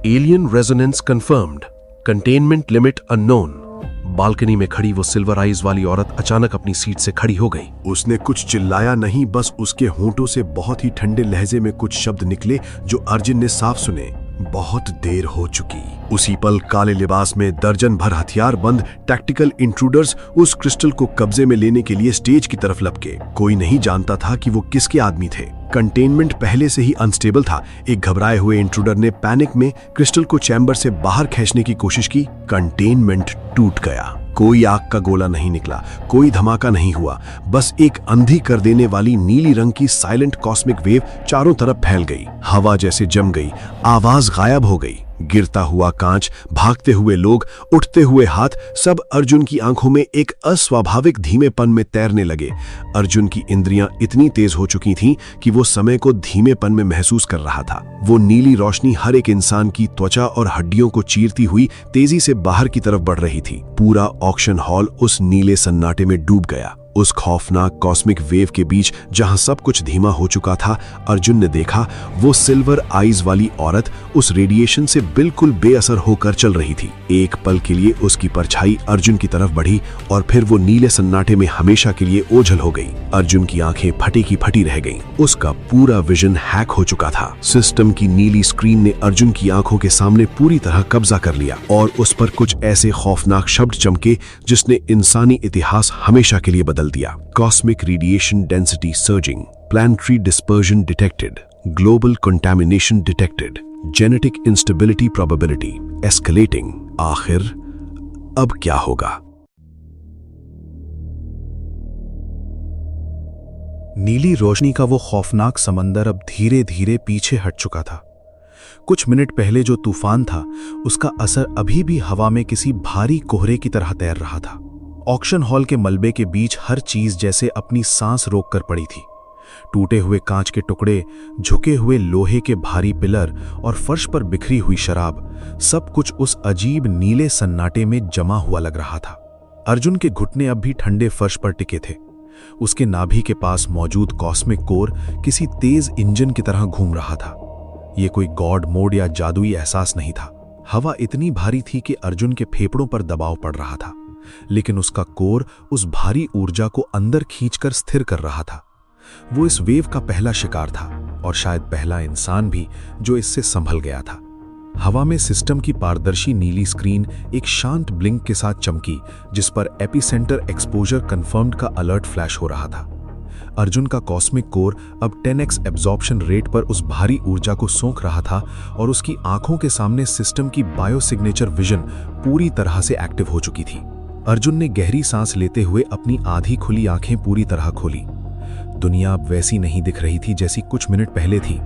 alien resonance confirmed, containment limit unknown. Balcony में खड़ी वो सिल्वर आइज वाली औरत अचानक अपनी सीट से खड़ी हो गई। उसने कुछ चिल्लाया नहीं, बस उसके होंठों से बहुत ही ठंडे लहजे में कुछ शब्द निकले जो अर्जुन ने साफ सुने। बहुत देर हो चुकी। उसी पल काले लिबास में दर्जन भर हथियार बंद टैक्टिकल इंट्रूडर्स उस क्रिस्टल को कब्जे में लेने के लिए स्टेज की तरफ लपके। कोई नहीं जानता था कि वो किसके आदमी थे। कंटेनमेंट पहले से ही अनस्टेबल था। एक घबराए हुए इंट्रूडर ने पैनिक में क्रिस्टल को चैम्बर से बाहर खींचने की कोशिश की। कंटेनमेंट टूट गया। कोई आग का गोला नहीं निकला, कोई धमाका नहीं हुआ, बस एक अंधी कर देने वाली नीली रंग की साइलेंट कॉस्मिक वेव चारों तरफ फैल गई। हवा जैसे जम गई, आवाज गायब हो गई। गिरता हुआ कांच, भागते हुए लोग, उठते हुए हाथ, सब अर्जुन की आंखों में एक अस्वाभाविक धीमेपन में तैरने लगे। अर्जुन की इंद्रियां इतनी तेज हो चुकी थीं कि वो समय को धीमेपन में महसूस कर रहा था। वो नीली रोशनी हर एक इंसान की त्वचा और हड्डियों को चीरती हुई तेजी से बाहर की तरफ बढ़ रही थी। पूरा ऑक्शन हॉल उस नीले सन्नाटे में डूब गया। उस खौफनाक कॉस्मिक वेव के बीच जहां सब कुछ धीमा हो चुका था, अर्जुन ने देखा वो सिल्वर आईज वाली औरत उस रेडिएशन से बिल्कुल बेअसर होकर चल रही थी। एक पल के लिए उसकी परछाई अर्जुन की तरफ बढ़ी और फिर वो नीले सन्नाटे में हमेशा के लिए ओझल हो गई। अर्जुन की आंखें फटी की फटी रह गईं। उसका पूरा विजन हैक हो चुका था। सिस्टम की नीली स्क्रीन ने अर्जुन की आंखों के सामने पूरी तरह कब्जा कर लिया और उस पर कुछ ऐसे खौफनाक शब्द चमके जिसने इंसानी इतिहास हमेशा के लिए बदल दिया। Cosmic radiation density surging, planetary dispersion detected, global contamination detected, genetic instability probability escalating. आखिर अब क्या होगा? नीली रोशनी का वो खौफनाक समंदर अब धीरे धीरे पीछे हट चुका था। कुछ मिनट पहले जो तूफान था, उसका असर अभी भी हवा में किसी भारी कोहरे की तरह तैर रहा था। ऑक्शन हॉल के मलबे के बीच हर चीज जैसे अपनी सांस रोक कर पड़ी थी। टूटे हुए कांच के टुकड़े, झुके हुए लोहे के भारी पिलर और फर्श पर बिखरी हुई शराब, सब कुछ उस अजीब नीले सन्नाटे में जमा हुआ लग रहा था। अर्जुन के घुटने अब भी ठंडे फर्श पर टिके थे। उसके नाभि के पास मौजूद कॉस्मिक कोर किसी तेज इंजन की तरह घूम रहा था। यह कोई गॉड मोड या जादुई एहसास नहीं था। हवा इतनी भारी थी कि अर्जुन के फेफड़ों पर दबाव पड़ रहा था, लेकिन उसका कोर उस भारी ऊर्जा को अंदर खींचकर स्थिर कर रहा था। वो इस वेव का पहला शिकार था और शायद पहला इंसान भी जो इससे संभल गया था। हवा में सिस्टम की पारदर्शी नीली स्क्रीन एक शांत ब्लिंक के साथ चमकी, जिस पर एपिसेंटर एक्सपोजर कंफर्म्ड का अलर्ट फ्लैश हो रहा था। अर्जुन का कॉस्मिक कोर अब 10x एब्जॉर्प्शन रेट पर उस भारी ऊर्जा को सोख रहा था और उसकी आंखों के सामने सिस्टम की बायोसिग्नेचर विजन पूरी तरह से एक्टिव हो चुकी थी। अर्जुन ने गहरी सांस लेते हुए अपनी आधी खुली आंखें पूरी तरह खोली। दुनिया अब वैसी नहीं दिख रही थी जैसी कुछ मिनट पहले थी।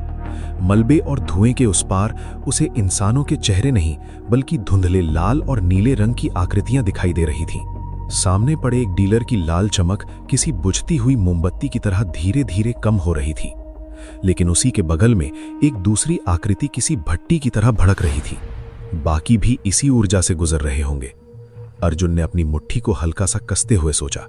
मलबे और धुएं के उस पार उसे इंसानों के चेहरे नहीं, बल्कि धुंधले लाल और नीले रंग की आकृतियां दिखाई दे रही थीं। सामने पड़े एक डीलर की लाल चमक किसी बुझती हुई मोमबत्ती की तरह धीरे धीरे कम हो रही थी, लेकिन उसी के बगल में एक दूसरी आकृति किसी भट्टी की तरह भड़क रही थी। बाकी भी इसी ऊर्जा से गुजर रहे होंगे। अर्जुन ने अपनी मुट्ठी को हल्का सा कसते हुए सोचा,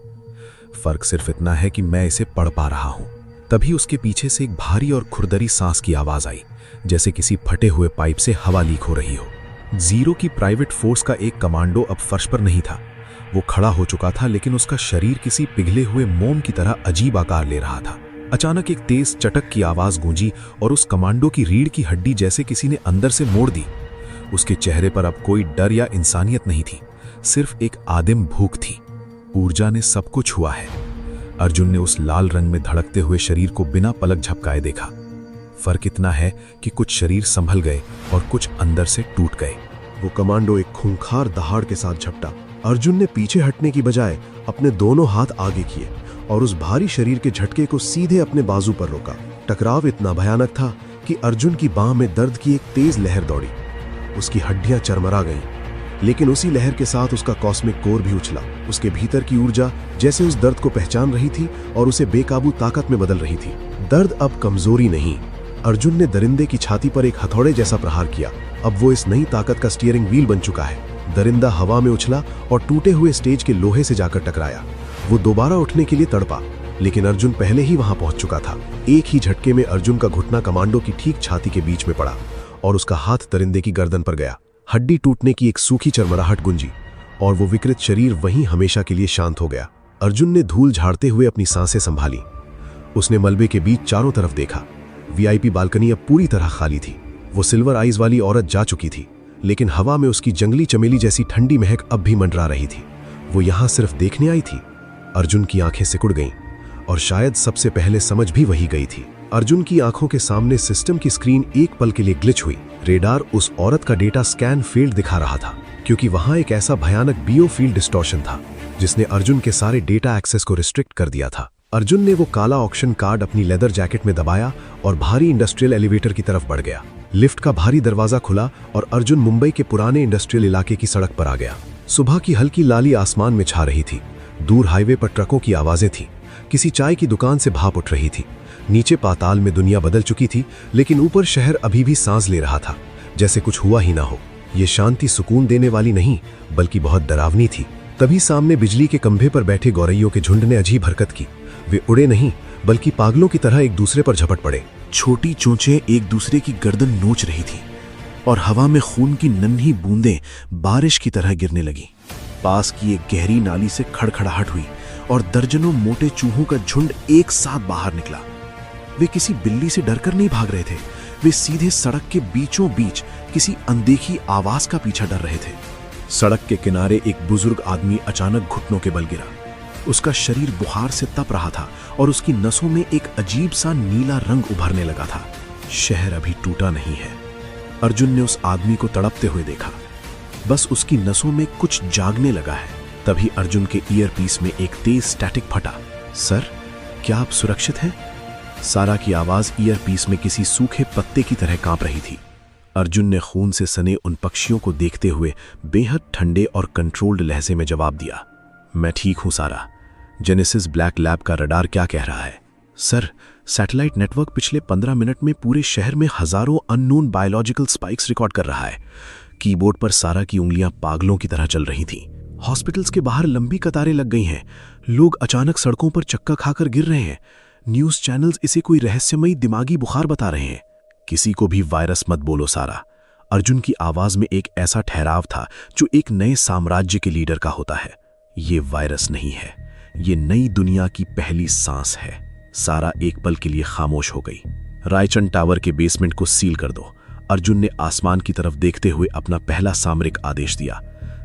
फर्क सिर्फ इतना है कि मैं इसे पढ़ पा रहा हूं। तभी उसके पीछे से एक भारी और खुरदरी सांस की आवाज आई, जैसे किसी फटे हुए पाइप से हवा लीक हो रही हो। जीरो की प्राइवेट फोर्स का एक कमांडो अब फर्श पर नहीं था। वो खड़ा हो चुका था, लेकिन उसका शरीर किसी पिघले हुए मोम की तरह अजीब आकार ले रहा था। अचानक एक तेज चटक की आवाज गूंजी और उस कमांडो की रीढ़ की हड्डी जैसे किसी ने अंदर से मोड़ दी। उसके चेहरे पर अब कोई डर या इंसानियत नहीं थी, सिर्फ एक आदिम भूख थी। ऊर्जा ने सब कुछ हुआ है। अर्जुन ने उस लाल रंग में धड़कते हुए शरीर को बिना पलक झपकाए देखा। फर्क इतना है कि कुछ शरीर संभल गए और कुछ अंदर से टूट गए। वो कमांडो एक खूंखार दहाड़ के साथ झपटा। अर्जुन ने पीछे हटने की बजाय अपने दोनों हाथ आगे किए और उस भारी शरीर के झटके को सीधे अपने बाजू पर रोका। टकराव इतना भयानक था कि अर्जुन की बांह में दर्द की एक तेज लहर दौड़ी। उसकी हड्डियां चरमरा गईं, लेकिन उसी लहर के साथ उसका कॉस्मिक कोर भी उछला। उसके भीतर की ऊर्जा जैसे उस दर्द को पहचान रही थी और उसे बेकाबू ताकत में बदल रही थी। दर्द अब कमजोरी नहीं। अर्जुन ने दरिंदे की छाती पर एक हथौड़े जैसा प्रहार किया। अब वो इस नई ताकत का स्टीयरिंग व्हील बन चुका है। दरिंदा हवा में उछला और टूटे हुए स्टेज के लोहे से जाकर टकराया। वो दोबारा उठने के लिए तड़पा, लेकिन अर्जुन पहले ही वहां पहुंच चुका था। एक ही झटके में अर्जुन का घुटना कमांडो की ठीक छाती के बीच में पड़ा और उसका हाथ दरिंदे की गर्दन पर गया। हड्डी टूटने की एक सूखी चरमराहट गूंजी और वो विकृत शरीर वहीं हमेशा के लिए शांत हो गया। अर्जुन ने धूल झाड़ते हुए अपनी सांसें संभाली। उसने मलबे के बीच चारों तरफ देखा। वीआईपी बालकनी अब पूरी तरह खाली थी। वो सिल्वर आइज वाली औरत जा चुकी थी, लेकिन हवा में उसकी जंगली चमेली जैसी ठंडी महक अब भी मंडरा रही थी। वो यहां सिर्फ देखने आई थी। अर्जुन की आंखें सिकुड़ गईं और शायद सबसे पहले समझ भी वही गई थी। अर्जुन की आंखों के सामने सिस्टम की स्क्रीन एक पल के लिए ग्लिच हुई। रेडार उस औरत का डेटा स्कैन फील्ड दिखा रहा था, क्योंकि वहां एक ऐसा भयानक बियो फील्ड डिस्टॉर्शन था जिसने अर्जुन के सारे डेटा एक्सेस को रिस्ट्रिक्ट कर दिया था। अर्जुन ने वो काला ऑक्शन कार्ड अपनी लेदर जैकेट में दबाया और भारी इंडस्ट्रियल एलिवेटर की तरफ बढ़ गया। लिफ्ट का भारी दरवाजा खुला और अर्जुन मुंबई के पुराने इंडस्ट्रियल इलाके की सड़क पर आ गया। सुबह की हल्की लाली आसमान में छा रही थी। दूर हाईवे पर ट्रकों की आवाजें थीं। किसी चाय की दुकान से भाप उठ रही थी। नीचे पाताल में दुनिया बदल चुकी थी, लेकिन ऊपर शहर अभी भी सांस ले रहा था, जैसे कुछ हुआ ही ना हो। ये शांति सुकून देने वाली नहीं, बल्कि बहुत डरावनी थी। तभी सामने बिजली के खंभे पर बैठे गौरैयों के झुंड ने अजीब हरकत की। वे उड़े नहीं, बल्कि पागलों की तरह एक दूसरे पर झपट पड़े। छोटी चोंचें एक दूसरे की गर्दन नोच रही थीं और हवा में खून की नन्ही बूंदें बारिश की तरह गिरने लगी। पास की एक गहरी नाली से खड़खड़ाहट हुई और दर्जनों मोटे चूहों का झुंड एक साथ बाहर निकला। वे किसी बिल्ली से डरकर नहीं भाग रहे थे, वे सीधे सड़क के बीचों बीच किसी अनदेखी आवाज का पीछा कर रहे थे। सड़क के किनारे एक बुजुर्ग आदमी अचानक घुटनों के बल गिरा। उसका शरीर बुखार से तप रहा था और उसकी नसों में एक अजीब सा नीला रंग उभरने लगा था। शहर अभी टूटा नहीं है। अर्जुन ने उस आदमी को तड़पते हुए देखा। बस उसकी नसों में कुछ जागने लगा है। तभी अर्जुन के ईयरपीस में एक तेज स्टैटिक फटा। सर, क्या आप सुरक्षित हैं? सारा की आवाज ईयरपीस में किसी सूखे पत्ते की तरह कांप रही थी। अर्जुन ने खून से सने उन पक्षियों को देखते हुए बेहद ठंडे और कंट्रोल्ड लहजे में जवाब दिया, मैं ठीक हूं सारा। जेनेसिस ब्लैक लैब का रडार क्या कह रहा है? सर, सैटेलाइट नेटवर्क पिछले 15 मिनट में पूरे शहर में हजारों अननोन बायोलॉजिकल स्पाइक्स रिकॉर्ड कर रहा है। कीबोर्ड पर सारा की उंगलियां पागलों की तरह चल रही थीं। हॉस्पिटल्स के बाहर लंबी कतारें लग गई हैं। लोग अचानक सड़कों पर चक्का खाकर गिर रहे हैं। न्यूज चैनल्स इसे कोई रहस्यमयी दिमागी बुखार बता रहे हैं। किसी को भी वायरस मत बोलो सारा। अर्जुन की आवाज में एक ऐसा ठहराव था जो एक नए साम्राज्य के लीडर का होता है। ये वायरस नहीं है, ये नई दुनिया की पहली सांस है। सारा एक पल के लिए खामोश हो गई। रायचंद टावर के बेसमेंट को सील कर दो। अर्जुन ने आसमान की तरफ देखते हुए अपना पहला सामरिक आदेश दिया।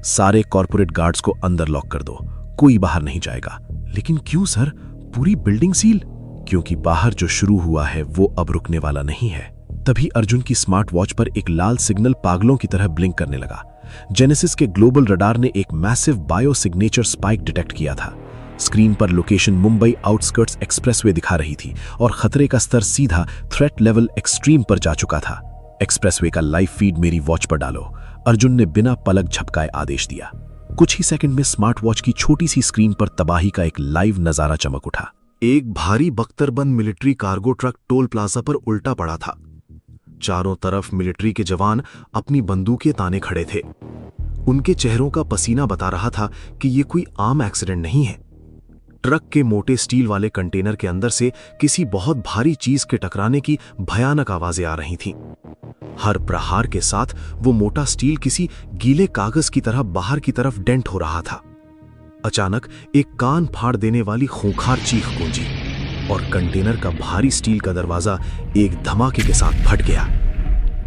सारे कॉर्पोरेट गार्ड्स को अंदर लॉक कर दो, कोई बाहर नहीं जाएगा। लेकिन क्यों सर, पूरी बिल्डिंग सील? क्योंकि बाहर जो शुरू हुआ है वो अब रुकने वाला नहीं है। तभी अर्जुन की स्मार्ट वॉच पर एक लाल सिग्नल पागलों की तरह ब्लिंक करने लगा। जेनेसिस के ग्लोबल रडार ने एक massive bio signature spike detect किया था। स्क्रीन पर लोकेशन मुंबई आउटस्कर्ट्स एक्सप्रेसवे दिखा रही थी और खतरे का स्तर सीधा थ्रेट लेवल एक्सट्रीम पर जा चुका था। एक्सप्रेसवे का लाइव फीड मेरी वॉच पर डालो, अर्जुन ने बिना पलक झपकाए आदेश दिया। कुछ ही सेकंड में स्मार्ट वॉच की छोटी सी स्क्रीन पर तबाही का एक लाइव नजारा चमक उठा। एक भारी बख्तरबंद military cargo truck toll plaza पर उल्टा पड़ा था। चारों तरफ मिलिट्री के जवान अपनी बंदूकें ताने खड़े थे। उनके चेहरों का पसीना बता रहा था कि यह कोई आम एक्सीडेंट नहीं है। ट्रक के मोटे स्टील वाले कंटेनर के अंदर से किसी बहुत भारी चीज के टकराने की भयानक आवाजें आ रही थीं। हर प्रहार के साथ वो मोटा स्टील किसी गीले कागज की तरह बाहर की तरफ डेंट हो रहा था। अचानक एक कान फाड़ देने वाली खूंखार चीख गूंजी और कंटेनर का भारी स्टील का दरवाजा एक धमाके के साथ फट गया।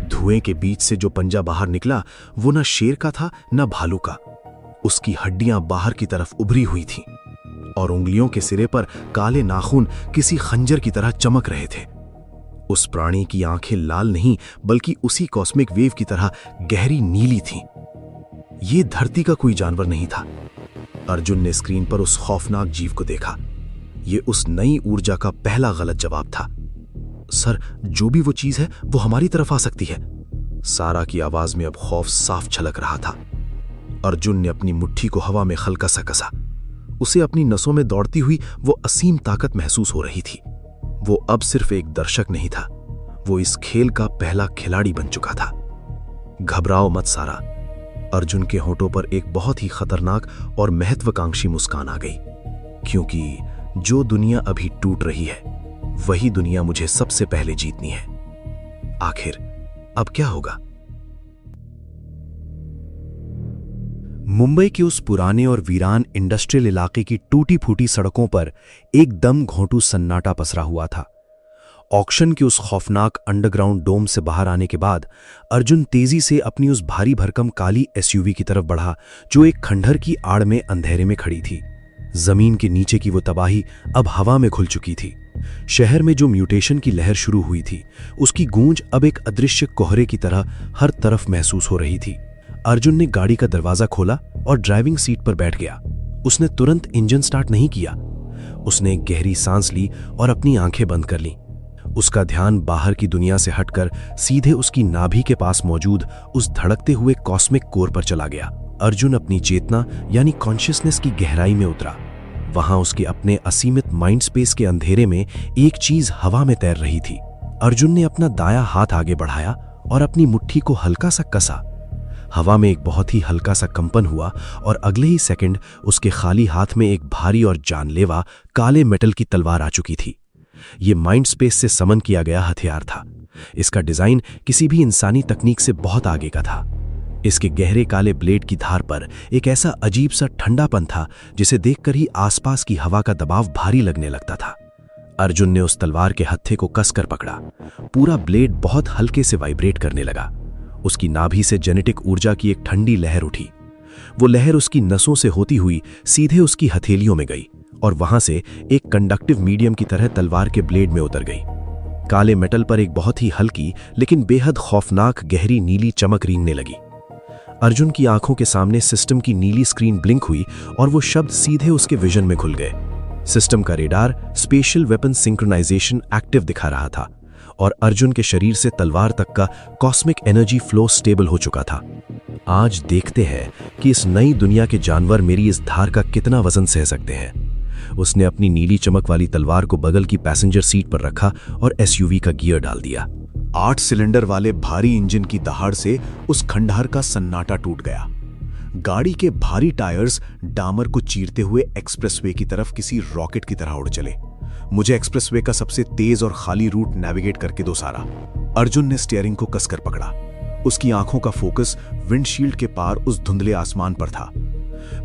धुएं के बीच से जो पंजा बाहर निकला वो न शेर का था न भालू का। उसकी हड्डियां बाहर की तरफ उभरी हुई थीं और उंगलियों के सिरे पर काले नाखून किसी खंजर की तरह चमक रहे थे। उस प्राणी की आंखें लाल नहीं बल्कि उसी कॉस्मिक वेव की तरह गहरी नीली थीं। ये धरती का कोई जानवर नहीं था। अर्जुन ने स्क्रीन पर उस खौफनाक जीव को देखा। ये उस नई ऊर्जा का पहला गलत जवाब था। सर, जो भी वो चीज है वो हमारी तरफ आ सकती है। सारा की आवाज में अब खौफ साफ झलक रहा था। अर्जुन ने अपनी मुट्ठी को हवा में हल्का सा कसा। उसे अपनी नसों में दौड़ती हुई वो असीम ताकत महसूस हो रही थी। वो अब सिर्फ एक दर्शक नहीं था, वो इस खेल का पहला खिलाड़ी बन चुका था। घबराओ मत सारा। अर्जुन के होठों पर एक बहुत ही खतरनाक और महत्वाकांक्षी मुस्कान आ गई, क्योंकि जो दुनिया अभी टूट रही है वही दुनिया मुझे सबसे पहले जीतनी है। आखिर अब क्या होगा? मुंबई के उस पुराने और वीरान इंडस्ट्रियल इलाके की टूटी फूटी सड़कों पर एकदम घोंटू सन्नाटा पसरा हुआ था। ऑक्शन के उस खौफनाक अंडरग्राउंड डोम से बाहर आने के बाद अर्जुन तेजी से अपनी उस भारी भरकम काली एसयूवी की तरफ बढ़ा जो एक खंडहर की आड़ में अंधेरे में खड़ी थी। जमीन के नीचे की वो तबाही अब हवा में घुल चुकी थी। शहर में जो म्यूटेशन की लहर शुरू हुई थी उसकी गूंज अब एक अदृश्य कोहरे की तरह हर तरफ महसूस हो रही थी। अर्जुन ने गाड़ी का दरवाजा खोला और ड्राइविंग सीट पर बैठ गया। उसने तुरंत इंजन स्टार्ट नहीं किया। उसने एक गहरी सांस ली और अपनी आंखें बंद कर लीं। उसका ध्यान बाहर की दुनिया से हटकर सीधे उसकी नाभि के पास मौजूद उस धड़कते हुए कॉस्मिक कोर पर चला गया। अर्जुन अपनी चेतना यानी कॉन्शियसनेस की गहराई में उतरा। वहां उसके अपने असीमित माइंड स्पेस के अंधेरे में एक चीज हवा में तैर रही थी। अर्जुन ने अपना दायां हाथ आगे बढ़ाया और अपनी मुट्ठी को हल्का सा कसा। हवा में एक बहुत ही हल्का सा कंपन हुआ और अगले ही सेकंड उसके खाली हाथ में एक भारी और जानलेवा काले मेटल की तलवार आ चुकी थी। ये माइंड स्पेस से समन किया गया हथियार था। इसका डिजाइन किसी भी इंसानी तकनीक से बहुत आगे का था। इसके गहरे काले ब्लेड की धार पर एक ऐसा अजीब सा ठंडापन था जिसे देखकर ही आसपास की हवा का दबाव भारी लगने लगता था। अर्जुन ने उस तलवार के हत्थे को कसकर पकड़ा। पूरा ब्लेड बहुत हल्के से वाइब्रेट करने लगा। उसकी नाभि से जेनेटिक ऊर्जा की एक ठंडी लहर उठी। वो लहर उसकी नसों से होती हुई सीधे उसकी हथेलियों में गई और वहां से एक कंडक्टिव मीडियम की तरह तलवार के ब्लेड में उतर गई। काले मेटल पर एक बहुत ही हल्की लेकिन बेहद खौफनाक गहरी नीली चमक रेंगने लगी। अर्जुन की आंखों के सामने सिस्टम की नीली स्क्रीन ब्लिंक हुई और वो शब्द सीधे उसके विजन में खुल गए। सिस्टम का radar special weapon synchronization active दिखा रहा था और अर्जुन के शरीर से तलवार तक का कॉस्मिक एनर्जी फ्लो स्टेबल हो चुका था। आज देखते हैं कि इस नई दुनिया के जानवर मेरी इस धार का कितना वजन सह सकते हैं। उसने अपनी नीली चमक वाली तलवार को बगल की पैसेंजर सीट पर रखा और एसयूवी का गियर डाल दिया। 8 सिलेंडर वाले भारी इंजन की दहाड़ से उस खंडहर का सन्नाटा टूट गया। गाड़ी के भारी टायर्स डामर को चीरते हुए एक्सप्रेसवे की तरफ किसी रॉकेट की तरह उड़ चले। मुझे एक्सप्रेसवे का सबसे तेज और खाली रूट नेविगेट करके दो सारा। अर्जुन ने स्टीयरिंग को कसकर पकड़ा। उसकी आंखों का फोकस विंडशील्ड के पार उस धुंधले आसमान पर था।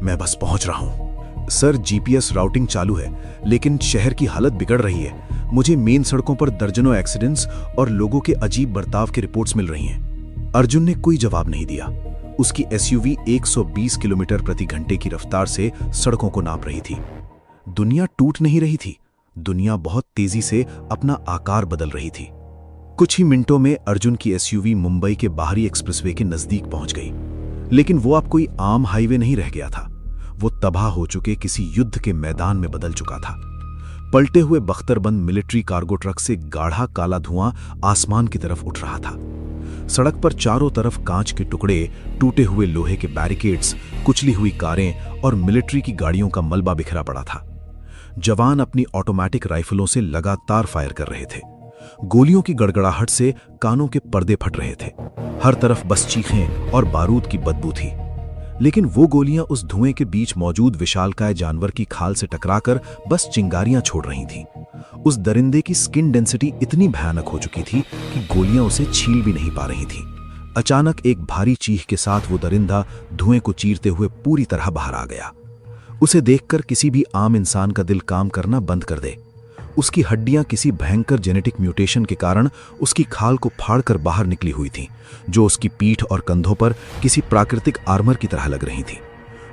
मैं बस पहुंच रहा हूं सर। जीपीएस राउटिंग चालू है लेकिन शहर की हालत बिगड़ रही है। मुझे मेन सड़कों पर दर्जनों एक्सीडेंट्स और लोगों के अजीब बर्ताव की रिपोर्ट्स मिल रही हैं। अर्जुन ने कोई जवाब नहीं दिया। उसकी एसयूवी 120 किलोमीटर प्रति घंटे की रफ्तार से सड़कों को नाप रही थी। दुनिया टूट नहीं रही थी, दुनिया बहुत तेजी से अपना आकार बदल रही थी। कुछ ही मिनटों में अर्जुन की एसयूवी मुंबई के बाहरी एक्सप्रेसवे के नजदीक पहुंच गई। लेकिन वो अब कोई आम हाईवे नहीं रह गया था। वो तबाह हो चुके किसी युद्ध के मैदान में बदल चुका था। पलटे हुए बख्तरबंद मिलिट्री कार्गो ट्रक से गाढ़ा काला धुआं आसमान की तरफ उठ रहा था। सड़क पर चारों तरफ कांच के टुकड़े, टूटे हुए लोहे के बैरिकेड्स, कुचली हुई कारें और मिलिट्री की गाड़ियों का मलबा बिखरा पड़ा था। जवान अपनी ऑटोमेटिक राइफलों से लगातार फायर कर रहे थे। गोलियों की गड़गड़ाहट से कानों के पर्दे फट रहे थे। हर तरफ बस चीखें और बारूद की बदबू थी। लेकिन वो गोलियां उस धुएं के बीच मौजूद विशालकाय जानवर की खाल से टकराकर बस चिंगारियां छोड़ रही थीं। उस दरिंदे की स्किन डेंसिटी इतनी भयानक हो चुकी थी कि गोलियां उसे छील भी नहीं पा रही थीं। अचानक एक भारी चीख के साथ वो दरिंदा धुएं को चीरते हुए पूरी तरह बाहर आ गया। उसे देखकर किसी भी आम इंसान का दिल काम करना बंद कर दे। उसकी हड्डियां किसी भयंकर जेनेटिक म्यूटेशन के कारण उसकी खाल को फाड़कर बाहर निकली हुई थीं, जो उसकी पीठ और कंधों पर किसी प्राकृतिक आर्मर की तरह लग रही थी।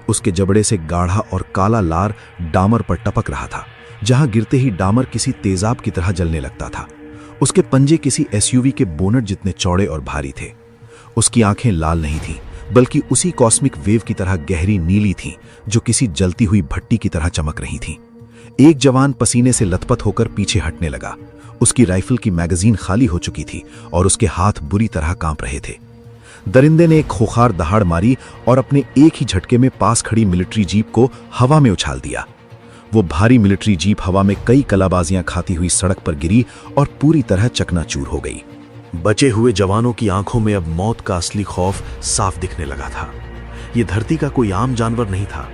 उसके जबड़े से गाढ़ा और काला लार डामर पर टपक रहा था, जहां गिरते ही डामर किसी तेजाब की तरह जलने लगता था। उसके पंजे किसी एसयूवी के बोनट जितने चौड़े और भारी थे। उसकी आंखें लाल नहीं थीं, बल्कि उसी कॉस्मिक वेव की तरह गहरी नीली थीं, जो किसी जलती हुई भट्टी की तरह चमक रही थीं। एक जवान पसीने से लथपथ होकर पीछे हटने लगा। उसकी राइफल की मैगजीन खाली हो चुकी थी और उसके हाथ बुरी तरह कांप रहे थे। दरिंदे ने एक खूंखार दहाड़ मारी और अपने एक ही झटके में पास खड़ी मिलिट्री जीप को हवा में उछाल दिया। वो भारी मिलिट्री जीप हवा में कई कलाबाजियां खाती हुई सड़क पर गिरी और पूरी तरह चकनाचूर हो गई। बचे हुए जवानों की आंखों में अब मौत का असली खौफ साफ दिखने लगा था। ये धरती का कोई आम जानवर नहीं था।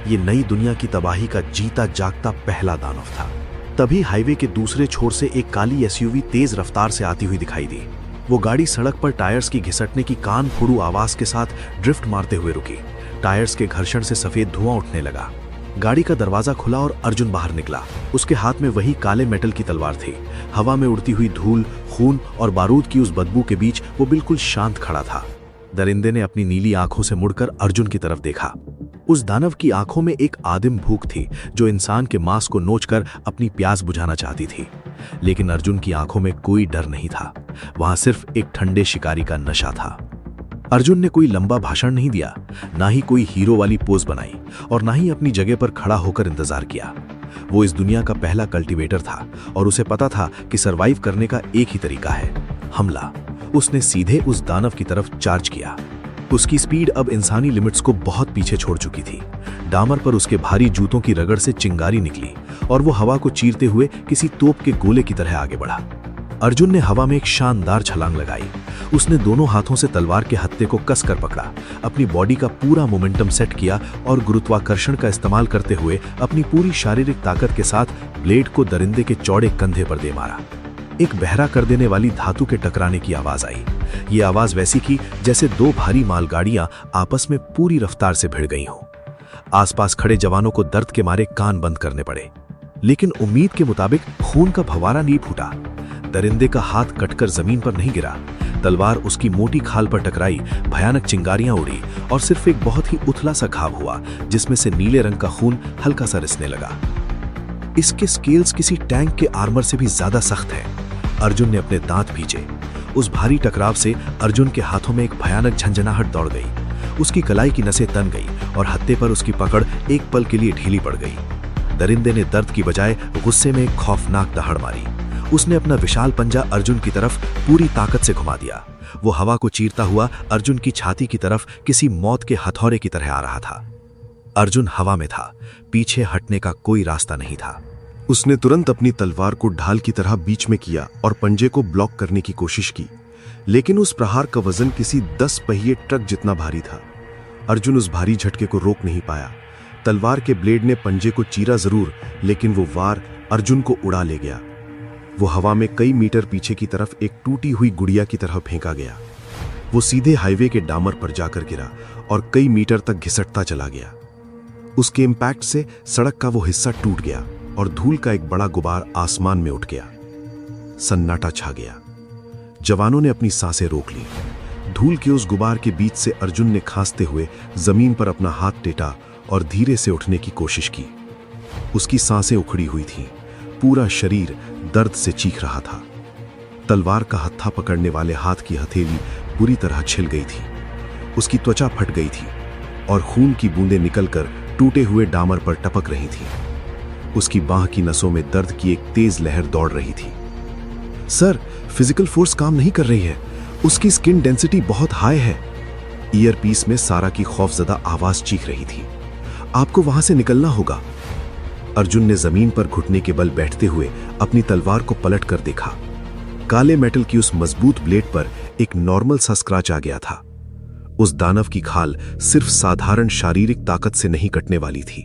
ये नई दुनिया की तबाही का जीता जागता पहला दानव था। तभी हाईवे के दूसरे छोर से एक काली एसयूवी तेज रफ्तार से आती हुई दिखाई दी। वो गाड़ी सड़क पर टायर्स की घिसटने की कान फोड़ू आवाज के साथ ड्रिफ्ट मारते हुए रुकी। टायर्स के घर्षण से सफेद धुआं उठने लगा। गाड़ी का दरवाजा खुला और अर्जुन बाहर निकला। उसके हाथ में वही काले मेटल की तलवार थी। हवा में उड़ती हुई धूल, खून और बारूद की उस बदबू के बीच वो बिल्कुल शांत खड़ा था। दरिंदे ने अपनी नीली आंखों से मुड़कर अर्जुन की तरफ देखा। उस दानव की आंखों में एक आदिम भूख थी, जो इंसान के मांस को नोचकर अपनी प्यास बुझाना चाहती थी। लेकिन अर्जुन की आंखों में कोई डर नहीं था। वहां सिर्फ एक ठंडे शिकारी का नशा था। अर्जुन ने कोई लंबा भाषण नहीं दिया, ना ही कोई हीरो वाली पोज बनाई और ना ही अपनी जगह पर खड़ा होकर इंतजार किया। वो इस दुनिया का पहला कल्टीवेटर था और उसे पता था कि सरवाइव करने का एक ही तरीका है, हमला। उसने सीधे उस दानव की तरफ चार्ज किया। उसकी स्पीड अब इंसानी लिमिट्स को बहुत पीछे छोड़ चुकी थी। डामर पर उसके भारी जूतों की रगड़ से चिंगारी निकली और वो हवा को चीरते हुए किसी तोप के गोले की तरह आगे बढ़ा। अर्जुन ने हवा में एक शानदार छलांग लगाई। उसने दोनों हाथों से तलवार के हत्थे को कसकर पकड़ा, अपनी बॉडी का पूरा मोमेंटम सेट किया और गुरुत्वाकर्षण का इस्तेमाल करते हुए अपनी पूरी शारीरिक ताकत के साथ ब्लेड को दरिंदे के चौड़े कंधे पर दे मारा। एक बहरा कर देने वाली धातु के टकराने की आवाज आई। ये आवाज वैसी थी जैसे दो भारी मालगाड़ियां आपस में पूरी रफ्तार से भिड़ गई हों। आसपास खड़े जवानों को दर्द के मारे कान बंद करने पड़े, लेकिन उम्मीद के मुताबिक खून का फवारा नहीं फूटा। दरिंदे का हाथ कटकर जमीन पर नहीं गिरा, तलवार उसकी मोटी खाल पर टकराई, भयानक चिंगारियां उड़ी और सिर्फ एक बहुत ही उथला सा घाव हुआ जिसमें से नीले रंग का खून हल्का सा रिसने लगा। इसके स्केल्स किसी टैंक के आर्मर से भी ज्यादा सख्त हैं। अर्जुन ने अपने दांत भींचे। उस भारी टकराव से अर्जुन के हाथों में एक भयानक झंझनाहट दौड़ गई। उसकी कलाई की नसें तन गई और हत्थे पर उसकी पकड़ एक पल के लिए ढीली पड़ गई। दरिंदे ने दर्द की बजाय गुस्से में एक खौफनाक दहाड़ मारी। उसने अपना विशाल पंजा अर्जुन की तरफ पूरी ताकत से घुमा दिया। वो हवा को चीरता हुआ अर्जुन की छाती की तरफ किसी मौत के हथौड़े की तरह आ रहा था। अर्जुन हवा में था, पीछे हटने का कोई रास्ता नहीं था। उसने तुरंत अपनी तलवार को ढाल की तरह बीच में किया और पंजे को ब्लॉक करने की कोशिश की, लेकिन उस प्रहार का वजन किसी 10 पहिए ट्रक जितना भारी था। अर्जुन उस भारी झटके को रोक नहीं पाया। तलवार के ब्लेड ने पंजे को चीरा जरूर, लेकिन वो वार अर्जुन को उड़ा ले गया। वो हवा में कई मीटर पीछे की तरफ एक टूटी हुई गुड़िया की तरह फेंका गया। वो सीधे हाईवे के डामर पर जाकर गिरा और कई मीटर तक घिसटता चला गया। उसके इम्पैक्ट से सड़क का वो हिस्सा टूट गया और धूल का एक बड़ा गुबार आसमान में उठ गया। सन्नाटा छा गया। जवानों ने अपनी सांसें रोक ली। धूल के उस गुबार के बीच से अर्जुन ने खांसते हुए जमीन पर अपना हाथ टेटा और धीरे से उठने की कोशिश की। उसकी सांसें उखड़ी हुई थीं, पूरा शरीर दर्द से चीख रहा था। तलवार का हत्था पकड़ने वाले हाथ की हथेली बुरी तरह छिल गई थी। उसकी त्वचा फट गई थी और खून की बूंदें निकलकर टूटे हुए डामर पर टपक रही थीं। उसकी बांह की नसों में दर्द की एक तेज लहर दौड़ रही थी। सर, फिजिकल फोर्स काम नहीं कर रही है। उसकी स्किन डेंसिटी बहुत हाई है। ईयरपीस में सारा की खौफजदा आवाज चीख रही थी। आपको वहां से निकलना होगा। अर्जुन ने जमीन पर घुटने के बल बैठते हुए अपनी तलवार को पलट कर देखा। काले मेटल की उस मजबूत ब्लेड पर एक नॉर्मल सा स्क्रैच आ गया था। उस दानव की खाल सिर्फ साधारण शारीरिक ताकत से नहीं कटने वाली थी।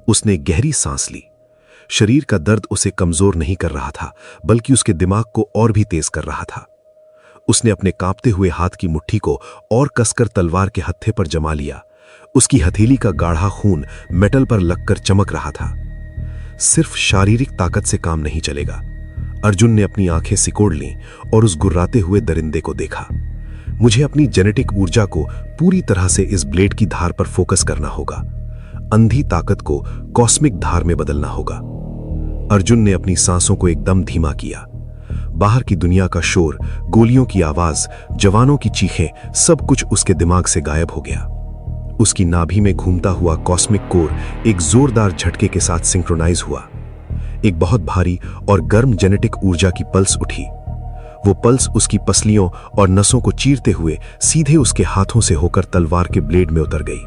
उसने गहरी सांस ली। शरीर का दर्द उसे कमजोर नहीं कर रहा था, बल्कि उसके दिमाग को और भी तेज कर रहा था। उसने अपने कांपते हुए हाथ की मुट्ठी को और कसकर तलवार के हत्थे पर जमा लिया। उसकी हथेली का गाढ़ा खून मेटल पर लगकर चमक रहा था। सिर्फ शारीरिक ताकत से काम नहीं चलेगा। अर्जुन ने अपनी आंखें सिकोड़ लीं और उस गुर्राते हुए दरिंदे को देखा। मुझे अपनी जेनेटिक ऊर्जा को पूरी तरह से इस ब्लेड की धार पर फोकस करना होगा। अंधी ताकत को कॉस्मिक धार में बदलना होगा। अर्जुन ने अपनी सांसों को एकदम धीमा किया। बाहर की दुनिया का शोर, गोलियों की आवाज, जवानों की चीखें, सब कुछ उसके दिमाग से गायब हो गया। उसकी नाभि में घूमता हुआ कॉस्मिक कोर एक जोरदार झटके के साथ सिंक्रोनाइज हुआ। एक बहुत भारी और गर्म जेनेटिक ऊर्जा की पल्स उठी। वो पल्स उसकी पसलियों और नसों को चीरते हुए सीधे उसके हाथों से होकर तलवार के ब्लेड में उतर गई।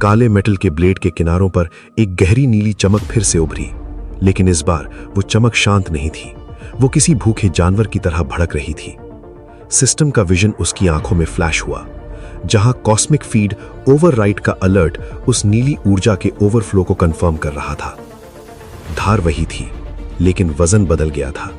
काले मेटल के ब्लेड के किनारों पर एक गहरी नीली चमक फिर से उभरी, लेकिन इस बार वो चमक शांत नहीं थी। वो किसी भूखे जानवर की तरह भड़क रही थी। सिस्टम का विजन उसकी आंखों में फ्लैश हुआ। जहां कॉस्मिक फीड ओवरराइड का अलर्ट उस नीली ऊर्जा के ओवरफ्लो को कंफर्म कर रहा था। धार वही थी, लेकिन वजन बदल गया था।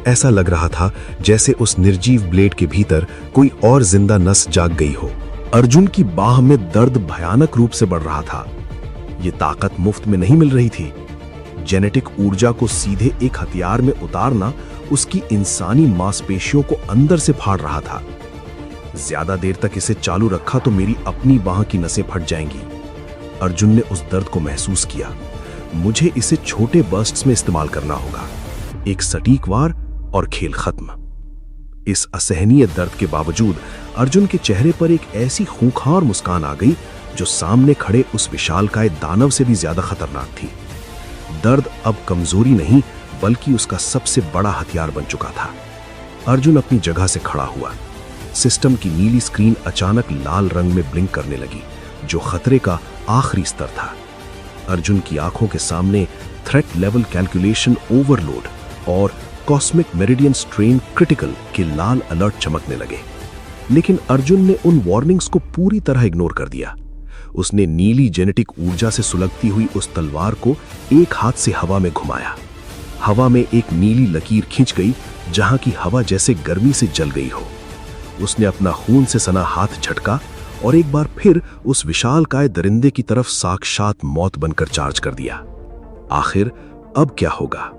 ऐसा लग रहा था जैसे उस निर्जीव ब्लेड के भीतर कोई और जिंदा नस जाग गई हो। अर्जुन की बाह में दर्द भयानक रूप से बढ़ रहा था। ये ताकत मुफ्त में नहीं मिल रही थी। जेनेटिक ऊर्जा को सीधे एक हथियार में उतारना उसकी इंसानी मांसपेशियों को अंदर से फाड़ रहा था। ज्यादा देर तक इसे चालू रखा तो मेरी अपनी बाह की नसें फट जाएंगी। अर्जुन ने उस दर्द को महसूस किया। मुझे इसे छोटे बर्स्ट्स में इस्तेमाल करना होगा। एक सटीक वार और खेल खत्म। इस असहनीय दर्द के बावजूद अर्जुन के चेहरे पर एक ऐसी खूंखार मुस्कान आ गई जो सामने खड़े उस विशालकाय दानव से भी ज्यादा खतरनाक थी। दर्द अब कमजोरी नहीं बल्कि उसका सबसे बड़ा हथियार बन चुका था। अर्जुन अपनी जगह से खड़ा हुआ। सिस्टम की नीली स्क्रीन अचानक लाल रंग में ब्लिंक करने लगी, जो खतरे का आखिरी स्तर था। अर्जुन की आंखों के सामने थ्रेट लेवल कैलकुलेशन ओवरलोड और कॉस्मिक मेरिडियन स्ट्रेन क्रिटिकल के लाल अलर्ट चमकने लगे। लेकिन अर्जुन ने उन वार्निंग्स को पूरी तरह इग्नोर कर दिया। उसने नीली जेनेटिक ऊर्जा से सुलगती हुई उस तलवार को एक हाथ से हवा में घुमाया। हवा में एक नीली लकीर खिंच गई, जहां की हवा जैसे गर्मी से जल गई हो। उसने अपना खून से सना हाथ झटका और एक बार फिर उस विशालकाय दरिंदे की तरफ साक्षात मौत बनकर चार्ज कर दिया। आखिर अब क्या होगा?